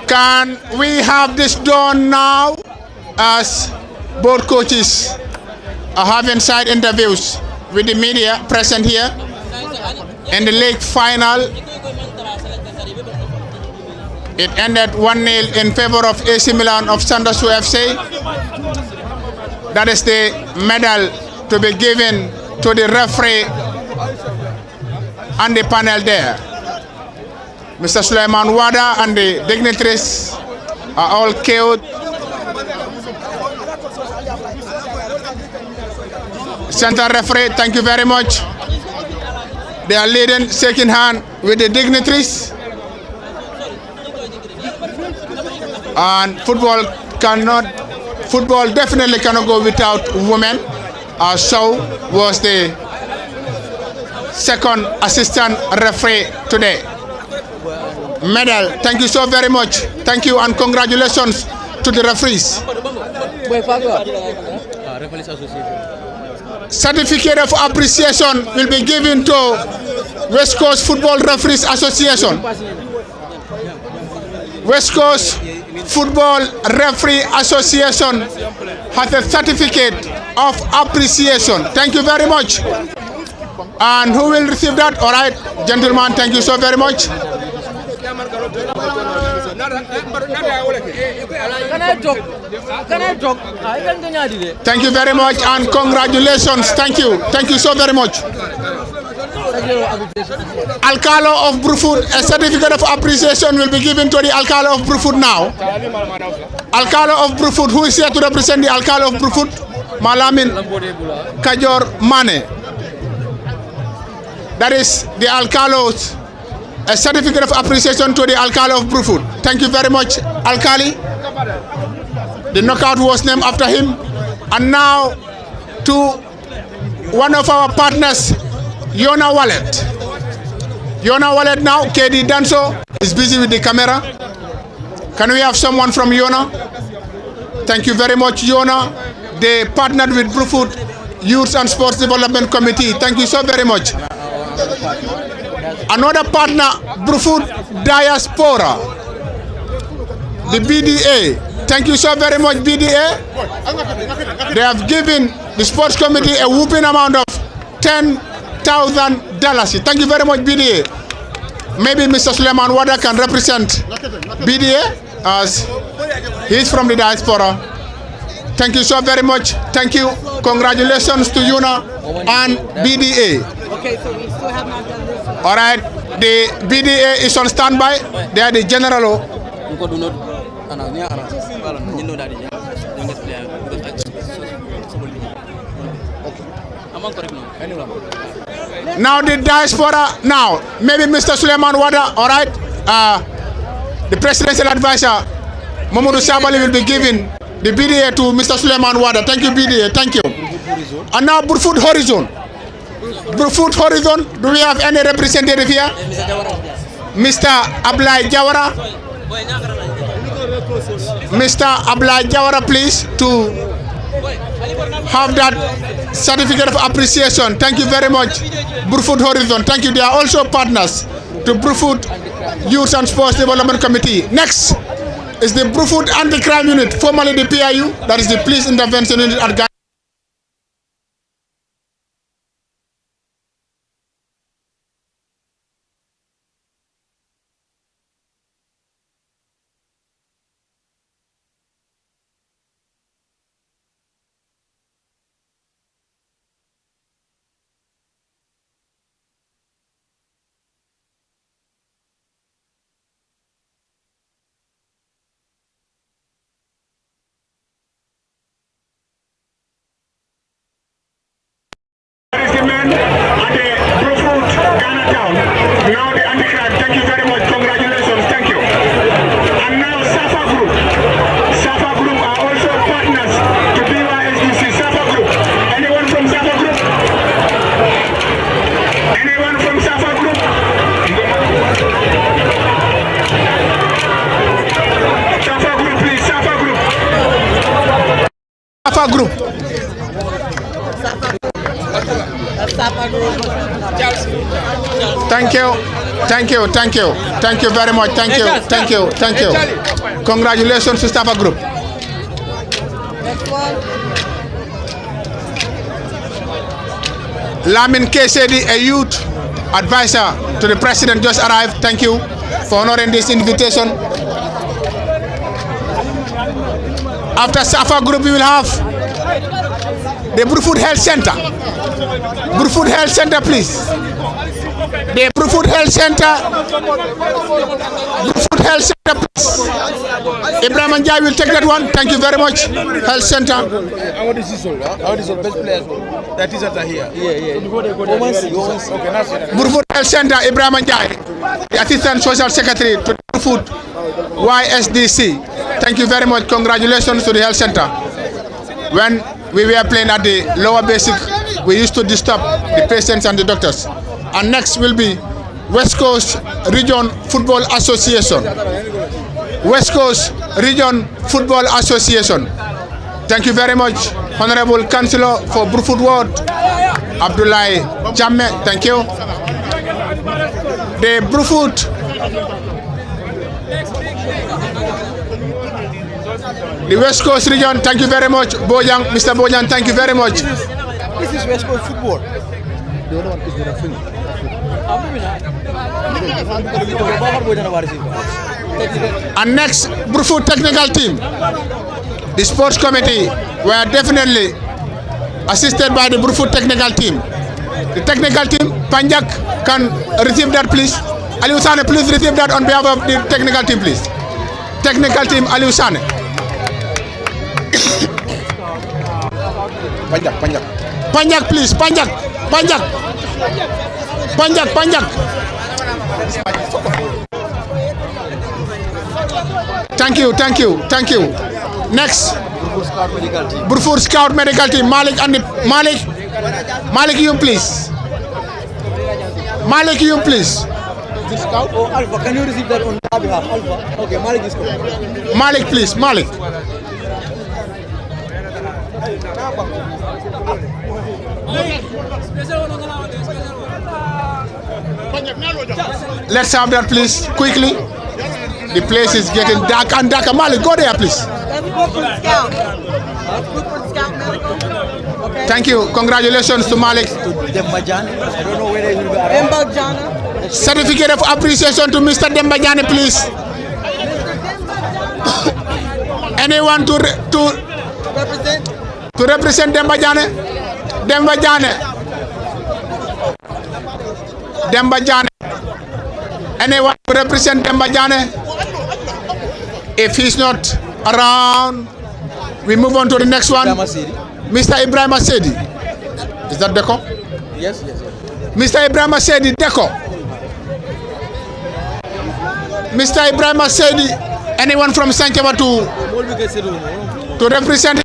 Can we have this done now, as both coaches are having side interviews with the media present here in the league final? It ended 1-0 in favor of AC Milan of Sandersu FC. That is the medal to be given to the referee and the panel there. Mr. Suleiman Wada and the dignitaries are all killed. Center referee, thank you very much. They are leading, shaking hand with the dignitaries. And football definitely cannot go without women. So was the second assistant referee today. Medal, thank you so very much. Thank you and congratulations to the referees. Certificate of appreciation will be given to West Coast Football Referees Association. West Coast Football Referee Association has a certificate of appreciation. Thank you very much. And who will receive that? All right, gentlemen, thank you so very much. Thank you very much and congratulations. Thank you. Thank you so very much. Alcalo of Brufut, a certificate of appreciation will be given to the Alcalo of Brufut now. Alcalo of Brufut, who is here to represent the Alcalo of Brufut? Malamin Kajor Mane. That is the Alcalo's, a certificate of appreciation to the Alcalo of Brufut. Thank you very much, Alkali. The knockout was named after him. And now to one of our partners, Yona Wallet. Yona Wallet now, KD Danso is busy with the camera. Can we have someone from Yona? Thank you very much, Yona. They partnered with Brufut Youth and Sports Development Committee. Thank you so very much. Another partner, Brufut Diaspora, the BDA. Thank you so very much, BDA. They have given the sports committee a whooping amount of $10,000. Thank you very much, BDA. Maybe Mr. Suleiman Wada can represent BDA as he's from the Diaspora. Thank you so very much. Thank you. Congratulations to Yuna and BDA. Okay, so we still have not done this one. All right. The BDA is on standby. They are the general. Now the diaspora. Now maybe Mr. Suleiman Wada. All right. The presidential advisor Mamadou Sabali will be giving the BDA to Mr. Suleiman Wada. Thank you, BDA. Thank you. And now Brufut Horizon. Brufut Horizon. Do we have any representative here? Mr. Ablai Jawara. Mr. Ablai Jawara, please, to have that certificate of appreciation. Thank you very much, Brufut Horizon. Thank you. They are also partners to Brufut Youth and Sports Development Committee. Next is the Brufut Anti-Crime Unit, formerly the PIU, that is the Police Intervention Unit at Ghana. Group. Thank you. Thank you. Thank you. Thank you very much. Thank you. Thank you. Thank you. Congratulations to Safa Group. Lamin Kesedi, a youth advisor to the president, just arrived. Thank you for honoring this invitation. After Safa Group, we will have the Brufut Health Center. Brufut Health Center, please. The Brufut Health Center. Brufut Health Center, please. Ibrahim Njai will take that one. Thank you very much. Health Center. I want to see so. I want to see best players. That is are here. Yeah. So before they go, okay, that's it. Brufut Health Center, Ibrahim Njai, the Assistant Social Secretary to Brufut YSDC. Thank you very much. Congratulations to the Health Center. When we were playing at the lower basic, we used to disturb the patients and the doctors. And next will be West Coast Region Football Association. West Coast Region Football Association. Thank you very much, Honorable Councillor for Brufut Ward, Abdullahi Jamme. Thank you. The Brufut. The West Coast region, thank you very much. Bojang, Mr. Bojang, thank you very much. This is West Coast football. The other one is the film. And next, Brufut technical team. The sports committee were definitely assisted by the Brufut technical team. The technical team, Panjak, can receive that, please. Aliou Sane, please receive that on behalf of the technical team, please. Technical team, Aliou Sane. Panjak, please. Panjak. Thank you. Next, Brufut Scout Medical Team. Malik, you please. The scout or Alpha? Can you receive that on our behalf? Alpha. Okay, Malik is coming. Malik, please. Let's have that, please, quickly. The place is getting dark and darker. Malik, go there, please. Thank you. Congratulations to Malik. To Dembajane. I don't know whether he will be around. Certificate of appreciation to Mr. Dembajane, please. Anyone to represent Dembajane? Anyone to represent Dembajane? If he's not around, we move on to the next one. Mr. Ibrahim Asedi. Is that Deco? Yes. Mr. Ibrahim Asedi, Deco. Mr. Ibrahim Asedi, anyone from Sankeva to represent him?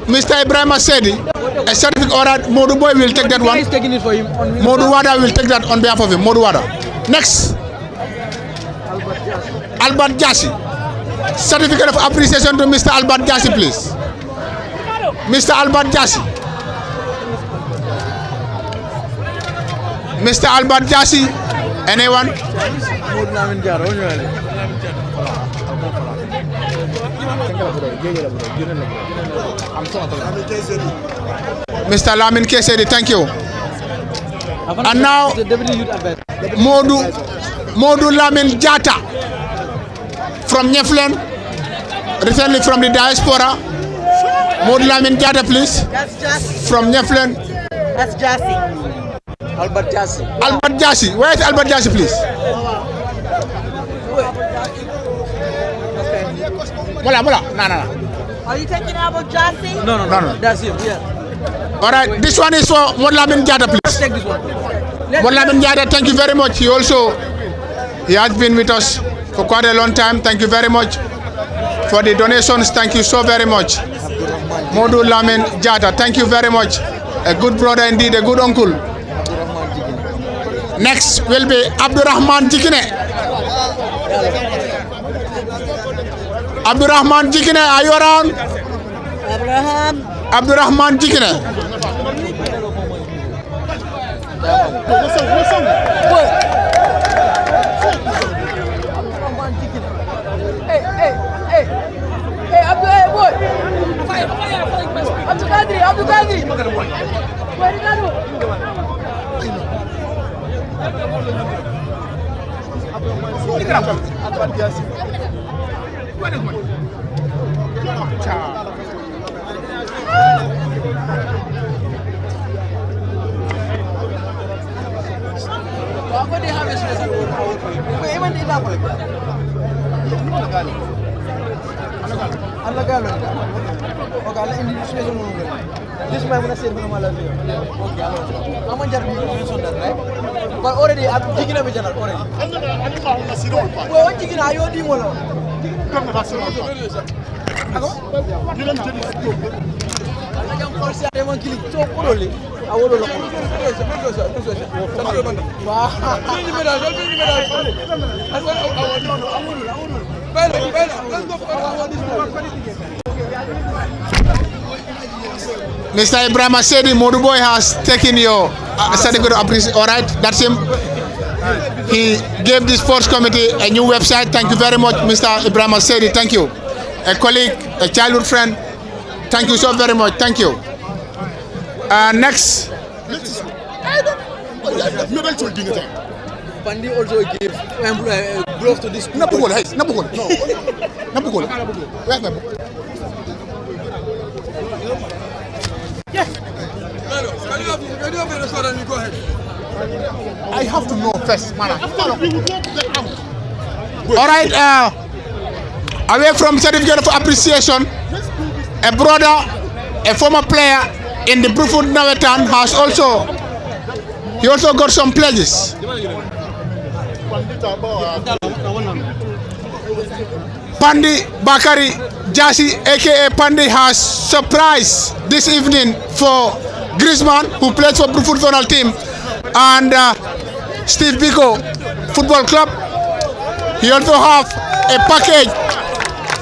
Mr. Ibrahim Asedi, a certificate order, Modu Boy will take that one. He's taking it for him. Modu Wada will take that on behalf of him. Modu Wada. Next. Albert Jassi. Certificate of appreciation to Mr. Albert Jassi, please. Mr. Albert Jassi. Mr. Albert Jassi. Anyone? Mr. Lamin Kesedi, thank you. And now, Modu Lamin Jata from Nyaffulen, recently from the Diaspora. Modu Lamin Jata, please. That's Jassy. From Nyaffulen. That's Jassy. Albert Jassy. Albert Jassi. Where is Albert Jassi, please? Mola. No. Are you taking Albert Jassy? No. That's him, yeah. All right, this one is for Modlamin Jada, please. Take this one. Modlamin Jada, thank you very much. He has been with us for quite a long time. Thank you very much for the donations. Thank you so very much. Modu Lamin Jada, thank you very much. A good brother indeed, a good uncle. Next will be Abdurrahman Jikine. Abdurrahman Jikine, are you around? Abdurrahman Jikine. Hey, boy. Abdul Kadri. Where did I go? This man say okay, I'm going to mention that, right? But already I'm digging up already. Well, what digging are you doing? Mr. Ibrahim Asedi, Modu Boy has taken your certificate of appreciation. All right, that's him. He gave the sports committee a new website. Thank you very much, Mr. Ibrahim Asedi. Thank you. A colleague, a childhood friend. Thank you so very much. Thank you. Next. Pandi also gave gloves to this. Napugol. Where's my book? Yes. I have to know first, man. All right. Away from certificate of appreciation, a brother, a former player in the Brufut Nawetan has also got some pledges. Pandi Bakari Jassi, aka Pandi, has surprised this evening for Griezmann, who plays for Brufut Zonal team, and Steve Biko Football Club. He also have a package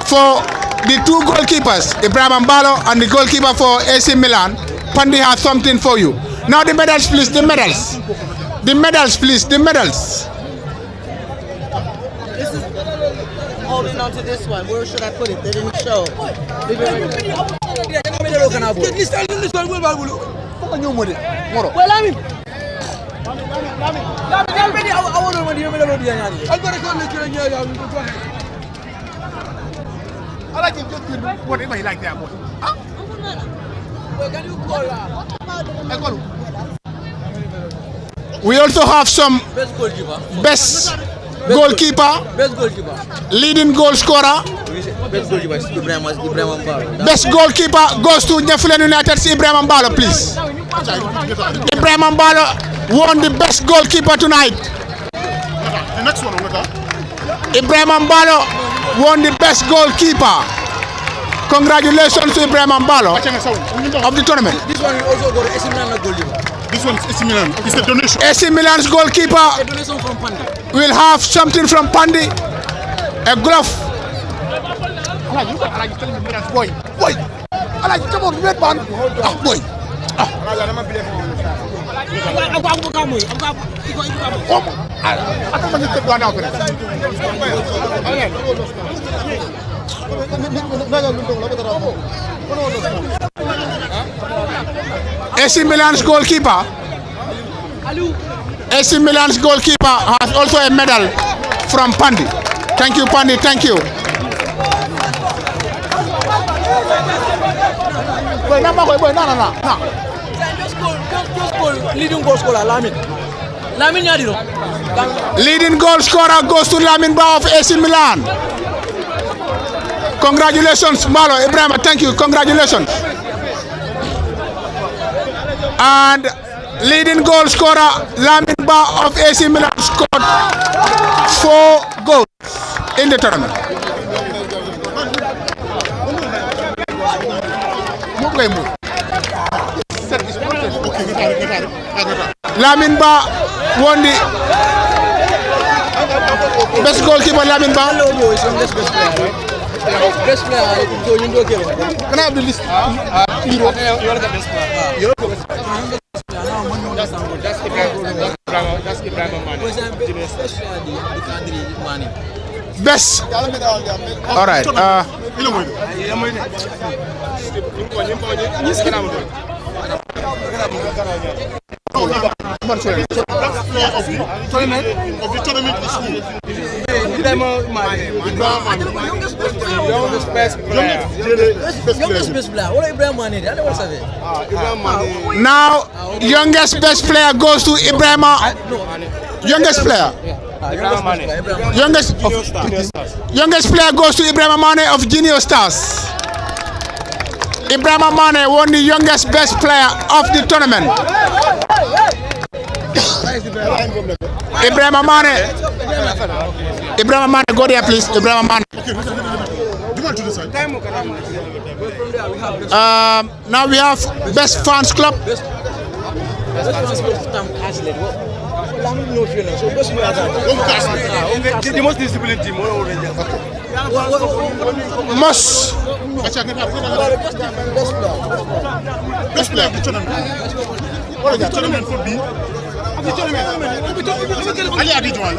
for the two goalkeepers, Ibrahim Ambalo and the goalkeeper for AC Milan. Pandi has something for you. Now the medals, please. The medals, please. The medals. This is holding on to this one. Where should I put it? They didn't show. We also have some best goalkeeper, leading goal scorer. Best goalkeeper goes to Nyaffulen United's Ibrahim Mbalo, please. Ibrahim Mbalo won the best goalkeeper tonight. The next one, Ibrahim Mbalo won the best goalkeeper. Congratulations to Ibrahim Mbalo of the tournament. This one will also go to AC Milan goalkeeper. This one is AC Milan. It's a donation. AC Milan's goalkeeper A donation from Pandi. will have something from Pandi, a glove. Boy. Come on, red man. Boy. AC Milan's goalkeeper. AC Milan's goalkeeper has also a medal from Pandi. Thank you, Pandi. Thank you. Leading goal scorer, Lamin. Lamin Yadiro. Leading goal scorer goes to Lamin Ba of AC Milan. Congratulations, Malo Ibrahim. Thank you. Congratulations. And leading goal scorer Lamin Ba of AC Milan scored 4 goals in the tournament. Lamin Ba won the best goalkeeper. Lamin Ba. Best player, so you don't give it. Can I have the list? You are the best player. You're the best player. That's Ibrahim Mane. Best. All right. Of the tournament is who? Youngest best player. What Ibrahim Mane? I never said it. Now, youngest best player goes to Ibrahim. Youngest player. Youngest player goes to Ibrahim Mane of Junior Stars. Ibrahim Mane won the youngest best player of the tournament. Ibrahim Mane. Ibrahim Mane, go there, please. Ibrahim Mane. Now we have best fans club. The most disciplined team. Most. Best player of the tournament. What is the tournament for B? Ali Adidwan.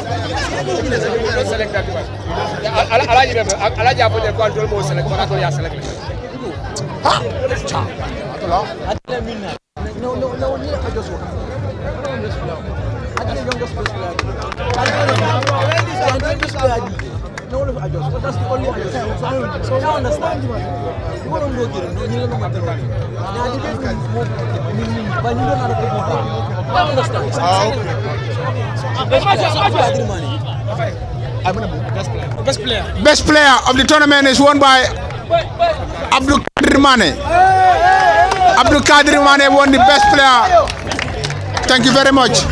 No, I just. That's the only so I understand. You don't go get it. You don't matter. Now, you don't but you don't have to go. I understand. Best player of the tournament is won by Abdul Qadir Mane. Abdul Qadir Mane won the best player. Thank you very much.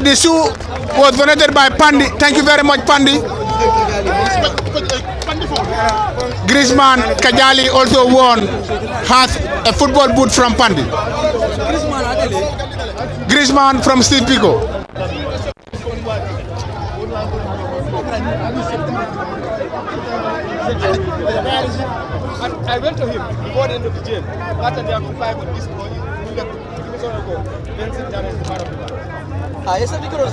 The shoe was donated by Pandi. Thank you very much, Pandi. Griezmann Kajali also won, has a football boot from Pandi. Griezmann from Steve Pico. And I went to him before the end of the game. That and they have to fight with this boy. Then sit down as the man of the match. Ah, ese micro